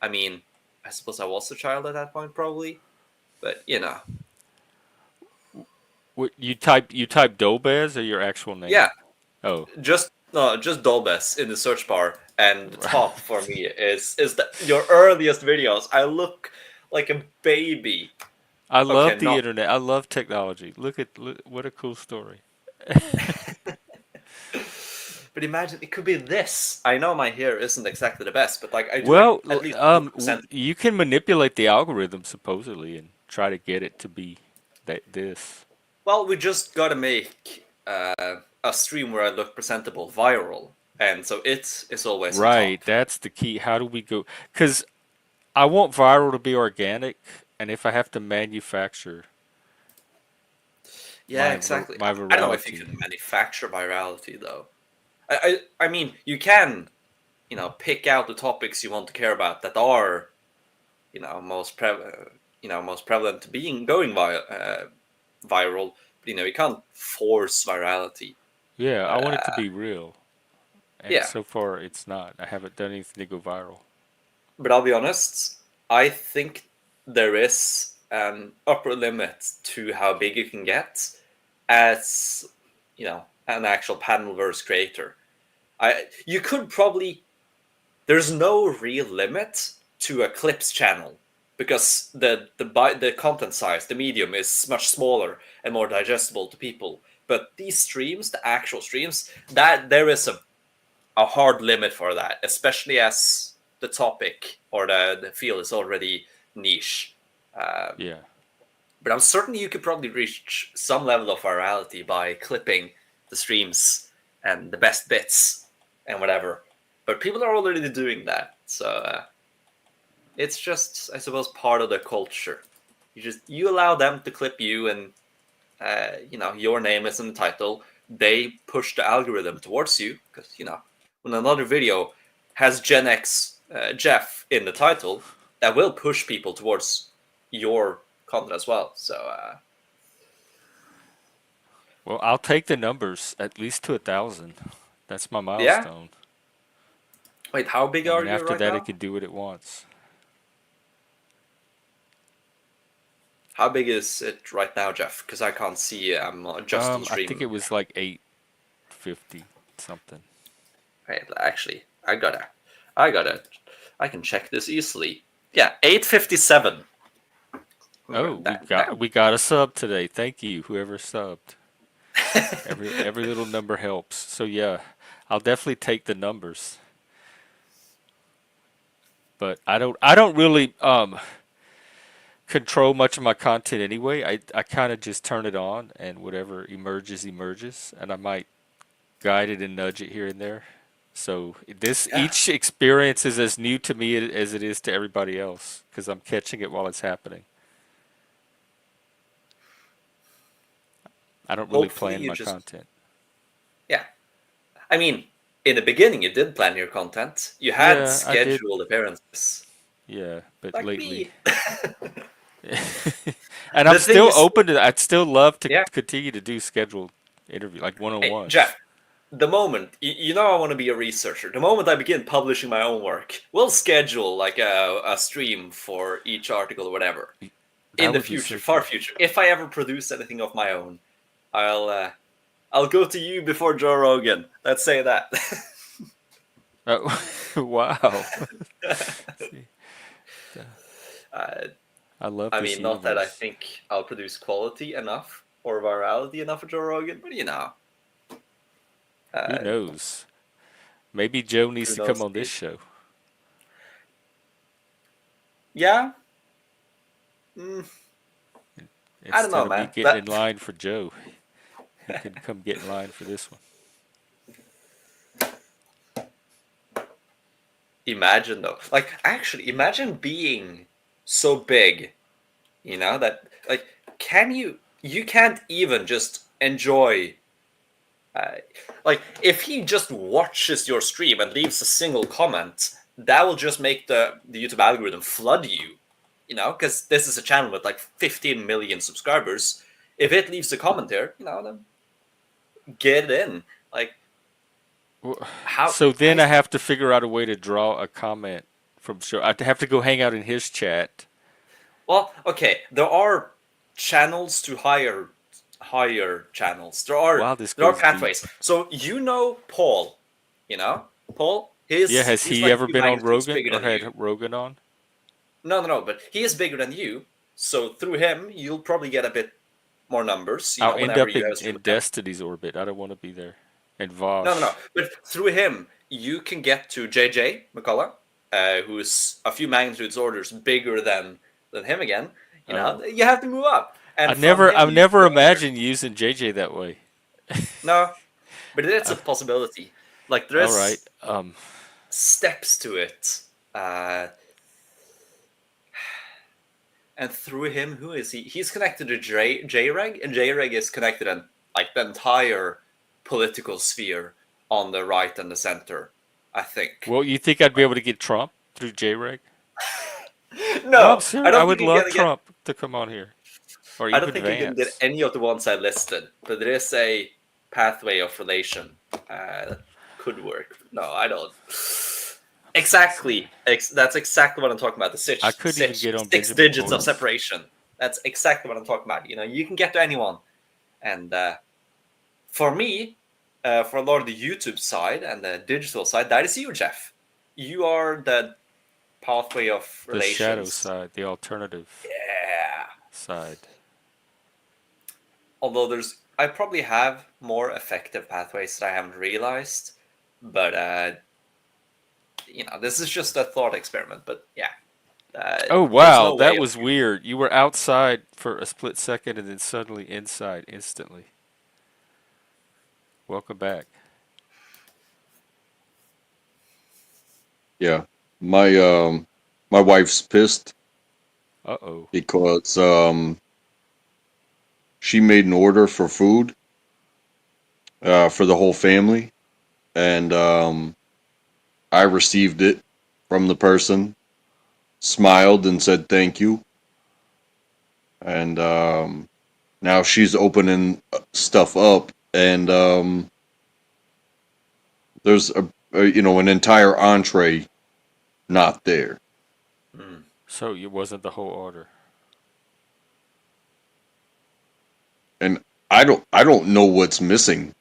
I mean, I suppose I was a child at that point, probably, but What you type Dolbez or your actual name? yeah. Oh. Just no, just Dolbes in the search bar, and the top for me is your earliest videos. I look like a baby. I Okay, love the not. internet. I love technology. Look what a cool story. But imagine it could be this. I know my hair isn't exactly the best, but like I do Well, at least look presentable. you can manipulate the algorithm supposedly and try to get it to be this. Well, we just gotta make a stream where I look presentable viral, and so it's always on Right, top. that's the key. How do we go? Because I want viral to be organic, and if I have to manufacture Yeah, exactly. my I don't know if you virality, can manufacture virality though. I mean, you can, pick out the topics you want to care about that are, most prevalent to being going viral. But, you can't force virality. yeah, I want it to Uh, be real. And yeah, so far, it's not. I haven't done anything to go viral. but I'll be honest. I think there is an upper limit to how big you can get as, an actual panelverse creator. You could probably there's no real limit to a clips channel because the content size, the medium is much smaller and more digestible to people. But these streams, the actual streams, that there is a hard limit for that, especially as the topic or the field is already niche. Uh, Yeah. but I'm certain you could probably reach some level of virality by clipping the streams and the best bits and whatever. But people are already doing that, so it's just, I suppose, part of the culture. You allow them to clip you, and your name is in the title. They push the algorithm towards you because when another video has Gen X Jeff in the title, that will push people towards your content as well. So Well, I'll take the numbers at least to 1,000. That's my yeah. milestone. Wait, how big And are then you after right that, now? it can do what it wants. How big is it right now, Jeff? Because I can't see. I'm just on I think stream. it was like 850 something. Wait, actually, I can check this easily. Yeah, 857. Oh, Damn. we got a sub today. Thank you, whoever subbed. Every little number helps. So yeah, I'll definitely take the numbers. But I don't really control much of my content anyway. I kind of just turn it on and whatever emerges, and I might guide it and nudge it here and there. So Yeah. each experience is as new to me as it is to everybody else because I'm catching it while it's happening. I don't really Hopefully, plan you my just. content. Yeah. I mean, in the beginning, you did plan your content. You had Yeah, I did. scheduled appearances, Yeah, but like lately, me. and I'm The thing still is, open to. I'd still love to yeah. continue to do scheduled interview, like Hey, one-on-ones. Jeff. the moment you know I want to be a researcher, the moment I begin publishing my own work, we'll schedule like a stream for each article or whatever in That the would be future, so far cool. future. If I ever produce anything of my own, I'll go to you before Joe Rogan. Let's say that. Oh, wow. See, uh, I love I this mean, not that I universe. think I'll produce quality enough or virality enough for Joe Rogan, but Who uh, knows? Maybe Joe needs who to come knows? on this show Yeah, mm, I don't instead know, of me man. getting in line for Joe. He can come get in line for this one. Imagine though, like actually, imagine being so big, that like, can you can't even just enjoy. Uh, like if he just watches your stream and leaves a single comment, that will just make the YouTube algorithm flood you, because this is a channel with like 15 million subscribers. If it leaves a comment there, then get in. Like how So then I I have to figure out a way to draw a comment from Joe. I have to go hang out in his chat. well, okay, there are channels to higher channels. There are Wow, this there are goes deep. pathways. So Paul, Paul, Yeah, has he's he like a ever few been on magnitudes Rogan bigger or than had you. Rogan on? No, no, no, but he is bigger than you. So through him, you'll probably get a bit more numbers, I'll end whenever up you have in, a stream in with him. Destiny's orbit. I don't want to be there. And No, no, no. Vosh. But through him, you can get to JJ McCullough, who's a few magnitudes orders bigger than him again. Oh. You have to move up, I and from never him I've you can never go higher. imagined using JJ that way. No, but it's a I, possibility. Like all right. there's steps to it. And through him, who is he? He's connected to JREG, and JREG is connected in like the entire political sphere on the right and the center, I think. Well, you think I'd be able to get Trump through JREG? No, I'm No, I serious. I don't would think you're love gonna get. Trump to come on here. Or I don't even think you're gonna get Vance. any of the ones I listed, but there is a pathway of relation that could work. No, I don't. Exactly. That's exactly what I'm talking about. The I couldn't even get on six Benjamin digits of Hort's. separation. That's exactly what I'm talking about. You can get to anyone. And for me, for a lot of the YouTube side and the digital side, that is you, Jeff. You are the pathway of The shadow relations. side, the alternative Yeah. side. Although I probably have more effective pathways that I haven't realized, but this is just a thought experiment. But yeah, Oh there's wow, no way that of was weird. You were outside for a split second and then suddenly inside instantly. Welcome back. Yeah. My wife's pissed Uh-oh. because she made an order for food for the whole family, and I received it from the person, smiled and said thank you, and now she's opening stuff up, and there's an entire entree not there, Mm. So it wasn't the whole order. and I don't know what's missing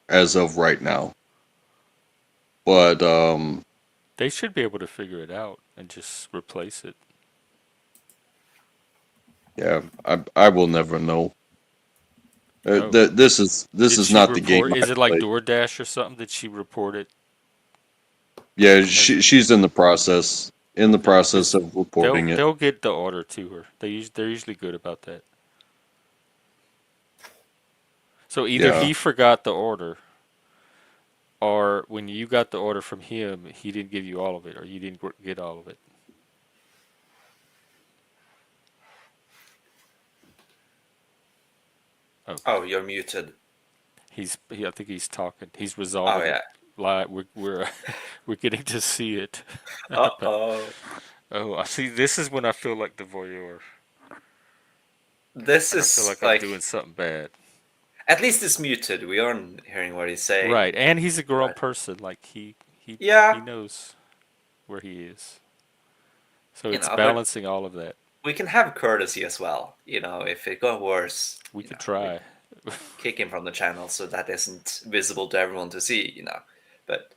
as of right now, but They should be able to figure it out and just replace it. yeah, I will never know. Oh. This Did is she not the game report? I Is it like play. DoorDash or something? Did she report it? Yeah, As she's in the process okay, because of they'll reporting it. they'll get the order to her. They're usually good about that. So either Yeah. he forgot the order, or when you got the order from him, he didn't give you all of it, or you didn't get all of it. Oh, Oh, you're muted. I think he's talking. He's Oh resolving it. yeah. We're we're getting to see it. But Uh-oh. oh, I see. This is when I feel like the voyeur. This Like I feel is like I'm like doing something bad. At least it's muted. We aren't hearing what he's saying. Right, and he's a grown But person. Like he yeah, knows where he is. So you it's know, but balancing all of that. we can have courtesy as well. You know, if it got worse, We you could know, we try. kick him from the channel so that isn't visible to everyone to see. You know, but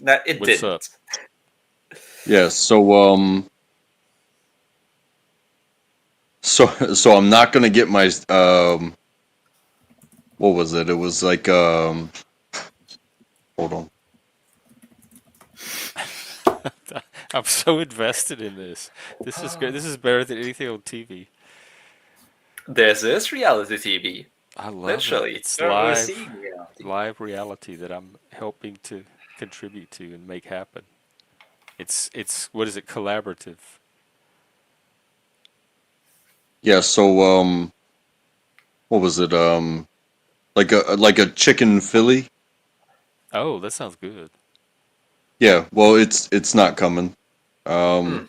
that it What's up? didn't. Yeah. So I'm not gonna get my what was it? It was like hold on. I'm so invested in this. This is good. This is better than anything on TV. This is reality TV. I love it. Literally, It's we're seeing reality. live reality that I'm helping to contribute to and make happen. It's what is it? Collaborative. Yeah. What was it? Like a chicken Philly. Oh, that sounds good. Yeah. Well, it's not coming. Hmm. Um.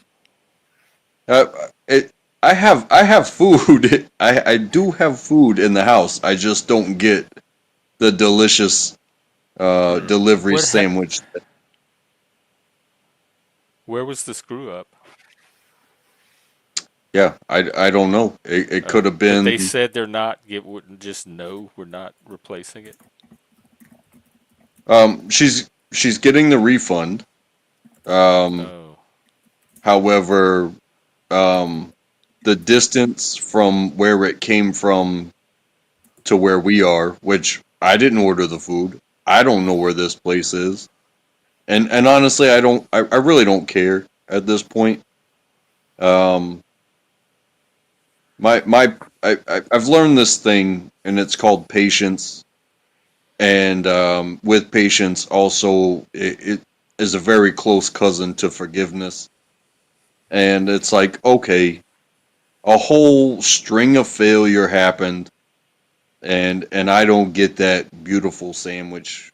Uh, it. I have food. I do have food in the house. I just don't get the delicious Hmm. delivery What? sandwich. Where was the screw up? Yeah, I don't know. It could Oh, have but been. they said they're not. It wouldn't just no. We're not replacing it. She's getting the refund. Um, Oh, however, um, the distance from where it came from to where we are, which I didn't order the food. I don't know where this place is, and honestly, I don't. I really don't care at this point. Um, my I've learned this thing, and it's called patience. And with patience, also it is a very close cousin to forgiveness. And it's like, okay, a whole string of failure happened, and I don't get that beautiful sandwich.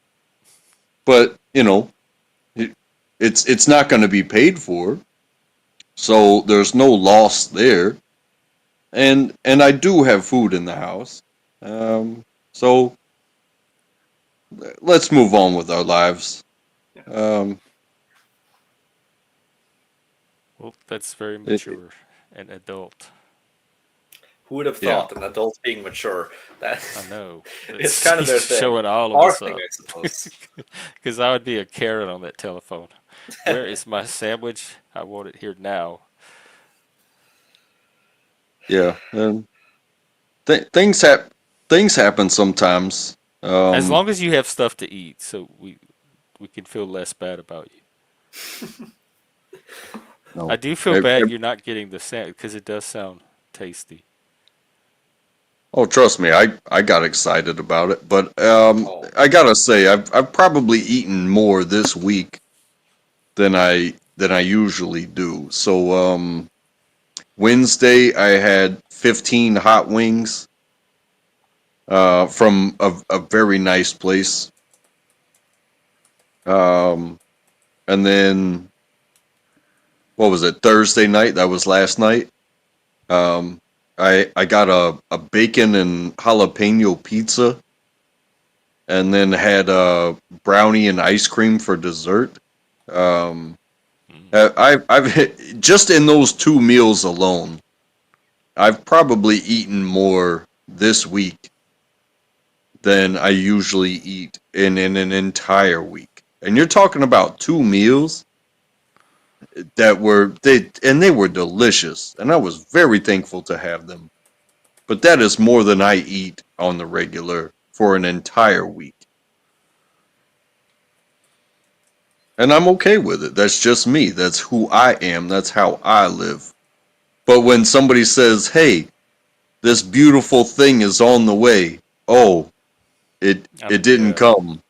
But it, it's not going to be paid for, so there's no loss there. And I do have food in the house, so let's move on with our lives. Yeah. Um, well, that's very it, mature and adult. Who would have yeah. thought an adult being mature? That I know. it's It's kind of he's their thing. showing all of Our us thing, up. I suppose. Because I would be a Karen on that telephone. Where is my sandwich? I want it here now. Yeah, and things things happen sometimes. As Um, long as you have stuff to eat, so we can feel less bad about you. I no, do feel bad you're not getting the sandwich because it does sound tasty. oh, trust me, I got excited about it, but Oh, I gotta say, I've probably eaten more this week than I usually do. So Wednesday I had 15 hot wings from a very nice place. Um, and then what was it? Thursday night? That was last night. Um, I got a bacon and jalapeno pizza, and then had a brownie and ice cream for dessert. Um, Mm. I've just in those two meals alone, I've probably eaten more this week than I usually eat in an entire week. And you're talking about two meals that they were delicious, and I was very thankful to have them. But that is more than I eat on the regular for an entire week. And I'm okay with it. That's just me. That's who I am. That's how I live. But when somebody says, "Hey, this beautiful thing is on the way," oh, it didn't Yeah. come.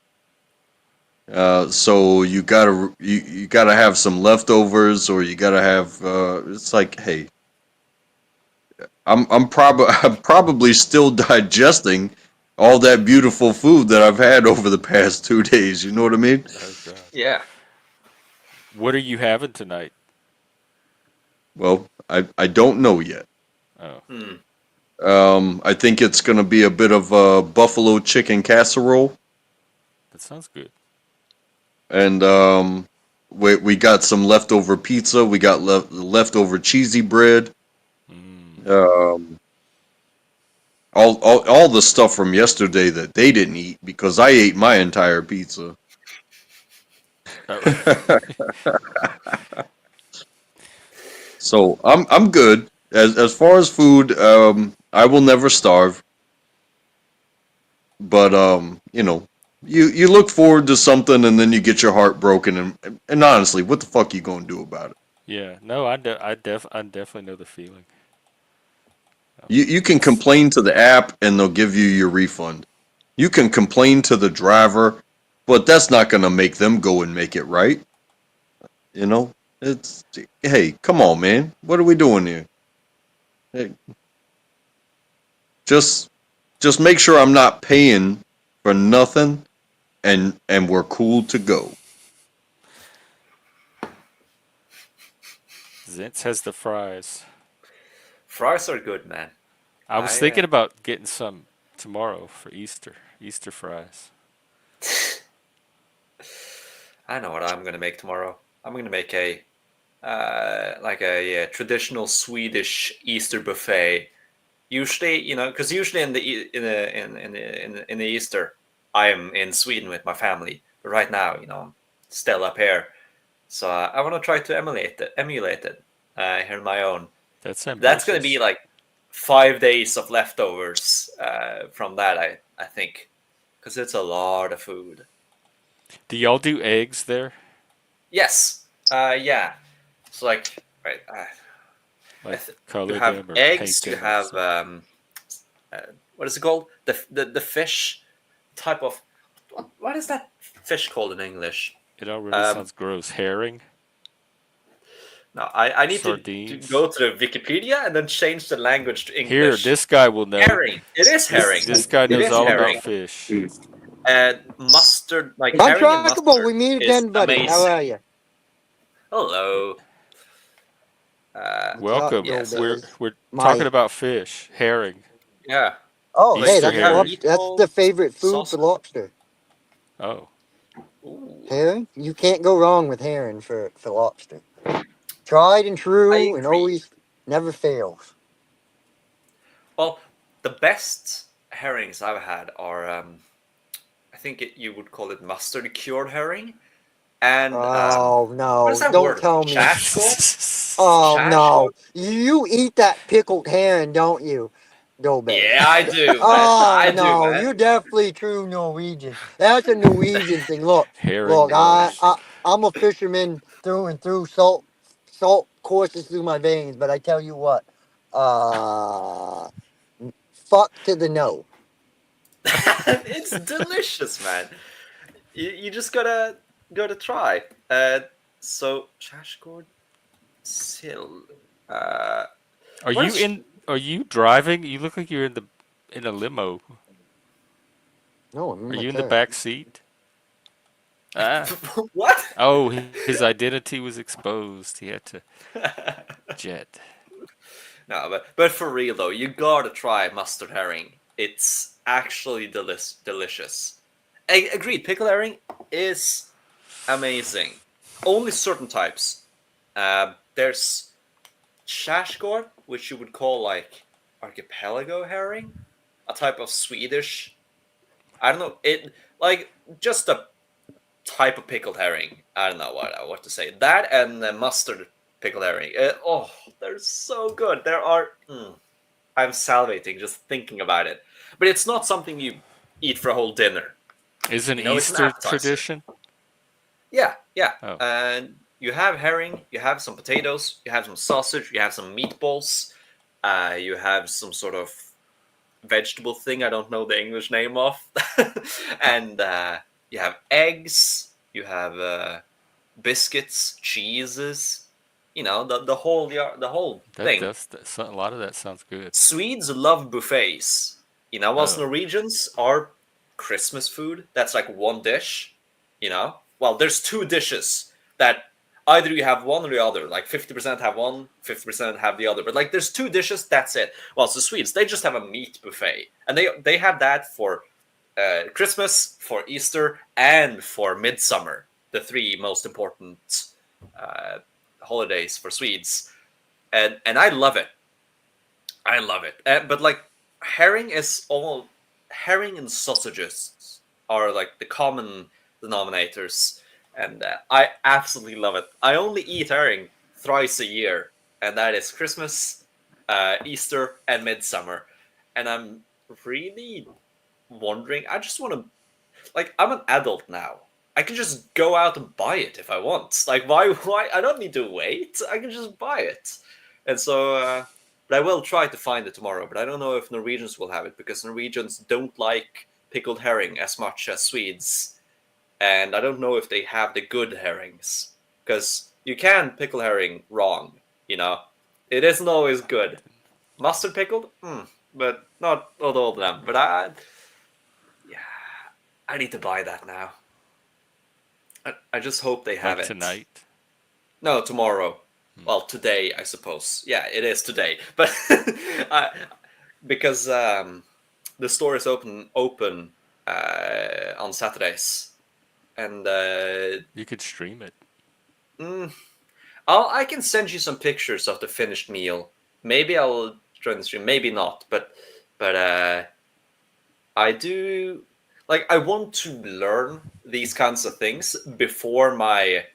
So you gotta have some leftovers, or you gotta have. It's like, hey, I'm probably still digesting all that beautiful food that I've had over the past 2 days. You know what I mean? Oh God. yeah. What are you having tonight? Well, I don't know yet. Oh, Hmm. I think it's going to be a bit of a buffalo chicken casserole, That sounds good. and we got some leftover pizza. We got leftover cheesy bread. Mm. Um, all the stuff from yesterday that they didn't eat because I ate my entire pizza. Oh, So I'm good. As far as food, I will never starve. But you look forward to something and then you get your heart broken, and honestly, what the fuck you gonna do about it? yeah. No, I definitely know the feeling. You can It's complain to the app and they'll give you your refund. You can complain to the driver, but that's not gonna make them go and make it right. You know, it's hey, come on, man, what are we doing here? Hey, just just make sure I'm not paying for nothing, and we're cool to go. Zintz has the fries. Fries are good, man. I was I thinking about getting some tomorrow for Easter. Easter fries. I know what I'm gonna make tomorrow. I'm gonna make a like a traditional Swedish Easter buffet. Usually, because usually in the in the Easter, I am in Sweden with my family. But right now, I'm still up here, so I want to try to emulate it here on my own. That's That's gonna be ambitious. like 5 days of leftovers from that. I think because it's a lot of food. Do y'all do eggs there? Yes. Yeah. So like, right. Like You color have them or paint eggs. You them or have something? uh, what is it called? The fish type of what is that fish called in English? It already Um, sounds gross. Herring, no, I need to sardines. go to the Wikipedia and then change the language to Here, English. this guy will know. Herring. It is herring. This guy It knows is all about herring. fish. And mustard, like herring and Untrackable, mustard, we meet is again, buddy. How amazing. are you? Hello. What's up, Welcome. Yeah. Joe So We're Biz? we're talking My about fish, herring, yeah, oh, like hey, Easter you that's have herring. that's the meatballs, favorite food for sausage. lobster. Oh, Ooh, Herring? You can't go wrong with herring for lobster. Tried and I true, and agree. always never fails. Well, the best herrings I've had are, I think you would call it mustard cured herring, and Oh what is no! that Don't word? tell me. Chashko? Oh Chashko? no! You eat that pickled herring, don't you, Joe Biz? Yeah, I do, man. Oh I do, no! man. You're definitely true Norwegian. That's a Norwegian thing. Look, herring look. boys. I'm a fisherman through and through. Salt courses through my veins. But I tell you what, uh, fuck to the no. It's delicious, man. You just gotta try. So Chashko Sill. Uh, Are what you is in? Are you driving? You look like you're in a limo. No, I'm in Are my you in the car. back seat? Ah. what? Oh, his identity was exposed. He had to jet. No, but for real though, you gotta try mustard herring. It's actually delicious. Agreed, pickled herring is amazing. Only certain types. There's Shashgård, which you would call like archipelago herring, a type of Swedish. I don't know it like just a type of pickled herring. I don't know what to say. That and mustard pickled herring. Oh, they're so good. There are. I'm salivating just thinking about it. But it's not something you eat for a whole dinner. Is an It's an Easter appetizer. tradition? Yeah, yeah. Oh, And you have herring, you have some potatoes, you have some sausage, you have some meatballs, you have some sort of vegetable thing I don't know the English name of, and you have eggs, you have biscuits, cheeses, the whole that thing. does. A lot of that sounds good. Swedes love buffets. Whilst Oh, Norwegians are Christmas food, that's like one dish. Well, there's two dishes that either you have one or the other. Like 50% have one, 50% have the other. But like there's two dishes, that's it. Whilst the Swedes, they just have a meat buffet, and they have that for Christmas, for Easter, and for Midsummer, the three most important holidays for Swedes, and I love it. I love it. But like herring and sausages are like the common denominators, and I absolutely love it. I only eat herring thrice a year, and that is Christmas, Easter, and Midsummer. And I'm really wondering. I just want to, like, I'm an adult now. I can just go out and buy it if I want. Like, why? Why? I don't need to wait. I can just buy it. And so, but I will try to find it tomorrow. But I don't know if Norwegians will have it because Norwegians don't like pickled herring as much as Swedes. And I don't know if they have the good herrings because you can pickle herring wrong. You know, it isn't always good. Mustard pickled, but not all of them. But I need to buy that now. I just hope they have Like it tonight. No, tomorrow. Well, today, I suppose. Yeah, it is today. But because the store is open on Saturdays, and You could stream it. I can send you some pictures of the finished meal. Maybe I'll join the stream. Maybe not. But I do. Like, I want to learn these kinds of things before my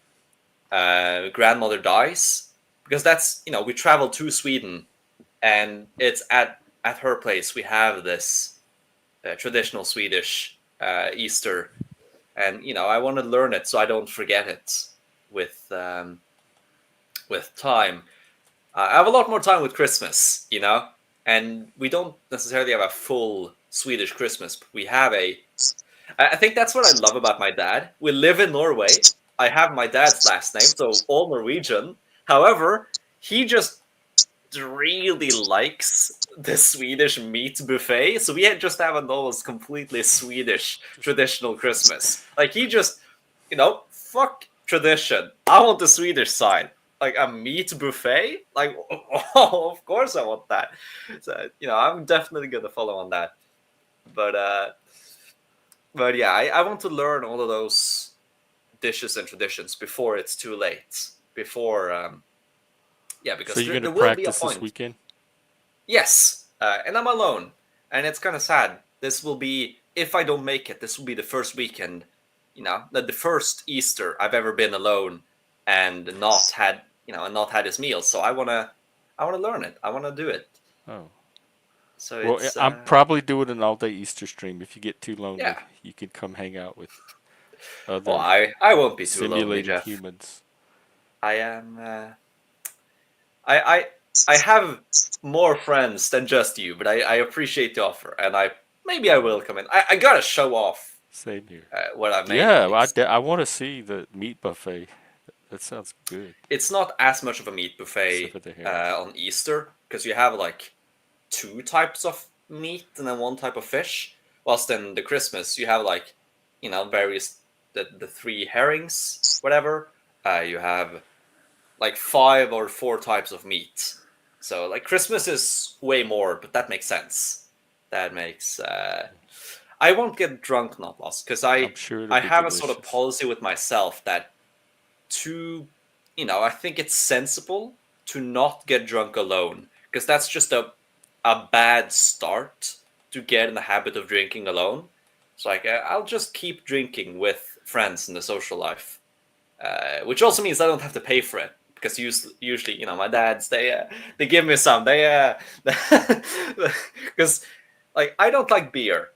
grandmother dies, because that's, we travel to Sweden, and it's at her place we have this traditional Swedish Easter, and I want to learn it so I don't forget it with time. I have a lot more time with Christmas, and we don't necessarily have a full Swedish Christmas, but we have I think that's what I love about my dad. We live in Norway. I have my dad's last name, so all Norwegian. However, he just really likes the Swedish meat buffet, so we just have an almost completely Swedish traditional Christmas. Like, he just, fuck tradition. I want the Swedish side. Like a meat buffet? Like, oh, of course I want that. So, I'm definitely going to follow on that. But yeah, I want to learn all of those dishes and traditions before it's too late. Because So you're there gonna will be a practice this point. weekend? Yes, and I'm alone, and it's kind of sad. This will be, if I don't make it, this will be the first weekend, the first Easter I've ever been alone and not had his meal. So I wanna learn it. I wanna do it. Oh. So Well, it's I'm probably doing an all-day Easter stream. If you get too lonely, yeah. you can come hang out with Well, other I won't be too lonely, simulated Jeff. humans. I am. I have more friends than just you, but I appreciate the offer, and maybe I will come in. I gotta show off Same here. what I made. Yeah, I want to see the meat buffet. That sounds good. It's not as much of a meat Except buffet for the herring. on Easter because you have like 2 types of meat and then 1 type of fish. Whilst in the Christmas you have like various the 3 herrings, whatever. You have like 5 or 4 types of meat. So like Christmas is way more, but that makes sense. That makes I won't get drunk, not lost, because I'm sure it'll I be have a sort of delicious. policy with myself that I think it's sensible to not get drunk alone, because that's just a bad start to get in the habit of drinking alone. So like I'll just keep drinking with friends in the social life, which also means I don't have to pay for it. Because usually, my dads, they give me some. Because like I don't like beer,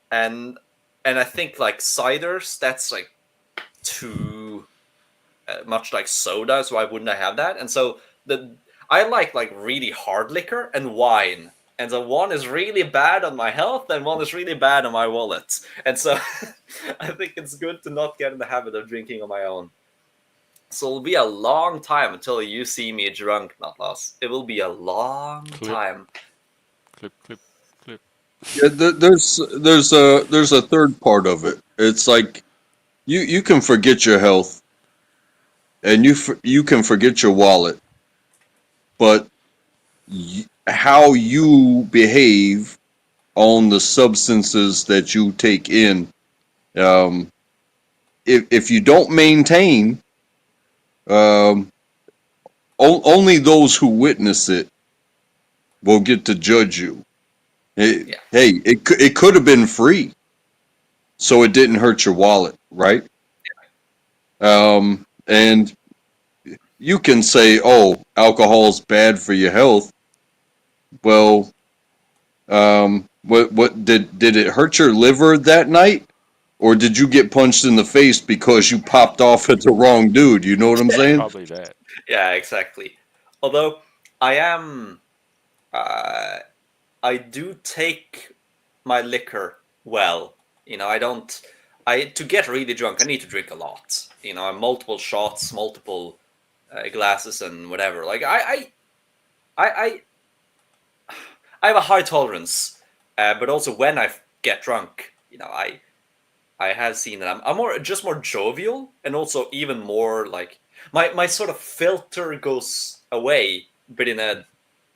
and I think like ciders, that's like too much like soda. So why wouldn't I have that? And so I like really hard liquor and wine. And so one is really bad on my health, and one is really bad on my wallet. And so I think it's good to not get in the habit of drinking on my own. So it'll be a long time until you see me drunk, not lost. It will be a long time. Clip. Yeah, there's a third part of it. It's like you can forget your health and you can forget your wallet, but how you behave on the substances that you take in, um, if you don't maintain, um, only those who witness it will get to judge you. Yeah. Hey, it could have been free, so it didn't hurt your wallet, right? And you can say, "Oh, alcohol's bad for your health." Well, what did it hurt your liver that night, or did you get punched in the face because you popped off at the wrong dude? You know what I'm saying? Probably that. Yeah, exactly. Although I am, uh, I do take my liquor well. You know, I don't. To get really drunk, I need to drink a lot. You know, multiple shots, multiple glasses, and whatever. Like I, I have a high tolerance, but also when I get drunk, you know, I have seen that I'm more jovial, and also even more like my sort of filter goes away, but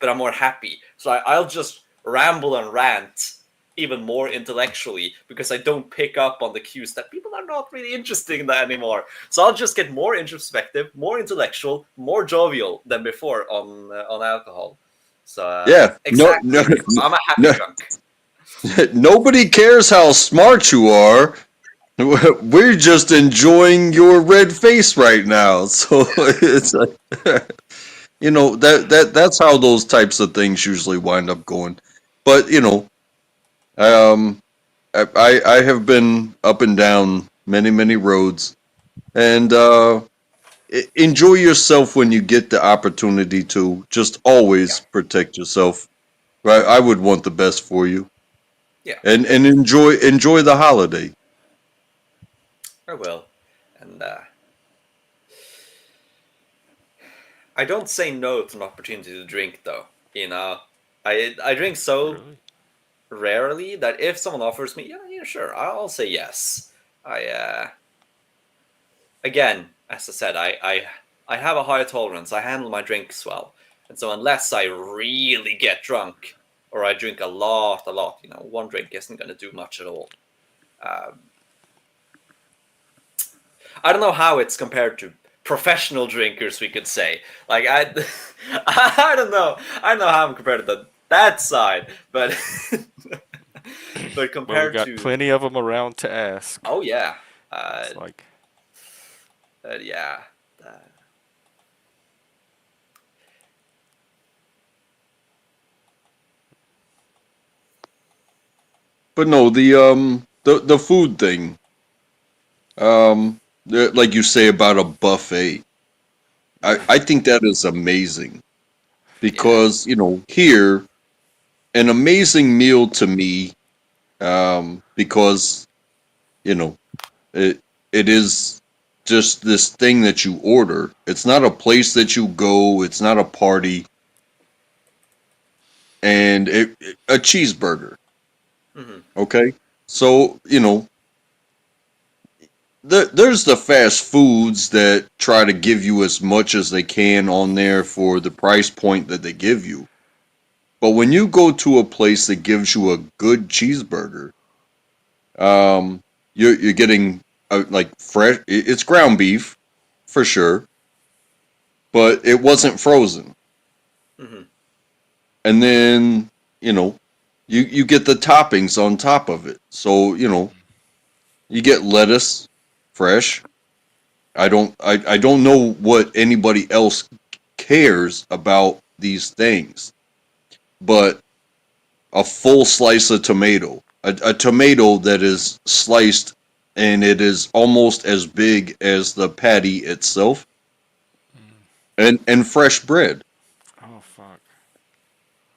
I'm more happy. So I'll just ramble and rant even more intellectually because I don't pick up on the cues that people are not really interested in that anymore. So I'll just get more introspective, more intellectual, more jovial than before on alcohol. So Yeah. No, no, exactly, I'm a happy no. drunk. Nobody cares how smart you are. We're just enjoying your red face right now. So it's like, that's how those types of things usually wind up going. But um, I have been up and down many roads, and enjoy yourself when you get the opportunity to. Just Yeah, always protect yourself. Right? I would want the best for you, yeah, and enjoy the holiday. I will. And I don't say no to an opportunity to drink, though. You know, I drink so Really? rarely that if someone offers me, yeah, sure, I'll say yes. I Again, as I said, I have a high tolerance. I handle my drinks well, and so unless I really get drunk or I drink a lot, you know, one drink isn't going to do much at all. Um, I don't know how it's compared to professional drinkers. We could say, like I don't know. I don't know how I'm compared to that side, but but Well, we compared got to, plenty of them around to ask. oh yeah, uh, It's like, yeah. Uh, But no, the food thing, like you say about a buffet, I think that is amazing yeah. because here an amazing meal to me, because you know it it is just this thing that you order. It's not a place that you go. It's not a party, and a cheeseburger. Hmm. Okay, so there's the fast foods that try to give you as much as they can on there for the price point that they give you. But when you go to a place that gives you a good cheeseburger, um, you're getting like fresh. It's ground beef for sure, but it wasn't frozen. Hmm. And then you get the toppings on top of it. So you get lettuce, fresh. I don't know what anybody else cares about these things, but a full slice of tomato, a tomato that is sliced and it is almost as big as the patty itself, and fresh bread, oh fuck.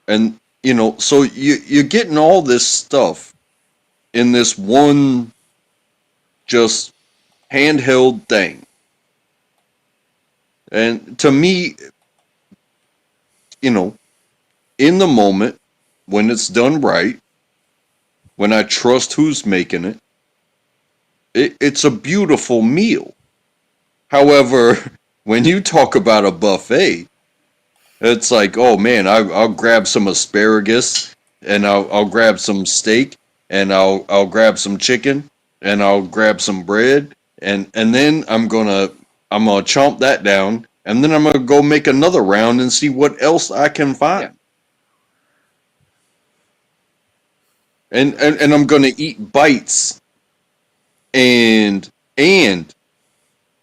and so you're getting all this stuff in this one just handheld thing, and to me, you know, in the moment when it's done right, when I trust who's making it's a beautiful meal. However, when you talk about a buffet, it's like, oh man, I'll grab some asparagus, and I'll grab some steak, and I'll grab some chicken, and I'll grab some bread, and then I'm gonna chomp that down, and then I'm gonna go make another round and see what else I can find. And I'm gonna eat bites and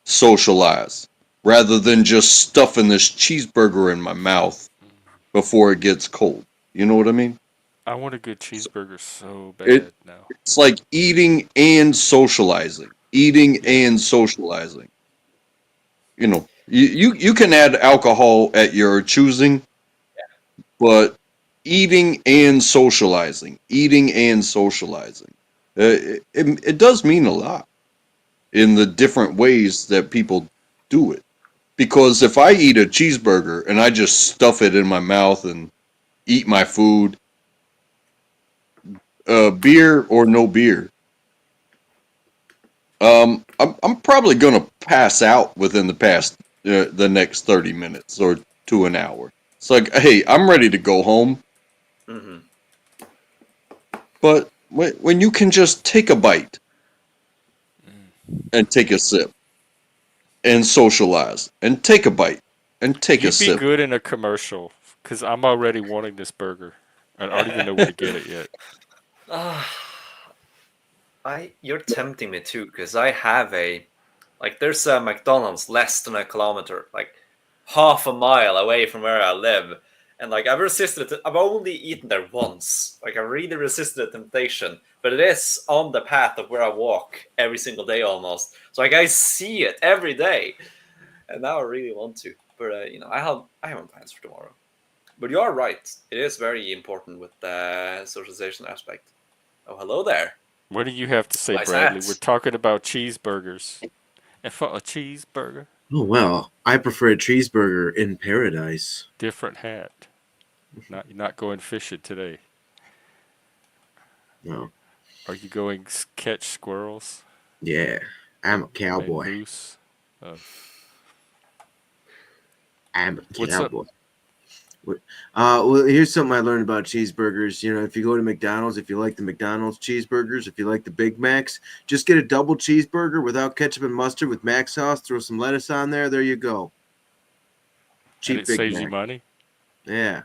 socialize rather than just stuffing this cheeseburger in my mouth before it gets cold. You know what I mean? I want a good cheeseburger so It bad now. it's like eating and socializing. Eating Yeah. and socializing. You know, you can add alcohol at your choosing, but eating and socializing, it does mean a lot in the different ways that people do it. Because if I eat a cheeseburger and I just stuff it in my mouth and eat my food, beer or no beer, I'm probably gonna pass out within the next 30 minutes or to an hour. It's like, hey, I'm ready to go home, Mm-hmm. but when you can just take a bite and take a sip and socialize and take a bite and take a You'd be sip. good in a commercial, because I'm already wanting this burger. And I don't even know where to get it yet. You're tempting me too, because I have there's a McDonald's less than a kilometer, like half a mile away from where I live. And like I've resisted it. I've only eaten there once. Like I really resisted the temptation, but it is on the path of where I walk every single day almost. So like I see it every day, and now I really want to. But I have plans for tomorrow. But you are right. It is very important with the socialization aspect. Oh, hello there. What do you have to say, Nice Bradley? We're hats. talking about cheeseburgers. And for a cheeseburger, Oh well, I prefer a cheeseburger in paradise. different hat. You're not going fishing today. No, Are you going catch squirrels? yeah, I'm a Maybe cowboy. moose? Uh, I'm a what's up? cowboy. Well, here's something I learned about cheeseburgers. You know, if you go to McDonald's, if you like the McDonald's cheeseburgers, if you like the Big Macs, just get a double cheeseburger without ketchup and mustard with mac sauce. Throw some lettuce on there. There you go. And Cheap it Big saves you Mac. money. Yeah.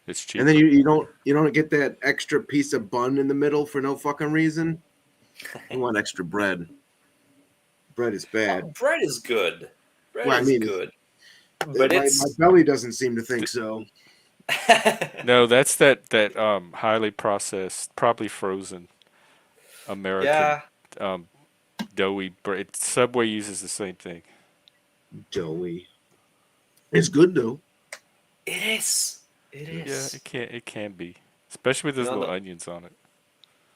It's And then cheaper. you don't get that extra piece of bun in the middle for no fucking reason. You want extra bread. Bread is bad. Bread is good. Bread Well, I is mean, good, but my belly doesn't seem to think so. No, that's that highly processed, probably frozen American yeah, um, doughy bread. Subway uses the same thing. Joey. It's good though. it is. It Yeah, is. it can be, especially with You those know, little onions on it.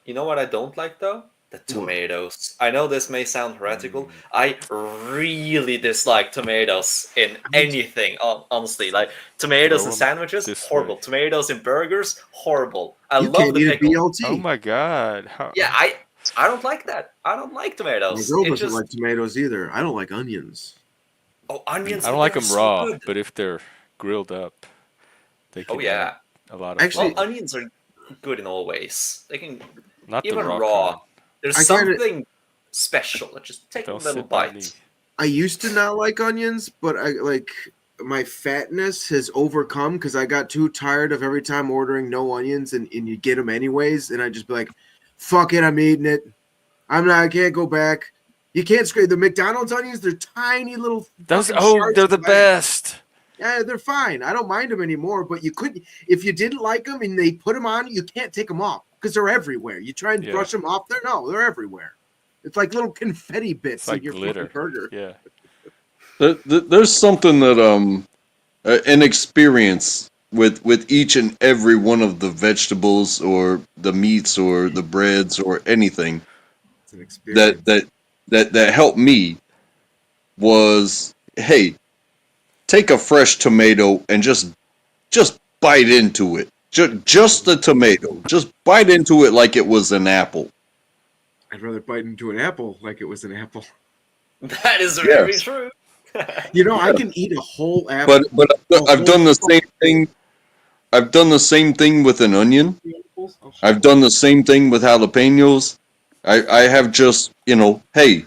you know what I don't like though? The What? tomatoes. I know this may sound heretical. Mm. I really dislike tomatoes in anything. Honestly, like tomatoes Throw in them sandwiches, this way. horrible. Tomatoes in burgers, horrible. I You love can't the eat a pickle. Oh BLT. my God! Yeah, I don't like that. I don't like My tomatoes. girl It doesn't just like tomatoes either. I don't like onions. onions, I don't but like they're them so raw, good. but if they're grilled up, they Oh can add yeah. a lot of Well, Actually, flavor. onions are good in all ways. They can Not the even raw raw. kind. There's I kind of something special. Just take a Don't little sit by me. bite. I used to not like onions, but I like my fatness has overcome because I got too tired of every time ordering no onions and you get them anyways, and I just be like, "Fuck it, I'm eating it. I can't go back." You can't scrape the McDonald's onions. They're tiny little fucking They're shards the of lettuce. best. Yeah, they're fine. I don't mind them anymore. But you couldn't if you didn't like them and they put them on, you can't take them off because they're everywhere. You try and Yeah, brush them off, they're everywhere. It's like little confetti it's bits in like your fucking glitter. burger. Yeah, There's something that an experience with each and every one of the vegetables or the meats or the breads or anything It's an that experience. that that helped me was, hey, take a fresh tomato and just bite into it. Just the tomato. Just bite into it like it was an apple. I'd rather bite into an apple like it was an apple. That is very Yes. true. You know, I can eat a whole But apple. but A I've whole done the same thing. I've done the same thing with an onion. apples. I've done the same thing with jalapenos. I have just, hey,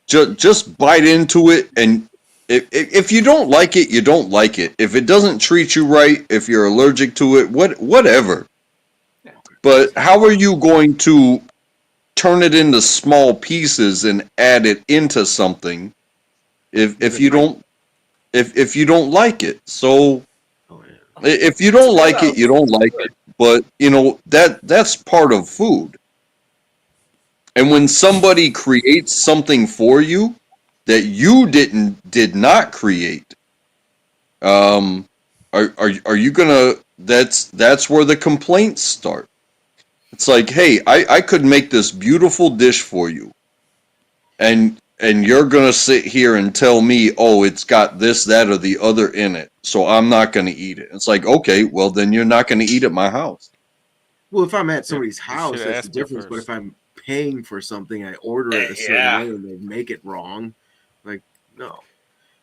just bite into it, and if you don't like it, you don't like it. If it doesn't treat you right, if you're allergic to it, whatever. But how are you going to turn it into small pieces and add it into something if you don't if you don't like it? So Oh, yeah. if you It's don't made like out it, of you don't like wood. it. But that's part of food. And when somebody creates something for you that you did not create, um, are you gonna? That's where the complaints start. It's like, hey, I could make this beautiful dish for you, and you're gonna sit here and tell me, oh, it's got this, that, or the other in it, so I'm not gonna eat it. It's like, okay, well then you're not gonna eat at my house. Well, if I'm at Yep. somebody's You should house, have that's the asked me difference. But if first. I'm paying for something, I order it a certain Yeah. way and they make it wrong. Like, no.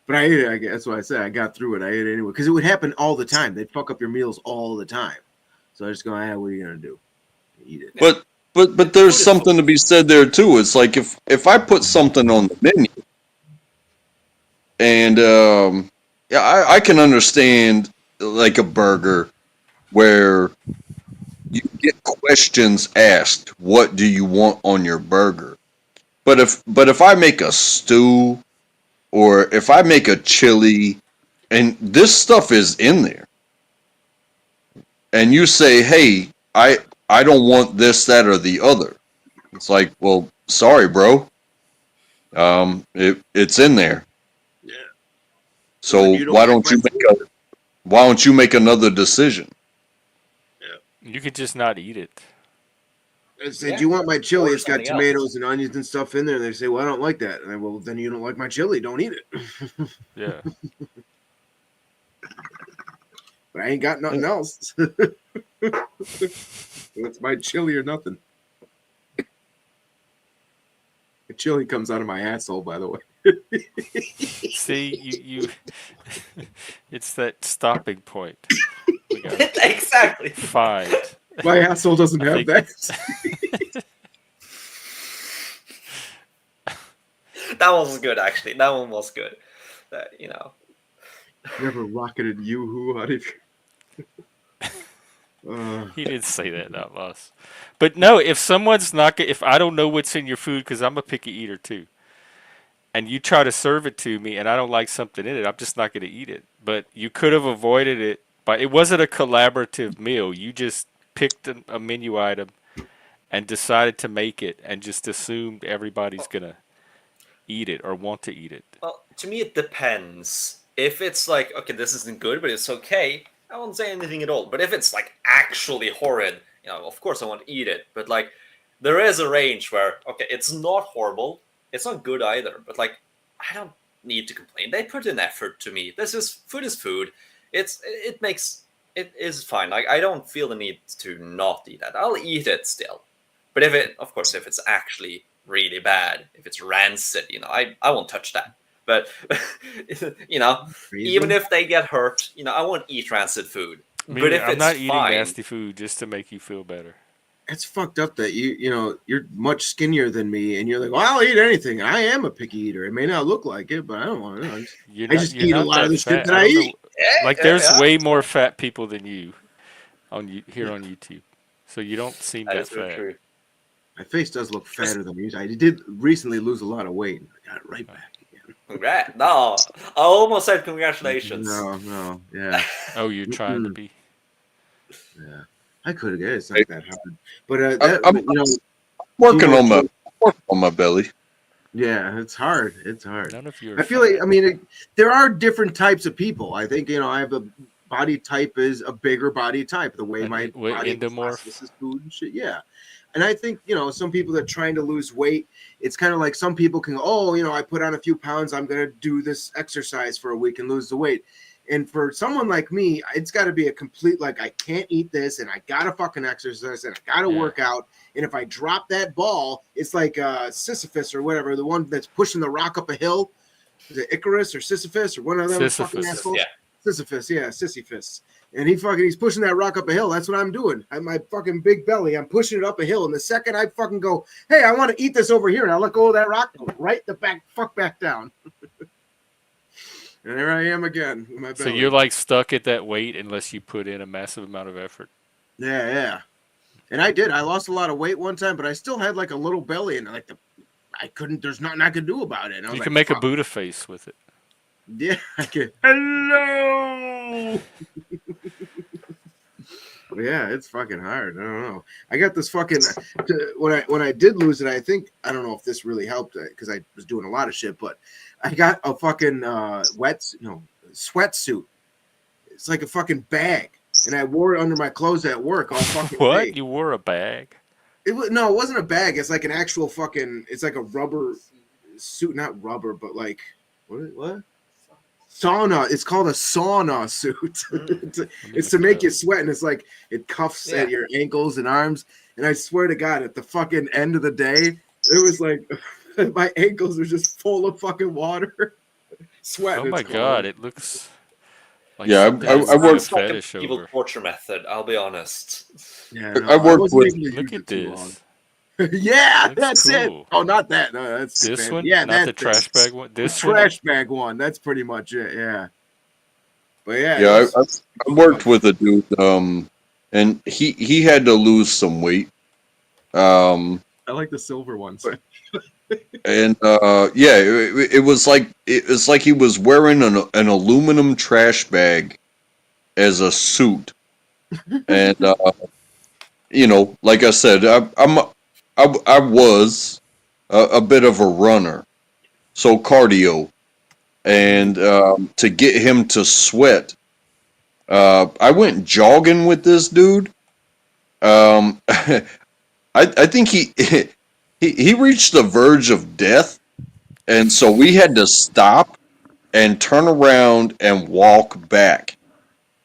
But I ate it. That's why I said I got through it. I ate it anyway because it would happen all the time. They'd fuck up your meals all the time. So I just go, what are you gonna do? Eat it. But but there's Food is food. something to be said there too. It's like if I put something on the menu and yeah, I can understand like a burger where you get questions asked, what do you want on your burger? But if I make a stew or if I make a chili and this stuff is in there and you say, hey, I don't want this, that, or the other. It's like, well, sorry, bro. It's in there. Yeah. So then So you don't like my food. why don't you make another decision? You could just not eat it. I said, Yeah. "Do you want my chili? Or It's got something else. tomatoes and onions and stuff in there." And they say, "Well, I don't like that." And I, well, then you don't like my chili. Don't eat it. Yeah. But I ain't got nothing else. It's my chili or nothing. The chili comes out of my asshole, by the way. See, you it's that stopping point. We got to Exactly. find. My asshole doesn't I have think that. That one was good, actually. That one was good. Never rocketed yoo-hoo out of He didn't say that, not us. But no, if someone's not, if I don't know what's in your food, because I'm a picky eater too, and you try to serve it to me, and I don't like something in it, I'm just not going to eat it. But you could have avoided it, but it wasn't a collaborative meal. You just picked a menu item and decided to make it, and just assumed everybody's gonna eat it or want to eat it. Well, to me, it depends. If it's like, okay, this isn't good, but it's okay, I won't say anything at all. But if it's like actually horrid, of course I want to eat it. But like, there is a range where, okay, it's not horrible, it's not good either. But like, I don't need to complain. They put in effort to me. Food is food. It is fine. Like, I don't feel the need to not eat that. I'll eat it still. But of course, if it's actually really bad, if it's rancid, I won't touch that. But even if they get hurt, I won't eat rancid food. But if I'm it's not eating fine, nasty food just to make you feel better. It's fucked up that you're much skinnier than me, and you're like, well, I'll eat anything. I am a picky eater. It may not look like it, but I don't want to. I just You're eat a not lot of that the shit fat. that I I don't eat. know. Like, yeah, there's yeah, way more fat people than you here on YouTube, so you don't seem that that is very fat. true. My face does look fatter than me. I did recently lose a lot of weight. I got it right back again. Congrats! No, I almost said congratulations. No, yeah. Oh, you're trying to be. Yeah, I could have. It's not that hard. But I'm working on my belly. Yeah, it's hard. It's hard. None of you I are feel fat. like, I mean, there are different types of people. I think, I have a body type is a bigger body type, the way my body Endomorph. processes food and shit. Yeah. And I think, some people that are trying to lose weight, it's kind of like some people can go, oh, I put on a few pounds. I'm going to do this exercise for a week and lose the weight. And for someone like me, it's got to be a complete, like, I can't eat this and I got to fucking exercise and I got to work out. And if I drop that ball, it's like Sisyphus or whatever, the one that's pushing the rock up a hill. is it Icarus or Sisyphus or one of them fucking Sisyphus. assholes? Yeah. Sisyphus, yeah, Sisyphus. And he's pushing that rock up a hill. That's what I'm doing. I have my fucking big belly. I'm pushing it up a hill. And the second I fucking go, hey, I want to eat this over here, and I let go of that rock, right the fuck back down. And there I am again with my belly. So you're like stuck at that weight unless you put in a massive amount of effort. Yeah. And I did. I lost a lot of weight one time, but I still had like a little belly, and like I couldn't. There's nothing I could do about it. And I was You like, can make fuck. a Buddha face with it. Yeah, I could. Hello. Yeah, it's fucking hard. I don't know. I got this fucking when I did lose it. I think I don't know if this really helped because I was doing a lot of shit, but I got a fucking sweatsuit. It's like a fucking bag, and I wore it under my clothes at work all fucking What? day. You wore a bag? It wasn't a bag. It's like an actual fucking. It's like a rubber suit, not rubber, but like what? Sauna. It's called a sauna suit. It's to make you sweat, and it's like it cuffs at your ankles and arms. And I swear to God, at the fucking end of the day, it was like my ankles are just full of fucking water, sweat. Oh my god! It looks. Like Yeah, something I you That do a worked- sounds like an fetish evil over. torture method. I'll be honest. Yeah, I worked wasn't with- able to Look use at it too long. this. Yeah, That's that's cool. it. Oh, not that. No, that's This bad. one? Yeah, Not the that's trash it. bag one? The This one? trash bag one. That's pretty much it. Yeah. But yeah, Yeah, it was- I worked with a dude, and he had to lose some weight. I like the silver ones. And yeah, it was like he was wearing an aluminum trash bag as a suit, and you know, like I said, I was a bit of a runner, so cardio, and to get him to sweat, I went jogging with this dude. I think he reached the verge of death, and so we had to stop and turn around and walk back.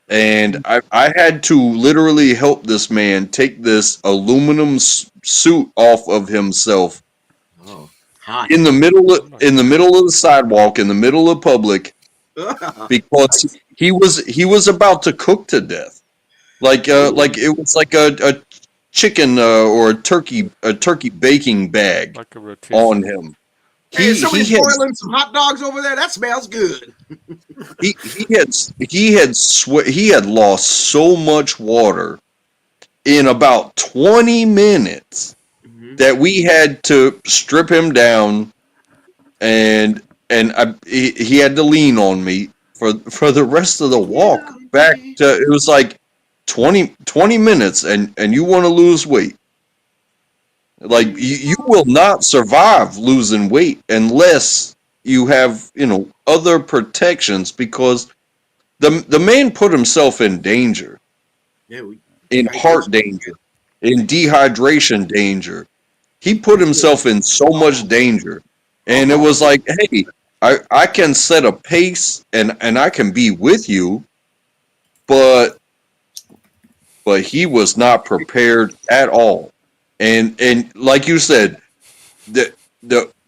And I had to literally help this man take this aluminum suit off of himself Oh, hot. in the middle of the sidewalk, in the middle of public, because he was about to cook to death. Like it was like a chicken or a turkey baking bag Like a rotisserie. on him. Hey, is somebody had boiling some hot dogs over there? That smells good. he had lost so much water in about 20 minutes that we had to strip him down, and he had to lean on me for the rest of the walk back to. It was like 20 minutes, and you want to lose weight. Like you will not survive losing weight unless you have, you know, other protections, because the man put himself in danger, in heart danger, in dehydration danger. He put himself in so much danger, and it was like, hey, I can set a pace and I can be with you, but he was not prepared at all. And like you said, the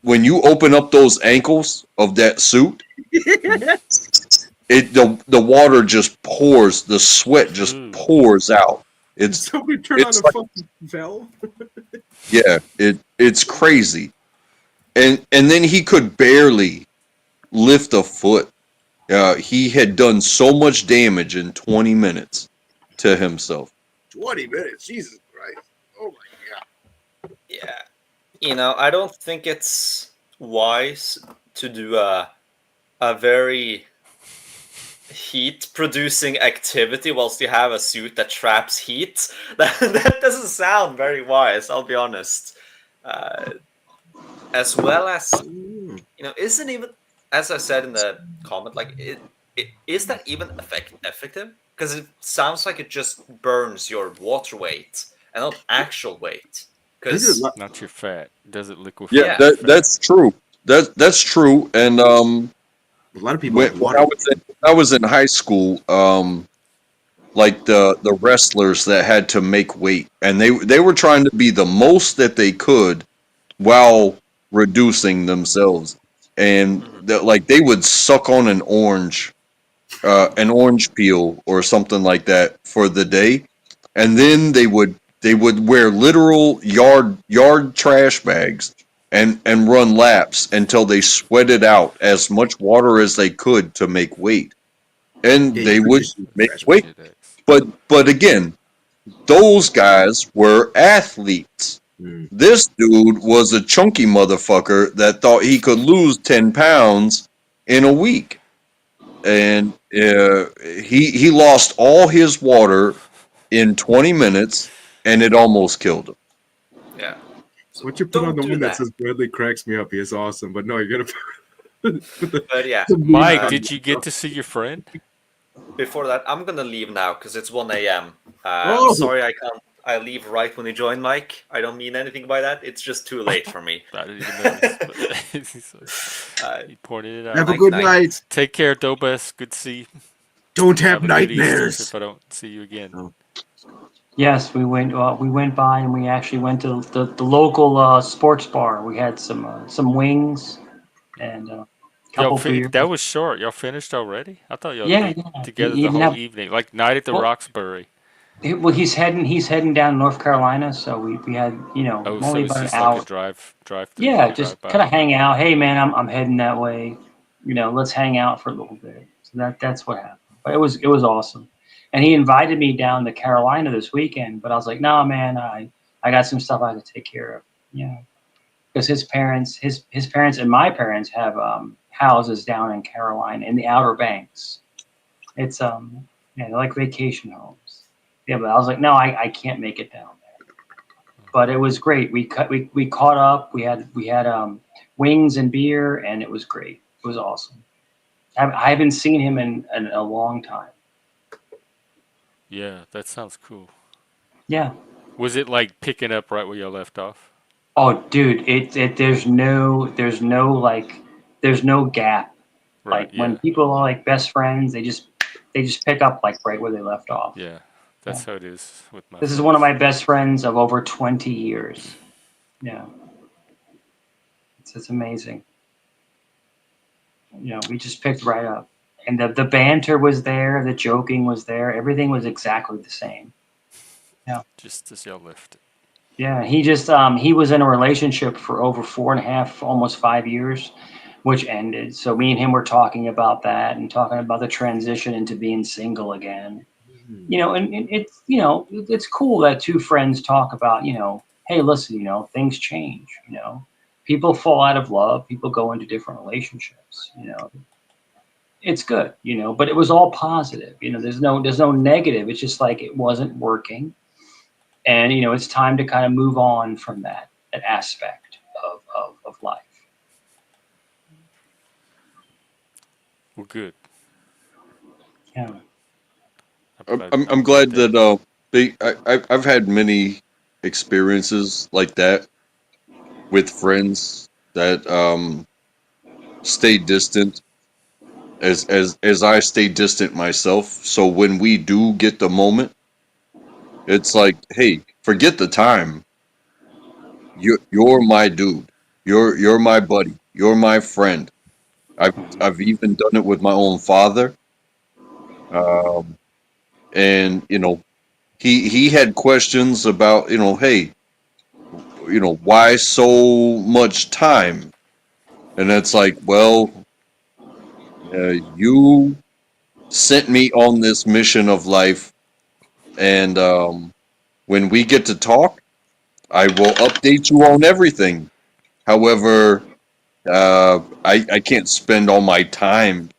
when you open up those ankles of that suit, the water just pours, the sweat just pours out. It's Somebody turn on a fucking valve. yeah, it's crazy. And then he could barely lift a foot. He had done so much damage in 20 minutes to himself. 20 minutes, Jesus Christ! Oh my God. Yeah. You know, I don't think it's wise to do a very heat-producing activity whilst you have a suit that traps heat. That doesn't sound very wise, I'll be honest. As well as, you know, isn't even, as I said in the comment, like, is that even effective? Because it sounds like it just burns your water weight and not actual weight. Because Not your fat. Does it liquefy? Yeah, Yeah. that's true. That's true. And A lot of people have when water. I was in high school, like the wrestlers that had to make weight, and they were trying to be the most that they could while reducing themselves. and like they would suck on an orange peel or something like that for the day, and then they would wear literal yard trash bags and run laps until they sweated out as much water as they could to make weight, and Yeah, they you could would just use make trash weight. bag. Shit X. But again, those guys were athletes. Mm. This dude was a chunky motherfucker that thought he could lose 10 pounds in a week. And he lost all his water in 20 minutes, and it almost killed him. Yeah. So Once you put on don't the do one that that. says Bradley cracks me up, he is awesome. But no, you're gonna put But yeah, the memes Mike, uh, on did you get to see your friend? before that, I'm gonna leave now because it's 1 a.m. I'm Oh, sorry I can't. I leave right when you join, Mike. I don't mean anything by that. It's just too late for me. I didn't even notice. But Uh, he pointed it have out. a night good night. night. Take care, Dobes. Good to see you. Don't have Have a good Easter nightmares. if I don't see you again. Oh. Yes, we went by and we actually went to the local sports bar. We had some wings and a Y'all, couple beers. that was short. Y'all finished already? I thought y'all Yeah, be yeah. together He the even whole have evening, like night at the well, Roxbury. well he's heading down North Carolina, so we had Oh, only so it's about an just like a hour. drive through, Yeah, drive just by. kind of hang out. Hey man, I'm heading that way. Let's hang out for a little bit. So that's what happened. But it was awesome. And he invited me down to Carolina this weekend, but I was like, no man, I got some stuff I have to take care of. Because his parents and my parents have houses down in Carolina in the Outer Banks. It's yeah, they're like vacation homes. Yeah, but I was like, no, I can't make it down there. But it was great. We caught up. We had wings and beer, and it was great. It was awesome. I haven't seen him in a long time. Yeah, that sounds cool. Yeah. Was it like picking up right where y'all left off? Oh, dude, there's no gap. Right. Like when Yeah. people are like best friends, they just pick up like right where they left off. Yeah. Yeah. That's how it is with my This is one of friends. my best friends of over 20 years. Yeah. It's amazing. We just picked right up. And the banter was there, the joking was there, everything was exactly the same. Yeah. Just as y'all left it. Yeah. He was in a relationship for over 4.5, almost 5 years, which ended. So me and him were talking about that and talking about the transition into being single again. And it's cool that two friends talk about, hey, listen, things change, people fall out of love, people go into different relationships, it's good, but it was all positive, there's no negative. It's just like it wasn't working. And, it's time to kind of move on from that aspect of life. Well, good. Yeah. I'm glad that I've had many experiences like that with friends that stay distant as I stay distant myself. So when we do get the moment, it's like, hey, forget the time. You're my dude. You're my buddy. You're my friend. I've even done it with my own father. Um, and he had questions about, hey, why so much time? And it's like, well, you sent me on this mission of life, and when we get to talk, I will update you on everything. However, I can't spend all my time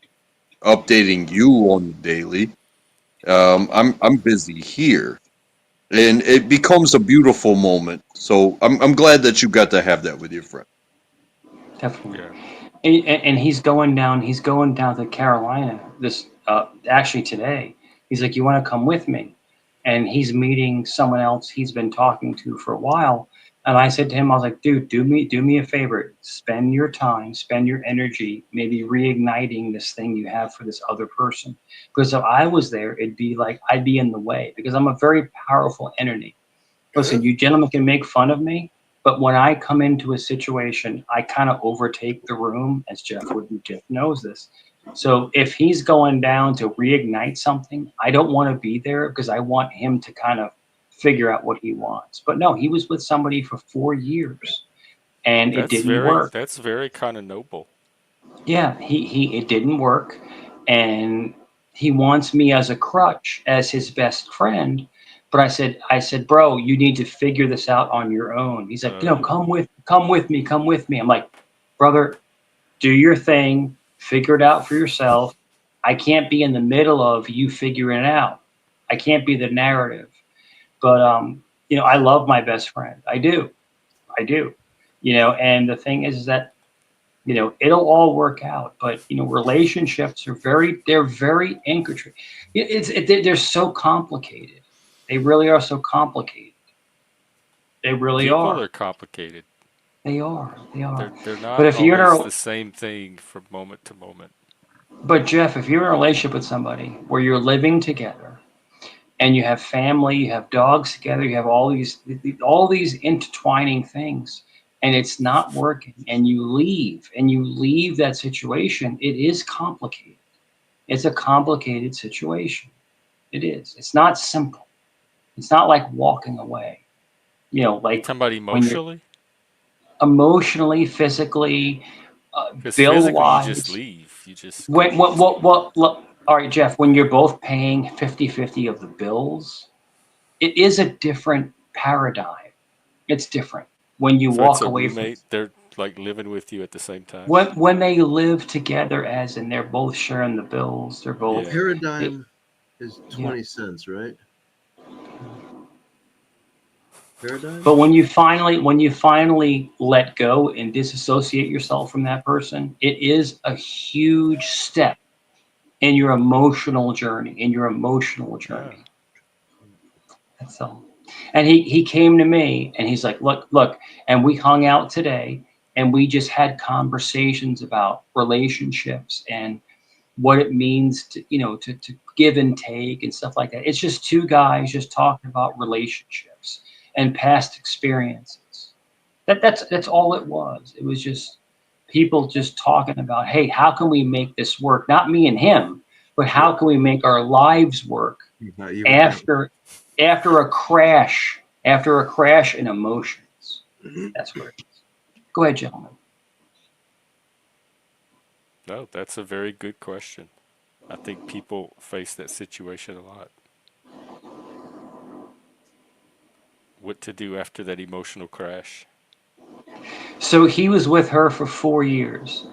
updating you on the daily. I'm busy here, and it becomes a beautiful moment. So I'm glad that you got to have that with your friend. Definitely. Yeah. And he's going down to Carolina this actually today. He's like, you want to come with me? And he's meeting someone else he's been talking to for a while. And I said to him, I was like, dude, do me a favor. Spend your time, spend your energy, maybe reigniting this thing you have for this other person. Because if I was there, it'd be like I'd be in the way because I'm a very powerful entity. Listen, you gentlemen can make fun of me, But when I come into a situation, I kind of overtake the room, as Jeff knows this. So if he's going down to reignite something, I don't want to be there because I want him to kind of figure out what he wants. But no, he was with somebody for 4 years and it didn't work. That's very kind of noble. Yeah, it didn't work, and he wants me as a crutch, as his best friend. But I said, bro, you need to figure this out on your own. He's like, come with me. I'm like, brother, do your thing, figure it out for yourself. I can't be in the middle of you figuring it out. I can't be the narrative. But I love my best friend. I do. And the thing is that it'll all work out. But relationships are very intricate. They're so complicated. They really are so complicated. They really People are. are complicated. They are. They're But not if you're in always a the same thing from moment to moment. But Jeff, if you're in a relationship with somebody where you're living together and you have family, you have dogs together, you have all these intertwining things, and it's not working, and you leave that situation, it is complicated. It's a complicated situation. It is. It's not simple. It's not like walking away. Like Talking about when you're emotionally? emotionally, physically, Because bill physically, you just wise. leave. You just go. What, look, all right, Jeff, when you're both paying 50-50 of the bills, it is a different paradigm. It's different when you So it's walk a away from roommate. They're like living with you at the same time. when they live together, as in they're both sharing the bills. They're both, Yeah. Paradigm is yeah. 20 cents, right? Paradigm? But when you finally let go and disassociate yourself from that person, it is a huge step in your emotional journey. Yeah. That's all. And he came to me and he's like, look, and we hung out today and we just had conversations about relationships and what it means to give and take and stuff like that. It's just two guys just talking about relationships and past experiences. That's all it was. It was just people just talking about, hey, how can we make this work? Not me and him, but how can we make our lives work Not you and after a crash in emotions. him. That's what it is. Go ahead, gentlemen. No, that's a very good question. I think people face that situation a lot. What to do after that emotional crash? So he was with her for 4 years.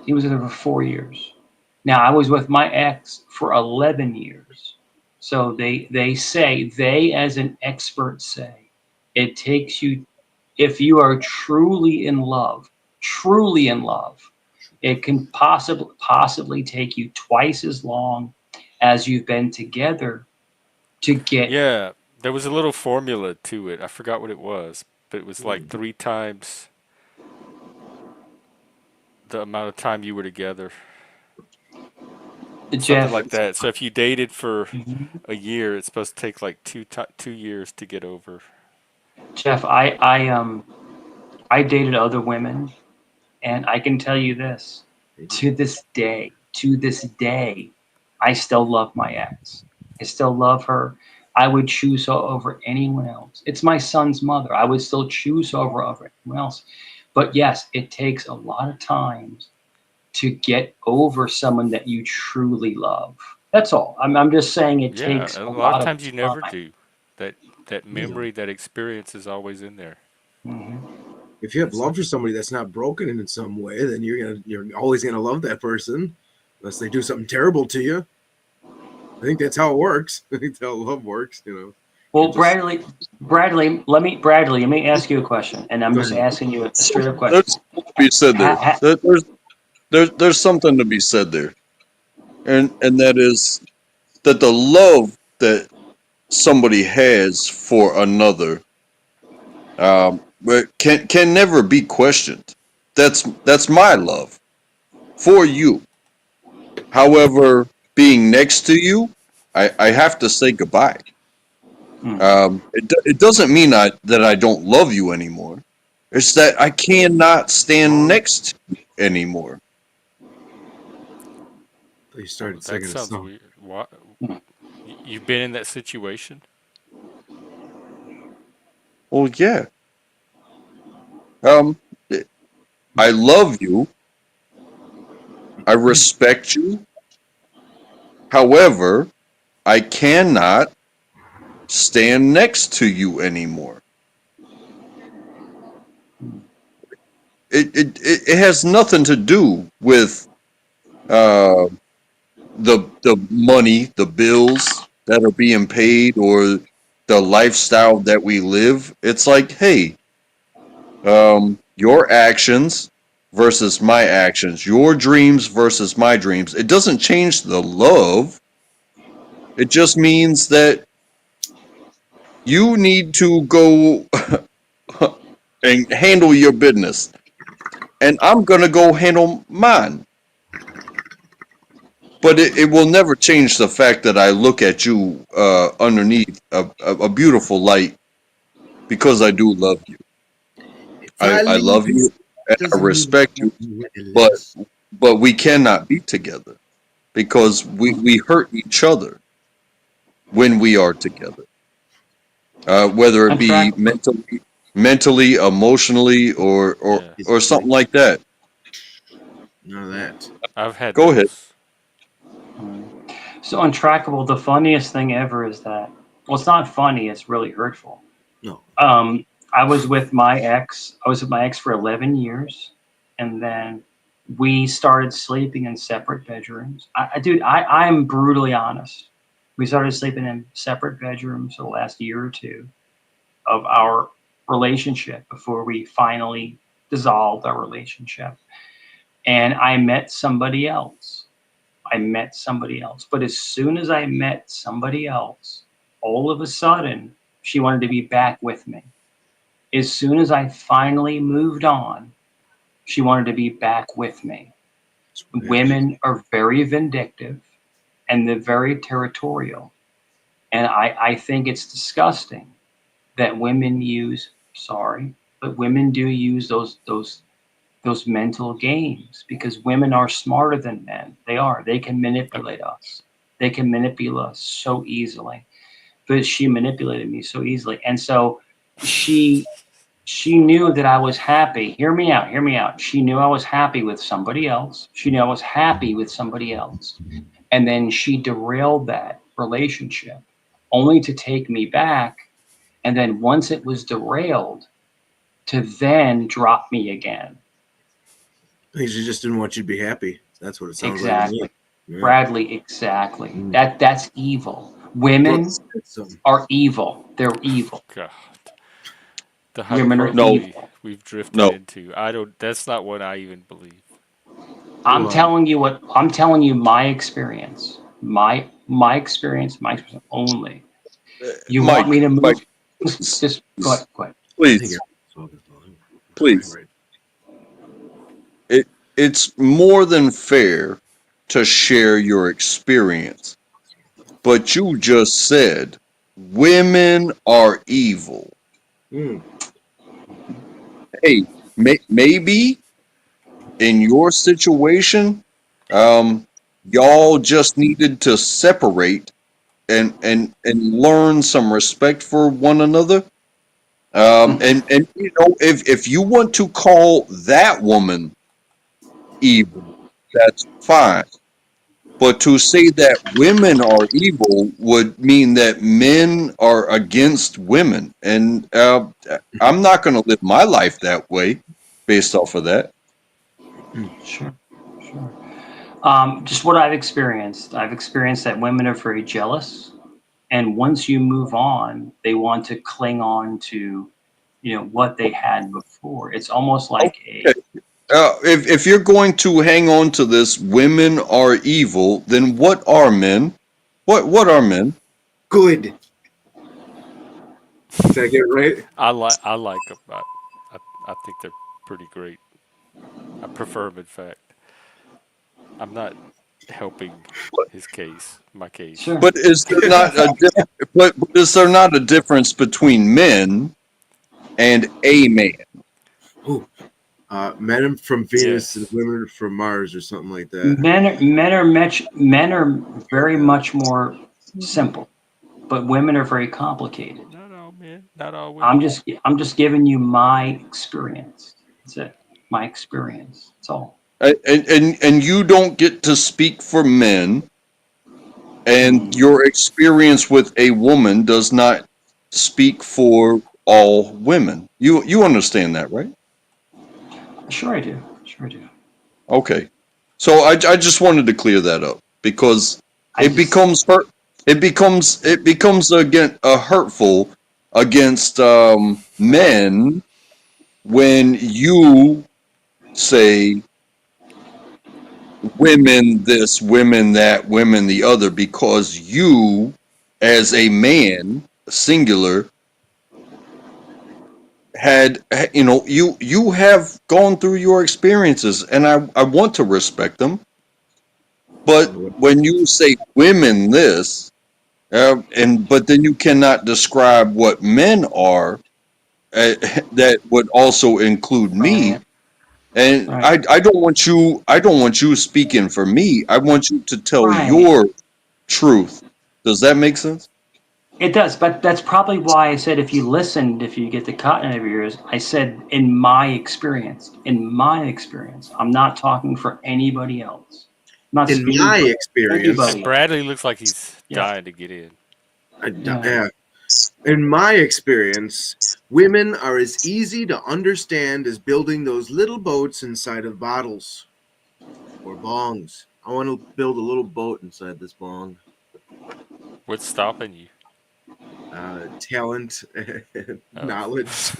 Now I was with my ex for 11 years. So they as an expert say, it takes you, if you are truly in love, it can possibly take you twice as long as you've been together to get. Yeah, there was a little formula to it. I forgot what it was, but it was like 3 times the amount of time you were together. Something Jeff. like that. So if you dated for Mhm. a year, it's supposed to take like 2 years to get over. Jeff, I dated other women, and I can tell you this: to this day, I still love my ex. I still love her. I would choose her over anyone else. It's my son's mother. I would still choose her over anyone else. But yes, it takes a lot of time to get over someone that you truly love. That's all. I'm just saying it Yeah, takes a a lot of lot of times you never time. do. That that Yeah. memory, that experience is always in there. Mhm. If you have love for somebody that's not broken in some way, then you're always gonna love that person, unless they do something terrible to you. I think that's how it works. I think that's how love works. Well, It just Bradley, let me ask you a question, and I'm go just ahead. asking you a straight up question. There's something to be said there. There's something to be said there, and that is that the love that somebody has for another can never be questioned. That's my love for you. However, being next to you, I have to say goodbye. Hmm. It doesn't mean that I don't love you anymore. It's that I cannot stand next to you anymore. He Oh, started that singing a sounds song. weird. What? Hmm. You've been in that situation? Well, yeah. Um, I love you. I respect you. However, I cannot stand next to you anymore. It has nothing to do with uh, the money, the bills that are being paid, or the lifestyle that we live. It's like, hey, your actions versus my actions, your dreams versus my dreams. It doesn't change the love. It just means that you need to go and handle your business, and I'm gonna go handle mine. But it will never change the fact that I look at you underneath a beautiful light because I do love you. If I leave love you, you and I doesn't mean respect I you, love you any but less. we cannot be together because we hurt each other when we are together. Whether it be Untrackable. mentally, emotionally, Yeah, or Physically, something like that. none of that. I've had Go ahead. those. So untrackable. The funniest thing ever is that, well, it's not funny. It's really hurtful. No. Um, I was with my ex. I was with my ex for 11 years, and then we started sleeping in separate bedrooms. Dude, I'm brutally honest. We started sleeping in separate bedrooms for the last year or two of our relationship before we finally dissolved our relationship. And I met somebody else. I met somebody else. But as soon as I met somebody else, all of a sudden, she wanted to be back with me. As soon as I finally moved on, she wanted to be back with me. That's what happens. Women are very vindictive and they're very territorial. And I think it's disgusting that women use, sorry, but women do use those mental games because women are smarter than men. They are. They can manipulate us. They can manipulate us so easily. But she manipulated me so easily. And so she she knew that I was happy. Hear me out, hear me out. She knew I was happy with somebody else. She knew I was happy with somebody else. And then she derailed that relationship only to take me back. And then once it was derailed, to then drop me again. I think she just didn't want you to be happy. That's what it sounds like to me. Exactly. Yeah. Bradley, exactly. Mm. That's evil. Brooke Women said something. are evil. They're evil. God, the Women are No, hyperbole evil. we've drifted no. into. I don't. That's not what I even believe. Well, I'm telling you my experience. My experience, my experience only. You want me Mike, to Mike, move? please, Just go ahead. Go ahead. I think please, everyone's talking. please. Right. It's more than fair to share your experience, but you just said women are evil. Mm. Hey, maybe in your situation, um, y'all just needed to separate and learn some respect for one another. And you know, if you want to call that woman evil, that's fine. But to say that women are evil would mean that men are against women, and I'm not going to live my life that way based off of that. Sure. Sure. Just what I've experienced. I've experienced that women are very jealous, and once you move on, they want to cling on to, what they had before. It's almost like a Okay. If you're going to hang on to this, women are evil, then what are men? What are men? Good. Did I get it right? I like them. I think they're pretty great. I prefer them. In fact, I'm not helping his case. My case. sure. But is there not a but is there not a difference between men and a man? Men from Venus and Yes. women from Mars, or something like that. Men are very much more simple, but women are very complicated. Not all men, not all I'm women. just giving you my experience. That's it. My experience. That's all. And you don't get to speak for men, and Mm. your experience with a woman does not speak for all women. You understand that, right? Sure I do. Sure I do. Okay. So I just wanted to clear that up because I it just becomes hurt. It becomes again hurtful against men when you say women this, women that, women the other, because you, as a man, singular, had you have gone through your experiences, and I want to respect them. But when you say women this, and but then you cannot describe what men are, that would also include me. right. And Right. I don't want you speaking for me. I want you to tell Right. your truth. Does that make sense? It does, but that's probably why I said if you listened, if you get the cotton out of your ears, I said in my experience. In my experience. I'm not talking for anybody else. I'm not In speaking my for experience, And anybody else. Bradley looks like he's Yeah. dying to get in. Yeah. yeah. In my experience, women are as easy to understand as building those little boats inside of bottles or bongs. I want to build a little boat inside this bong. What's stopping you? Talent, and Oh. knowledge,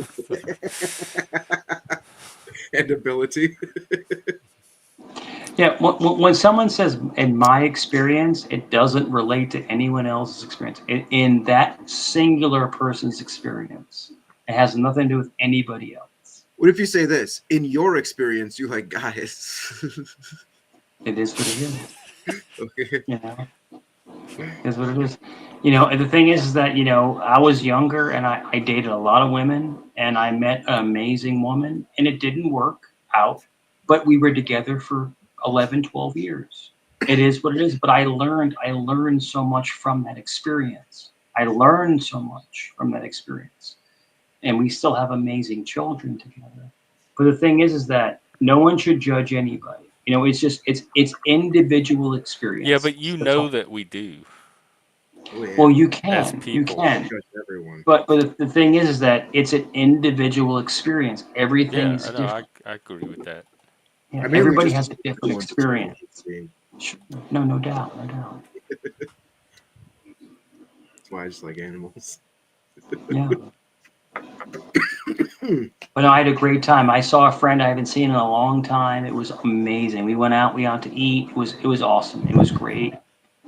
and ability. Yeah, when someone says in my experience, it doesn't relate to anyone else's experience. In that singular person's experience, it has nothing to do with anybody else. What if you say this? In your experience, you like guys. It is what it is. Okay. You know, it is what it is. You know, and the thing is that, I was younger and I dated a lot of women and I met an amazing woman and it didn't work out, but we were together for 11, 12 years. It is what it is. But I learned so much from that experience. I learned so much from that experience. And we still have amazing children together. But the thing is that no one should judge anybody. It's individual Yeah, experience. but you That's know all. that we do Oh yeah. Well, you as can, you people. I can. trust everyone. But the thing is that it's an individual experience. Everything Yeah, is I know. different. I agree with that. I Yeah, mainly everybody just has a I different don't want the children experience. to see. Sure. No doubt, no doubt. That's why I just like animals. Yeah. But no, I had a great time. I saw a friend I haven't seen in a long time. It was amazing. We went out, we got to eat. It was awesome. It was great.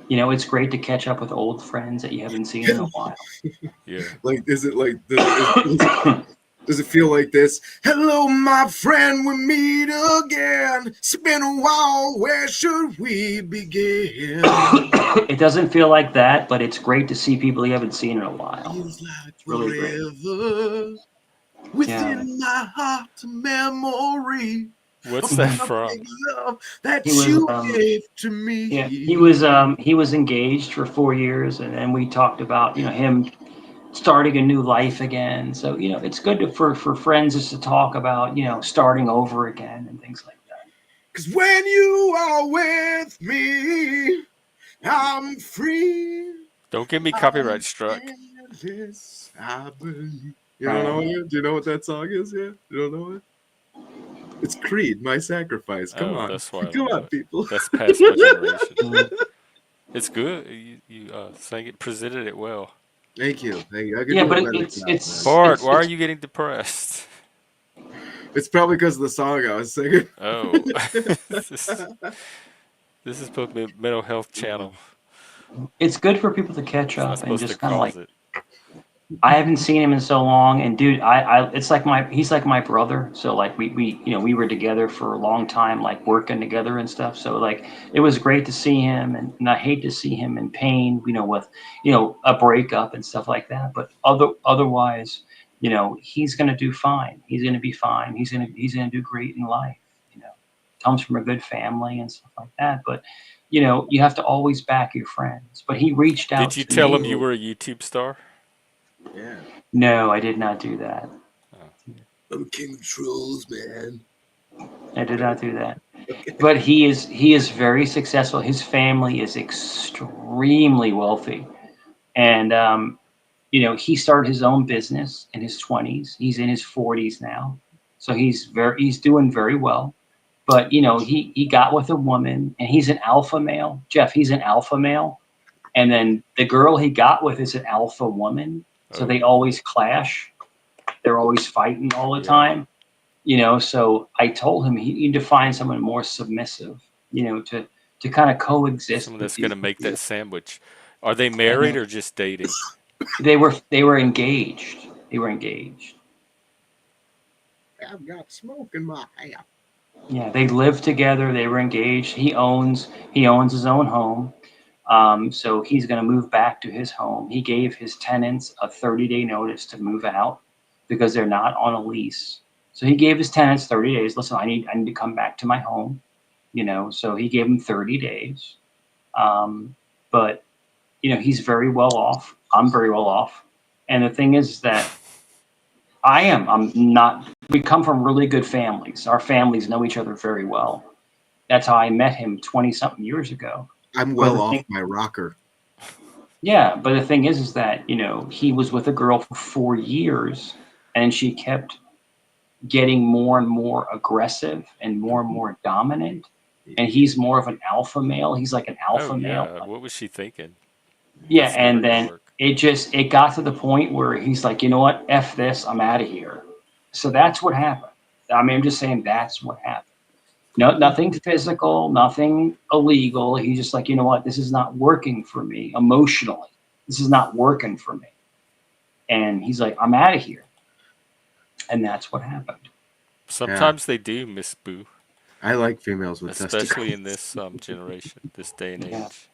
It's great to catch up with old friends that you haven't seen in a while. Yeah. Like, is it like does it feel like this? Hello, my friend, we meet again. It's been a while. Where should we begin? It doesn't feel like that, but it's great to see people you haven't seen in a while. Feels like It's really great. forever Yeah. within my heart memory What's of that Mhm. from? perfect love He that was you gave to me. Yeah, he was engaged for 4 years, and then we talked about him starting a new life again. So it's good for friends just to talk about starting over again and things like that. 'Cause when you are with me, I'm free. Don't get me I'm copyright struck. fearless, I believe. You don't know Right. it? Do you know what that song is? Yeah? You don't know it? It's Creed, My Sacrifice. Come Oh, on. that's why I Come don't know on, it. people. That's past my generation. Mm, It's good. You sang it, presented it well. Thank you. Thank you. I could yeah, do a but better it's job, man. it's Bart, it's why are it's you getting depressed? It's probably because of the song I was singing. Oh, this this is supposed to be a mental health channel. it's good for people to catch It's not up and supposed to just kind of like cause it. I haven't seen him in so long, and dude, it's like he's like my brother. So like we were together for a long time, like working together and stuff. So like it was great to see him, and I hate to see him in pain, with a breakup and stuff like that. But otherwise, you know, he's going to do fine. He's going to be fine. He's going to do great in life. You know, comes from a good family and stuff like that. But, you know, you have to always back your friends. But he reached Did out you to tell him me. you were a YouTube star? Yeah. No, I did not do that. I'm king of trolls, man. I did not do that. But he is very successful. His family is extremely wealthy, and you know, he started his own business in his 20s. He's in his 40s now, so he's doing very well. But you know, he got with a woman, and he's an alpha male. Jeff, he's an alpha male, and then the girl he got with is an alpha woman. So Oh, they always clash. They're always fighting all the yeah. time. You know, so I told him he need to find someone more submissive. You know, to kind of coexist Someone with that's going these. to make that sandwich. Are they married or just dating? They were engaged. They were engaged. I've got smoke in my hand. Yeah, they lived together. They were engaged. He owns his own home. So he's going to move back to his home. He gave his tenants a 30-day notice to move out because they're not on a lease. So he gave his tenants 30 days. Listen, I need to come back to my home. You know, so he gave them 30 days. But you know, he's very well off. I'm very well off. And the thing is that I'm not, we come from really good families. Our families know each other very well. That's how I met him 20 something years ago. I'm But well the off thing, my rocker. yeah, but the thing is that, you know, he was with a girl for 4 years and she kept getting more and more aggressive and more dominant. And he's more of an alpha male. He's like an Oh, alpha male. yeah. What was she thinking? Yeah, That's never and going to then work. it got to the point where he's like, you know what, F this, I'm out of here. So that's what happened. I mean, I'm just saying that's what happened. No, nothing physical, nothing illegal. He's just like, you know what, this is not working for me emotionally. This is not working for me. And he's like, I'm out of here. And that's what happened. Sometimes they do, Miss Boo, I like females with especially testicles. in this generation, this day and Yeah. age.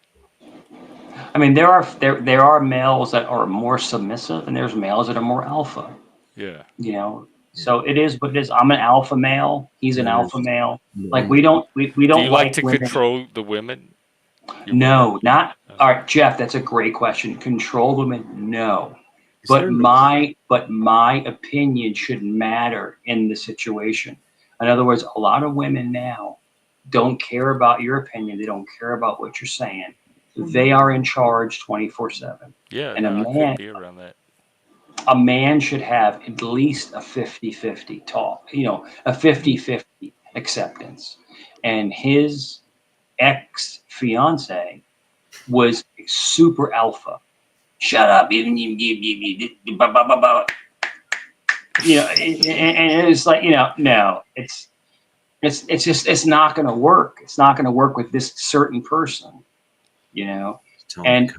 I mean, there are males that are more submissive and there's males that are more alpha. Yeah. You know, so it is what it is. I'm an alpha male. He's an Then alpha there's male. Like men. we Do don't you like like to women. control the women? Your women? No, not Oh. all right, Jeff. That's a great question. Control women? No, Is but there my opinion should matter in the situation. In other words, a lot of women now don't care about your opinion. They don't care about what you're saying. They are in charge 24/7. Yeah, And no, I couldn't be around that. a man should have at least a 50-50 talk, you know, a 50-50 acceptance. And his ex fiance was super alpha. Shut up. You know, and it's like, you know, no, it's just, it's not going to work. It's not going to work with this certain person, you know, and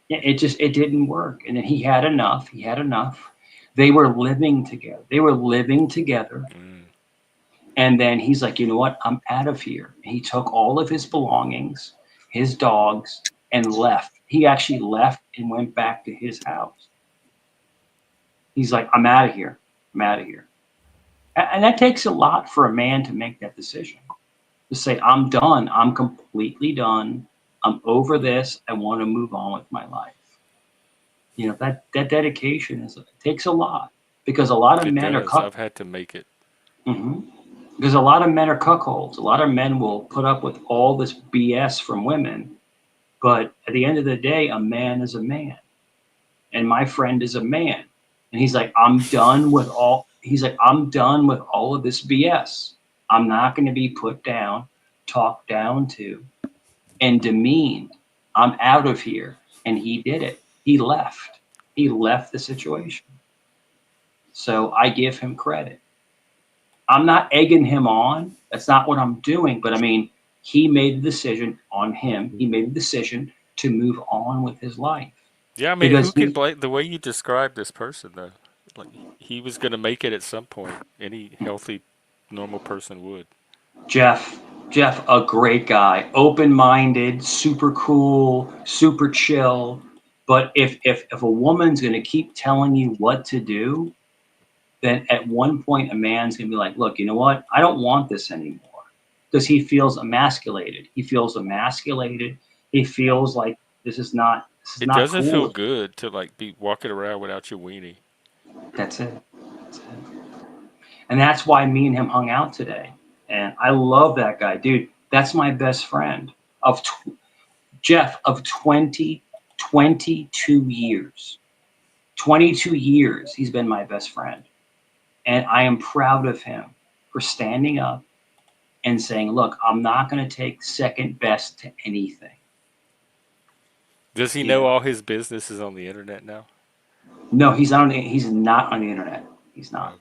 it didn't work. And then he had enough. They were living together. Mm. And then he's like, you know what? I'm out of here. And he took all of his belongings, his dogs, and left. He actually left and went back to his house. He's like, I'm out of here. I'm out of here. And that takes a lot for a man to make that decision. To say, I'm done. I'm completely done. I'm over this. I want to move on with my life. You know, that dedication it takes a lot because a lot of It men are does. cut. I've had to make it. Because a lot of men are cuckolds. A lot of men will put up with all this BS from women. But at the end of the day, a man is a man. And my friend is a man. And he's like, I'm done with all of this BS. I'm not going to be put down, talked down to, and demeaned. I'm out of here. And he did it. He left. He left the situation. So I give him credit. I'm not egging him on. That's not what I'm doing. But I mean, he made the decision on him. He made the decision to move on with his life Yeah, I mean, who because can blame the way you describe this person though? Like he was going to make it at some point. Any healthy, normal person would. Jeff, a great guy, open-minded, super cool, super chill. But if a woman's going to keep telling you what to do, then at one point a man's gonna be like, look, you know what? I don't want this anymore. Because he feels emasculated. He feels emasculated. He feels like this is It not doesn't feel cool. good to like be walking around without your weenie. That's it. That's it. And that's why me and him hung out today. And I love that guy, dude. That's my best friend of Jeff of 22 years. 22 years he's been my best friend. And I am proud of him for standing up and saying, look, I'm not going to take second best to anything. Does he You know know, all his business is on the internet now? no, he's not on the internet. He's not. Okay.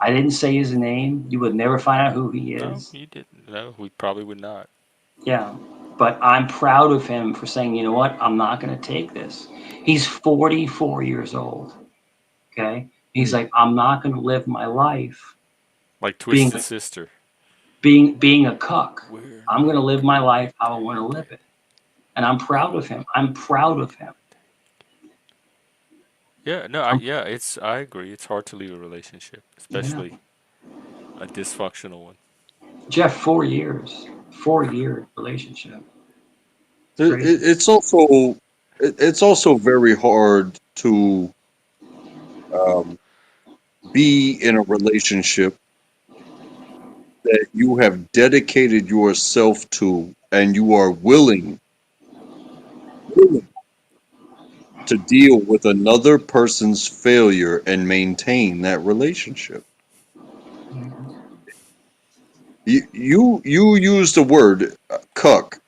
I didn't say his name. You would never find out who he No, is. you didn't. No, we probably would not. Yeah. But I'm proud of him for saying, you know what? I'm not going to take this. He's 44 years old. Okay. He's like, I'm not going to live my life Like being Twisted Sister. being a cuck. We're I'm going to not live my gonna life how I want to live it. And I'm proud of him. I'm proud of him. Yeah, no, I'm, I agree. It's hard to leave a relationship, yeah. especially a dysfunctional one. Jeff, 4 years. 4 year relationship. It's It, crazy. it, it's also it's also very hard to um, be in a relationship that you have dedicated yourself to, and you are willing to deal with another person's failure and maintain that relationship. You use the word cuck.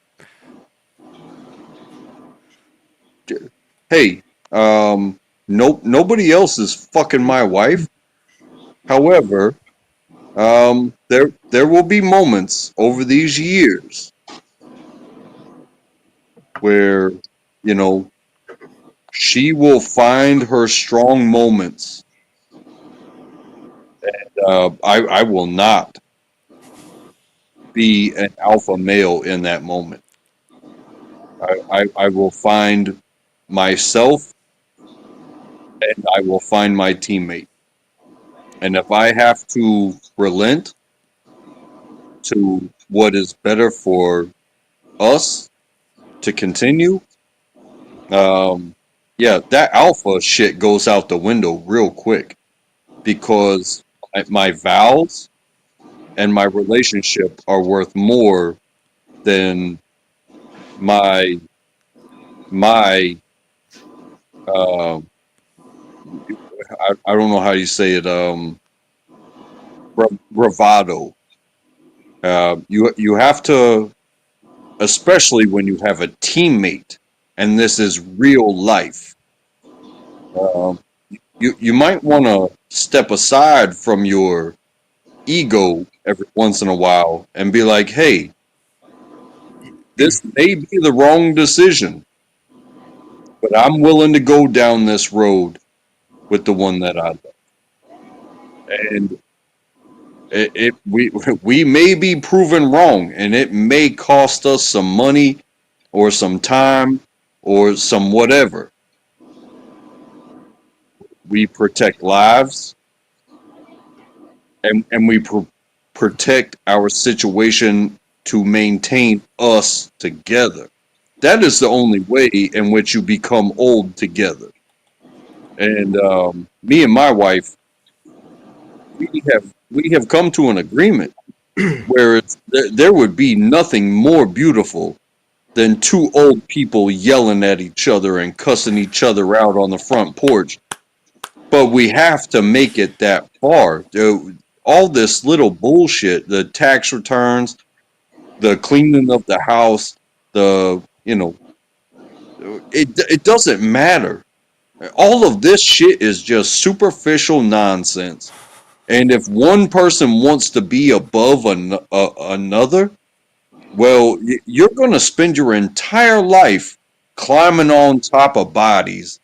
Hey, nope, nobody else is fucking my wife. However, there will be moments over these years where, you know, she will find her strong moments. I will not be an alpha male in that moment. I will find myself and I will find my teammate. And if I have to relent to what is better for us to continue, yeah, that alpha shit goes out the window real quick because my vows and my relationship are worth more than my my uh, I don't know how you say it bravado. You have to, especially when you have a teammate, and this is real life. Um, you might want to step aside from your ego every once in a while and be like, hey, this may be the wrong decision, but I'm willing to go down this road with the one that I love. And we may be proven wrong, and it may cost us some money or some time or some whatever. We protect lives, and we protect our situation to maintain us together. That is the only way in which you become old together. And me and my wife, we have come to an agreement where there would be nothing more beautiful than two old people yelling at each other and cussing each other out on the front porch. But we have to make it that far. All this little bullshit, the tax returns, the cleaning of the house, it doesn't matter. All of this shit is just superficial nonsense. And if one person wants to be above another, well, you're going to spend your entire life climbing on top of bodies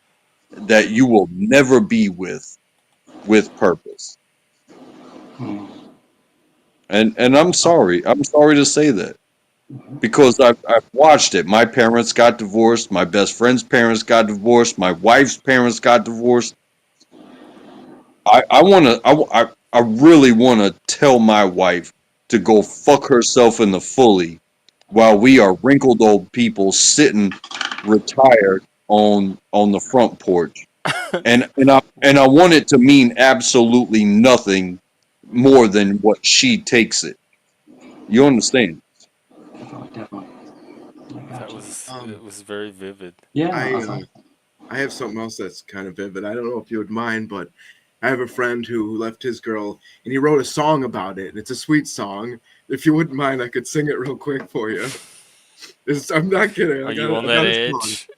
that you will never be with purpose. And I'm sorry to say that because I've watched it. My parents got divorced. My best friend's parents got divorced. My wife's parents got divorced. I want to. I really want to tell my wife to go fuck herself in the fully, while we are wrinkled old people sitting retired on the front porch, and I want it to mean absolutely nothing more than what she takes it. You understand? Definitely. I That got you. was it was very vivid. Yeah, no, I that's awesome. I have something else that's kind of vivid. I don't know if you would mind, but I have a friend who left his girl and he wrote a song about it. And it's a sweet song. If you wouldn't mind, I could sing it real quick for you. I'm not kidding. Are you on I that got a song. edge?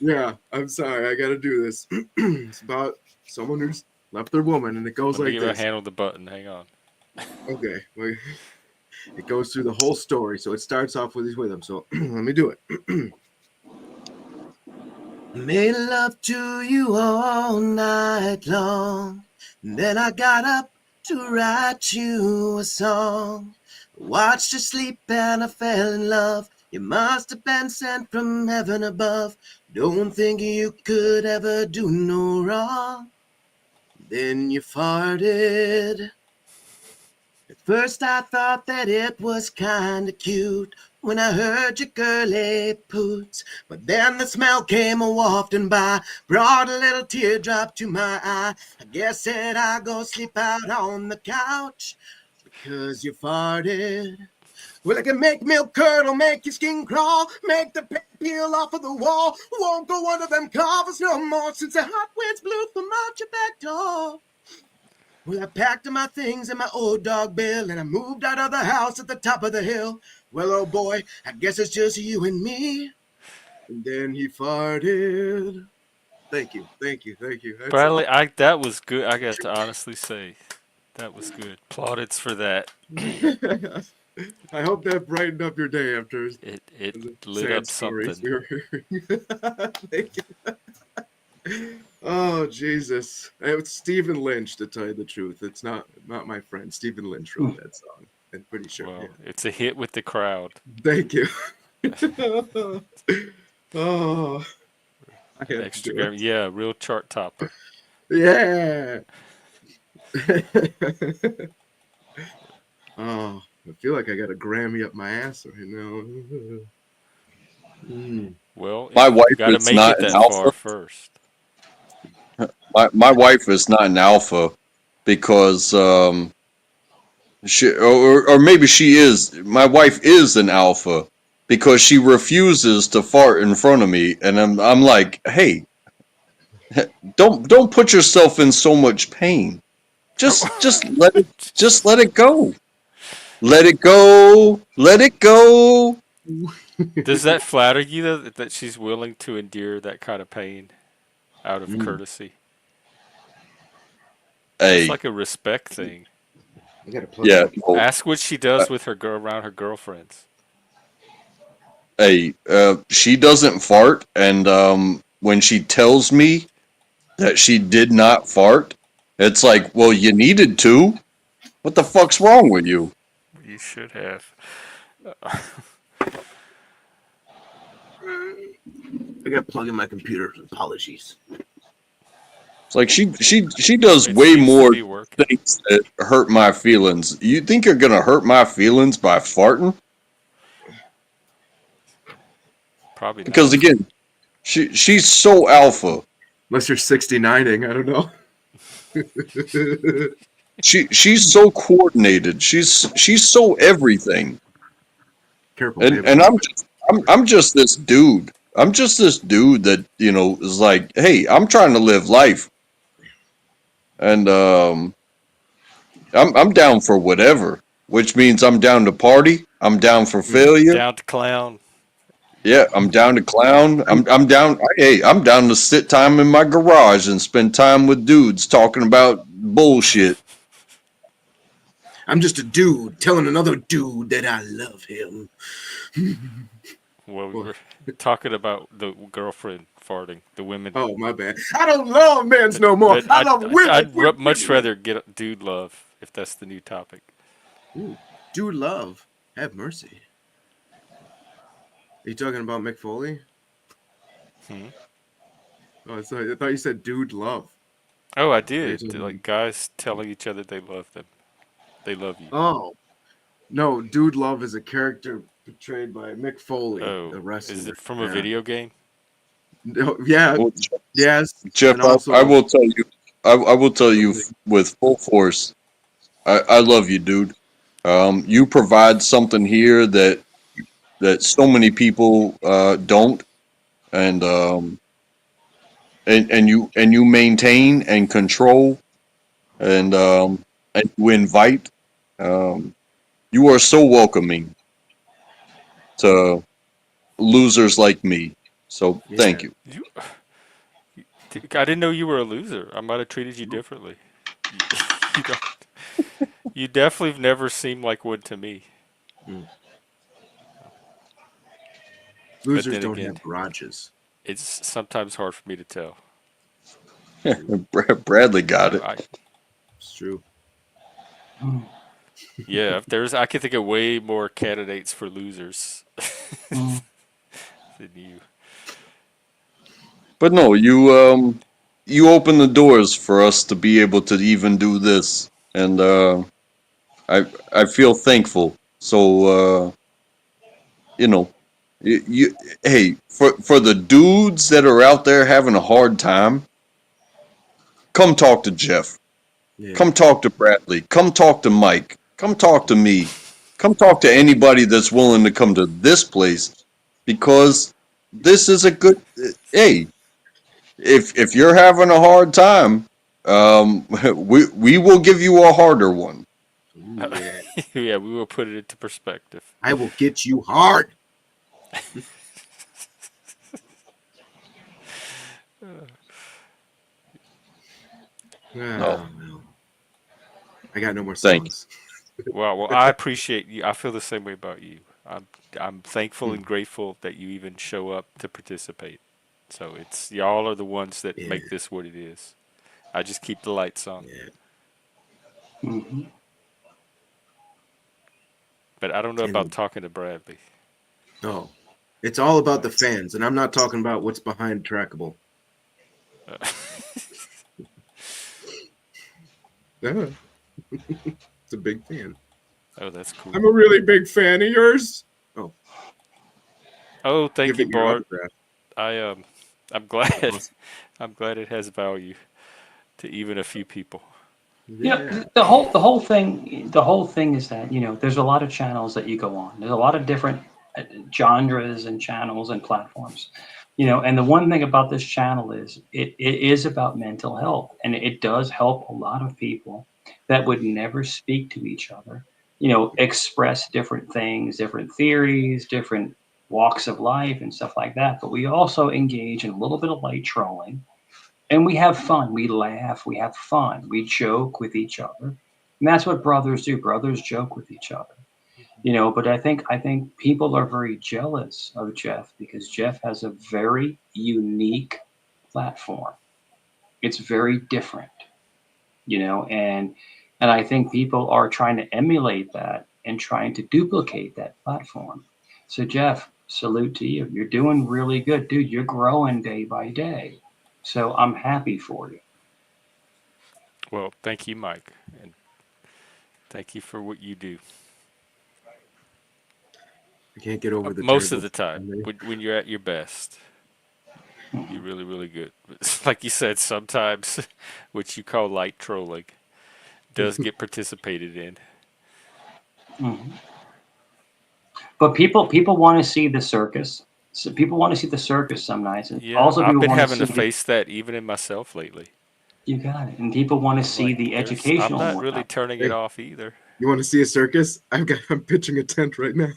Yeah, I'm sorry. I got to do this. It's about someone who's left their woman, and it goes Let me like get my this. hand on the button. Hang on. Okay, it goes through the whole story. So it starts off with he's with him. So let me do it. Made love to you all night long. Then I got up to write you a song. Watched you sleep and I fell in love. You must have been sent from heaven above. Don't think you could ever do no wrong. Then you farted. At first I thought that it was kinda cute when I heard your girly poots. But then the smell came a wafting by, brought a little teardrop to my eye. I guess that I go sleep out on the couch because you farted. Well, I can make milk curdle, make your skin crawl, make the paint peel off of the wall. Won't go under them covers no more since the hot winds blew from out your back door. Well, I packed my things in my old dog bill and I moved out of the house at the top of the hill. Well, oh boy, I guess it's just you and me. And then he farted. Thank you, thank you, thank you. That's Bradley, all. that was good. I got to honestly say, that was good. Plaudits for that. I hope that brightened up your day after It the lit sad up stories something. we were hearing. Thank you. Oh Jesus! It's Stephen Lynch, to tell you the truth. It's not my friend. Stephen Lynch wrote that song. I'm pretty sure. Yeah. Well, it's a hit with the crowd. Thank you. Oh, I An had to extra do gram. Yeah, real chart topper. it. Yeah. Oh, I feel like I got a Grammy up my ass right now. Mm. Well, My you wife got to is make it not an that far alpha. first. My wife is not an alpha because or maybe she is. My wife is an alpha because she refuses to fart in front of me, and I'm like, hey, don't put yourself in so much pain. Just let it go. Let it go. Let it go. Does that flatter you that she's willing to endure that kind of pain out of Mm. courtey? That's Hey, like a respect thing. I gotta plug in yeah, my. no, Ask what she does with her girl around her girlfriends. hey, she doesn't fart, and when she tells me that she did not fart, it's like, well, you needed to. What the fuck's wrong with you? You should have. I gotta plug in my computer. Apologies. It's like she does It way seems to more be working. things that hurt my feelings. You think you're gonna hurt my feelings by farting? Probably Because not. again, she's so alpha. Unless you're 69ing, I don't know. She's so coordinated. She's so everything. Careful, And babe. I'm just this dude. I'm just this dude that, is like, hey, I'm trying to live life. And I'm down for whatever, which means I'm down to party. I'm down for failure. Down to clown. Yeah, I'm down to clown. I'm down. Hey, I'm down to sit time in my garage and spend time with dudes talking about bullshit. I'm just a dude telling another dude that I love him. Well, we What? were talking about the girlfriend farting, the women. Oh, my bad. I don't love men's no more. But I love women. much rather get dude love if that's the new topic. Ooh, dude, love. Have mercy. Are you talking about Mick Foley? Hmm? Oh, I thought you said dude, love. Oh, I Are you did. talking Like guys telling each other they love them. They love you. Oh no, Dude Love is a character portrayed by Mick Foley, Oh, the is wrestler. it from a Yeah. video game? No, yeah. Well, Yes. Jeff, And I also will tell you, I will tell you something. with full force. I love you, dude. You provide something here that so many people don't, and and you maintain and control and you invite. Um, you are so welcoming to losers like me. So Yeah. thank you. You, I didn't know you were a loser. I might have treated you differently. You, you don't. You definitely have never seemed like one to me. Mm. But Losers then don't again, have garages. it's sometimes hard for me to tell. True. Bradley got No, it. I It's true. Mm, yeah. If there's, I can think of way more candidates for losers mm, than you. But no, you open the doors for us to be able to even do this, and I feel thankful. So you know, you hey, for the dudes that are out there having a hard time, come talk to Jeff. Yeah. Come talk to Bradley. Come talk to Mike. Come talk to me. Come talk to anybody that's willing to come to this place because this is a good. Hey, if you're having a hard time, we will give you a harder one. Ooh, yeah. Yeah, we will put it into perspective. I will get you hard. No, Ah, well. I got no more thank you. songs. Well, I appreciate you. I feel the same way about you. I'm thankful Hmm. and grateful that you even show up to participate. So it's y'all are the ones that Yeah. make this what it is. I just keep the lights on. Yeah. mhm. But I don't know about And talking to Bradley. oh, it's all about the Like, fans, and I'm not talking about what's behind trackable. uh, Yeah, it's a big fan. oh, that's cool. I'm a really big fan of yours. Oh, Oh, thank give you, it your Bart. autograph. I I'm glad. Awesome. I'm glad it has value to even a few people. You know, Yeah. the whole thing is that there's a lot of channels that you go on. There's a lot of different genres and channels and platforms. And the one thing about this channel is it is about mental health, and it does help a lot of people that would never speak to each other. Express different things, different theories, different walks of life, and stuff like that. But we also engage in a little bit of light trolling, and we have fun. We laugh. We have fun. We joke with each other, and that's what brothers do. Brothers joke with each other. But I think people are very jealous of Jeff because Jeff has a very unique platform. It's very different, and I think people are trying to emulate that and trying to duplicate that platform. So Jeff, salute to you. You're doing really good, dude. You're growing day by day. So I'm happy for you. Well, thank you, Mike, and thank you for what you do. I can't get over the Most of terrible. the time, when you're at your best, you're really, really good. But like you said, sometimes what you call light trolling does get participated in. Mhm. But people want to see the circus. So people want to see the circus some nights, and Yeah, also I've people been want to having see to the. face that even in myself lately. You got it. And people want to I'm see like, the I'm educational not more. really turning it Hey, off either. you want to see a circus? I'm pitching a tent right now.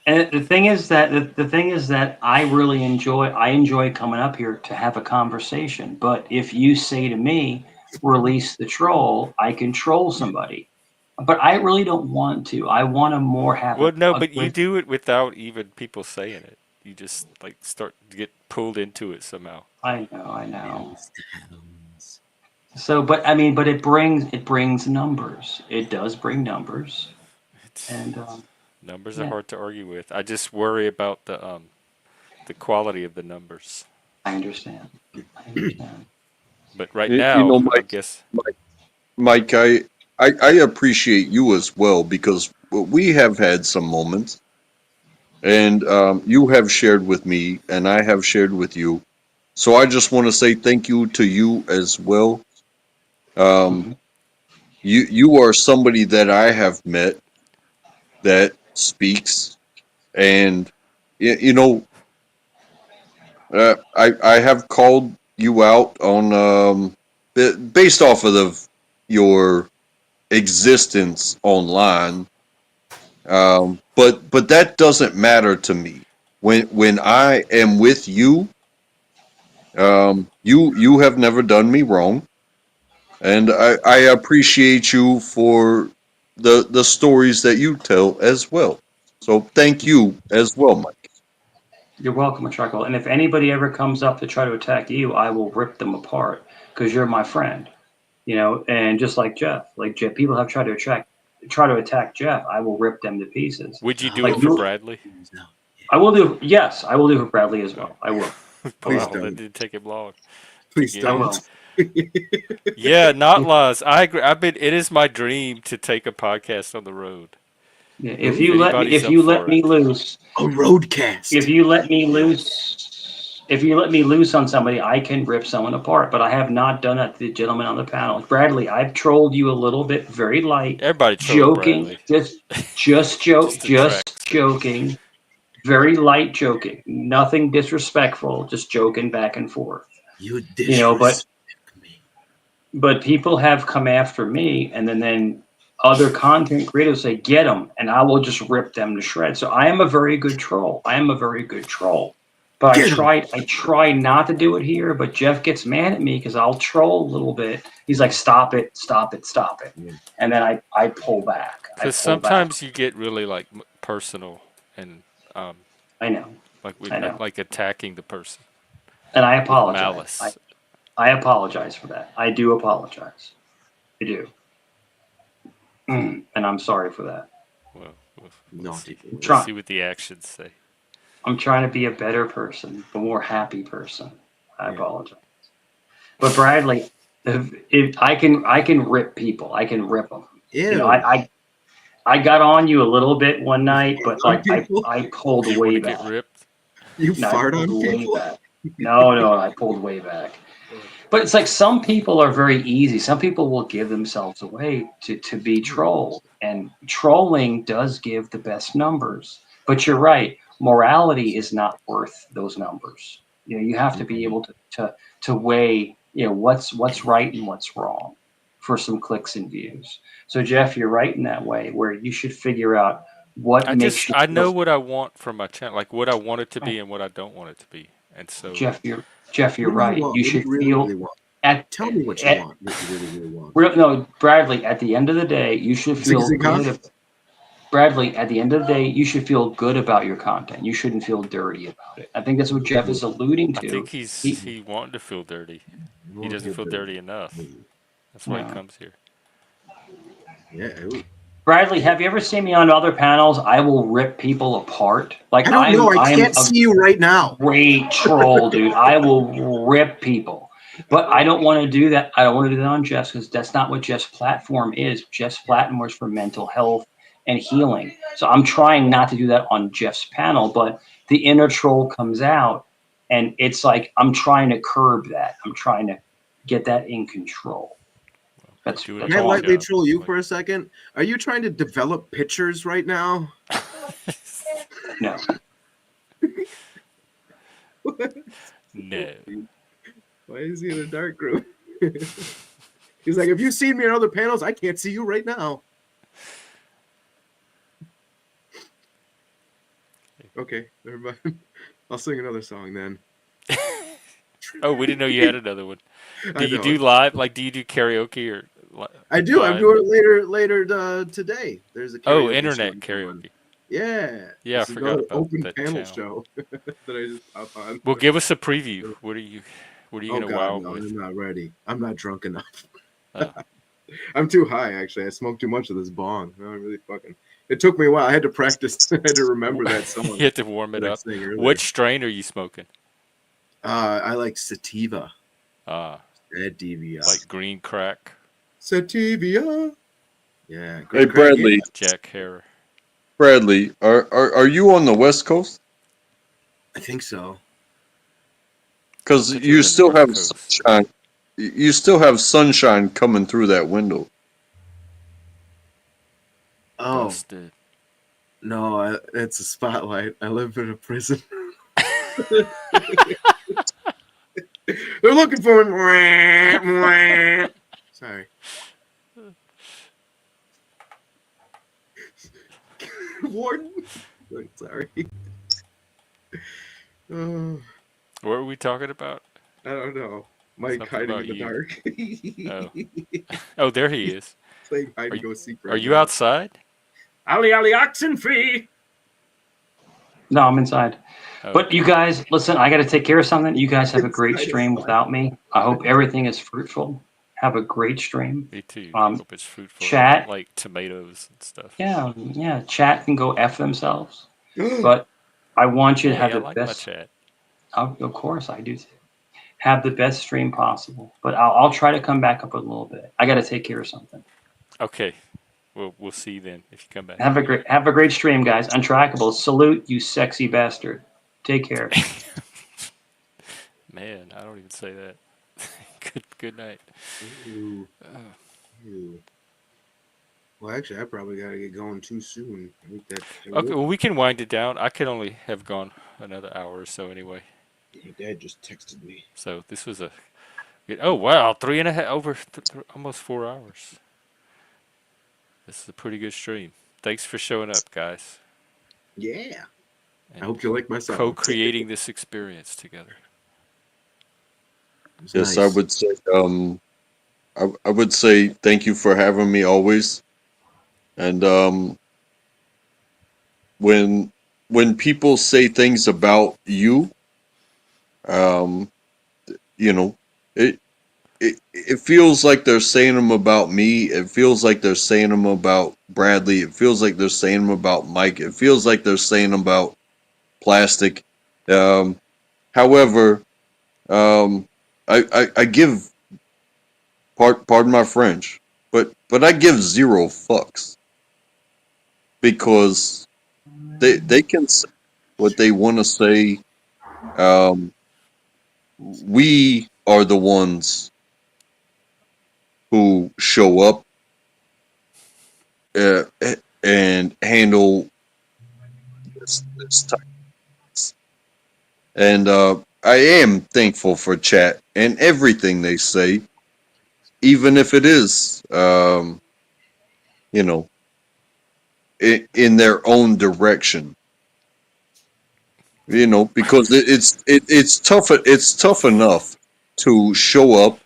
And the thing is that I enjoy coming up here to have a conversation. But if you say to me, release the troll, I can troll somebody. But I really don't want to. I want to more have Well, no, a but you good. do it without even people saying it. You just like start to get pulled into it somehow. I know. Millstones. So, but it brings numbers. It does bring numbers, It's, and numbers are yeah, hard to argue with. I just worry about the quality of the numbers. I understand. I understand. But right You now, know, I guess Mike, I appreciate you as well because we have had some moments, and you have shared with me, and I have shared with you. So I just want to say thank you to you as well. Um, Hmm. you are somebody that I have met that speaks, and you know, I have called you out on based off of your existence online. But that doesn't matter to me. When I am with you, you have never done me wrong, and I appreciate you for the stories that you tell as well. So thank you as well, Mike. You're welcome, Charcoal. And if anybody ever comes up to try to attack you, I will rip them apart because you're my friend. And just like Jeff, people have try to attack Jeff. I will rip them to pieces. would you do Like it for No, you, Bradley? please no. I will do. Yes, I will do for Bradley as Oh. well. I will. I Please will. Wow, that don't. didn't take him long to Please get I in. will. don't. Yeah, not lies. I agree. It is my dream to take a podcast on the road. Yeah, If anybody's if up you let for me it. loose, A roadcast. if you let me loose, if you let me loose on somebody, I can rip someone apart. But I have not done that to the gentleman on the panel. Bradley, I've trolled you a little bit, very light, Everybody trolls joking, Bradley. just Just to track stuff. joking, very light joking, nothing disrespectful, just joking back and forth. You You know, but disrespect me. but people have come after me, and then other content creators say get them, and I will just rip them to shreds. So I am a very good troll. I am a very good troll. But Get him. I try not to do it here. But Jeff gets mad at me because I'll troll a little bit. He's like, stop it, stop it, stop it, Yeah. and then I pull back. I Because pull back. sometimes you get really like personal and um, I know, I know, like attacking the person and I with apologize. malice. I apologize for that. I do apologize. I do, and I'm sorry for that. We'll Naughty see. boy. We'll Try. see what the actions say. I'm trying to be a better person, a more happy person. I Yeah. apologize. But Bradley, if I can rip people. I can rip them. Ew. I got on you a little bit one You night, fart but on like people? I pulled You want way to get back. ripped? You No, I fart pulled on way people? back. No, I pulled way back. But it's like some people are very easy. Some people will give themselves away to be trolled. And trolling does give the best numbers. But you're right. Morality is not worth those numbers. You have to be able to weigh, what's right and what's wrong for some clicks and views. So Jeff, you're right in that way where you should figure out what makes you I know feel. what I want from my channel, like what I want it to Right. be and what I don't want it to be. And so Jeff, you're What do you right. want? You What do should you really, feel really want? at, Tell me what you at want. What you really, really want. no, Bradley, at the end of the day, you should Zig feel zig huh? good. Bradley, at the end of the day, you should feel good about your content. You shouldn't feel dirty about it. I think that's what Jeff is alluding I think to. He, he wanting to feel dirty. You He won't doesn't feel feel dirty. dirty enough. That's why he no. comes here. Yeah. Ooh. Bradley, have you ever seen me on other panels? I will rip people apart. Like I don't know. I I'm can't a see you right now. great troll, dude. I will rip people. But I don't want to do that. I don't want to do that on Jeff's because that's not what Jeff's platform is. Jeff's platform is for mental health and healing. So I'm trying not to do that on Jeff's panel, but the inner troll comes out and it's like I'm trying to curb that. I'm trying to get that in control. You're That's doing a Can I all good I'm lightly doing. job. troll you Mike. for a second? Are you trying to develop pictures right now? No. No. Why is he in a dark room? He's like, have you seen me on other panels? I can't see you right now. Okay, never mind. I'll sing another song then. Oh, we didn't know you had another one. Do I you know. do live? Like, do you do karaoke or I do. I'm live? doing it later today. There's a Oh, karaoke show internet I'm doing. karaoke. Yeah. Yeah, I It's forgot another about open that panel channel. show that I just pop on. Well, give us a preview. What are you Oh gonna God, wow no, with? I'm not ready. I'm not drunk enough. Oh. I'm too high, actually. I smoked too much of this bong. No, I really fucking. It took me a while. I had to practice. I had to remember that song You have to warm it that I up. sang earlier. Which strain are you smoking? I like sativa. Ah, Sativia. like green crack, Sativia. Yeah. Hey, Green crack. Yeah. Jack Harrer. Bradley, are you on the West Coast? I think so. I Because thought you you were in the still North have Coast. sunshine. You still have sunshine coming through that window. Oh Busted. no, it's a spotlight. I live in a prison. They're looking for me. Sorry. Warden. Sorry. Oh, What were we talking about? I don't know. Mike Something hiding about in the you. dark. Oh, oh, there he is. Playing hide Are and you, go seek are right you now. outside? Ali Ali oxen free. No, I'm inside. Oh, But you okay. guys, listen, I got to take care of something. You guys have a great Inside is stream fun. without me. I hope everything is fruitful. Have a great stream. Me too. Um, Hope it's fruitful. I don't chat, like tomatoes and stuff. yeah, chat can go F themselves. But I want you to Hey, have I the like my best, chat. of course I do too. Have the best stream possible. But I'll try to come back up a little bit. I got to take care of something. Okay, we'll see you then if you come back. Have a great stream, guys. Untrackable. Salute, you sexy bastard. Take care. Man, I don't even say that. Good night. Ooh, ooh. Well, actually, I probably gotta get going too soon. I think that. Okay, well we can wind it down. I could only have gone another hour or so anyway. My dad just texted me. So this was a oh wow, 3.5 over almost 4 hours. This is a pretty good stream. Thanks for showing up, guys, Yeah. I and hope you like my songs. co-creating this experience together. It was Yes, nice. I would say thank you for having me always. And when people say things about you, um, you know, it it feels like they're saying them about me. It feels like they're saying them about Bradley. It feels like they're saying them about Mike. It feels like they're saying them about Plastic. Um, however, I give pardon my French, but I give zero fucks because they can say what they want to say. Um, we are the ones who show up uh, and handle this type. And I am thankful for chat and everything they say, even if it is, you know, in their own direction. You know, because it's tough. It's tough enough to show up.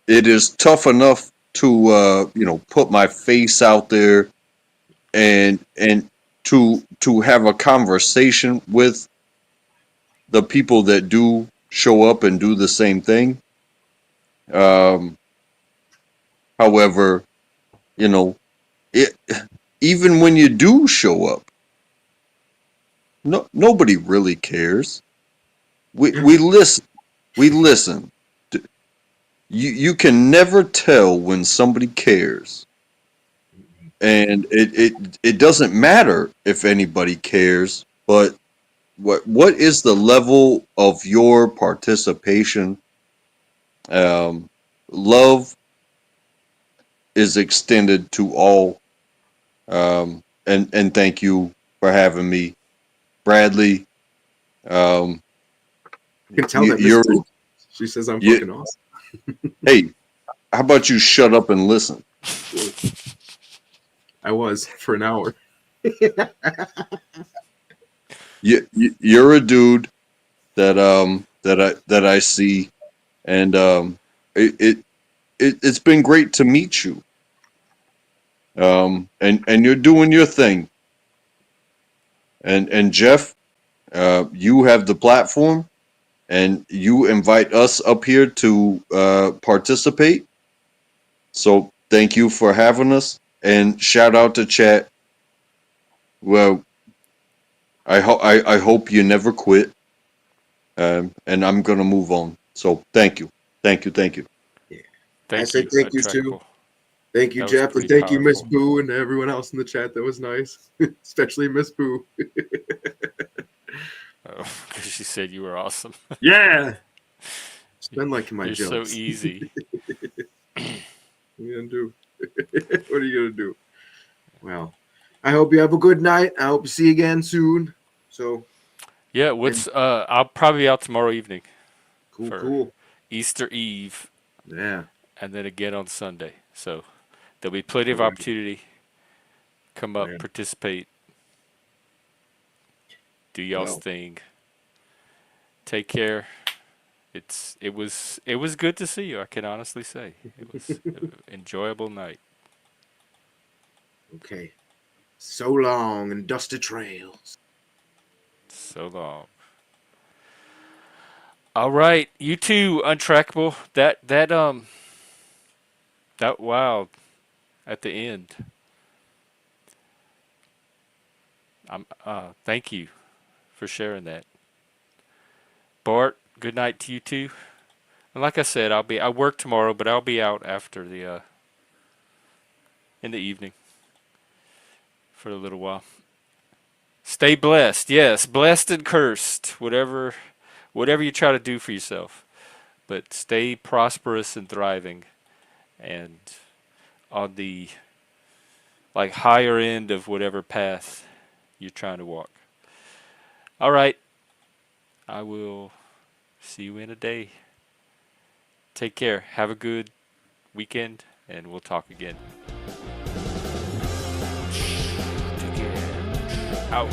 It is tough enough to put my face out there and to have a conversation with the people that do show up and do the same thing. Um, however, you know, it even when you do show up, nobody really cares. We listen. We listen. You can never tell when somebody cares, and it doesn't matter if anybody cares. But what is the level of your participation? Love is extended to all. And thank you for having me, Bradley. Um, You can tell you, that Miss you're T, she says I'm you. fucking awesome. Hey, how about you shut up and listen? I was for an hour. You're a dude that I see, and it's been great to meet you. And you're doing your thing, and Jeff, you have the platform, and you invite us up here to participate. So thank you for having us, and shout out to chat. Well, I hope you never quit. And I'm gonna move on. So thank you. Thank you, thank you. Yeah. I Thank say you, thank you too. Untrackable. Thank you, That was Jeff, and pretty thank you, Miss powerful. Boo, and everyone else in the chat. That was nice, especially Miss Boo. Oh, because she said you were awesome. Yeah, spend like my You're so jokes. easy. What are you gonna do? What are you gonna do? Well, I hope you have a good night. I hope to see you again soon. So, Yeah, and I'll probably be out tomorrow evening cool, for cool. Easter Eve Yeah. and then again on Sunday. So there'll be plenty All of right. opportunity. Come up, Yeah. participate, do y'all's Well, thing. Take care. It was good to see you. I can honestly say it was an enjoyable night. okay. So long and dusty trails. So long. All right, you too, Untrackable. That wow at the end. Thank you for sharing that. Bart, good night to you too. And like I said, I work tomorrow, but I'll be out after the in the evening for a little while. Stay blessed. Yes, blessed and cursed. Whatever you try to do for yourself, but stay prosperous and thriving and on the like higher end of whatever path you're trying to walk. All right. I will see you in a day. Take care. Have a good weekend and we'll talk again. Take care. Out.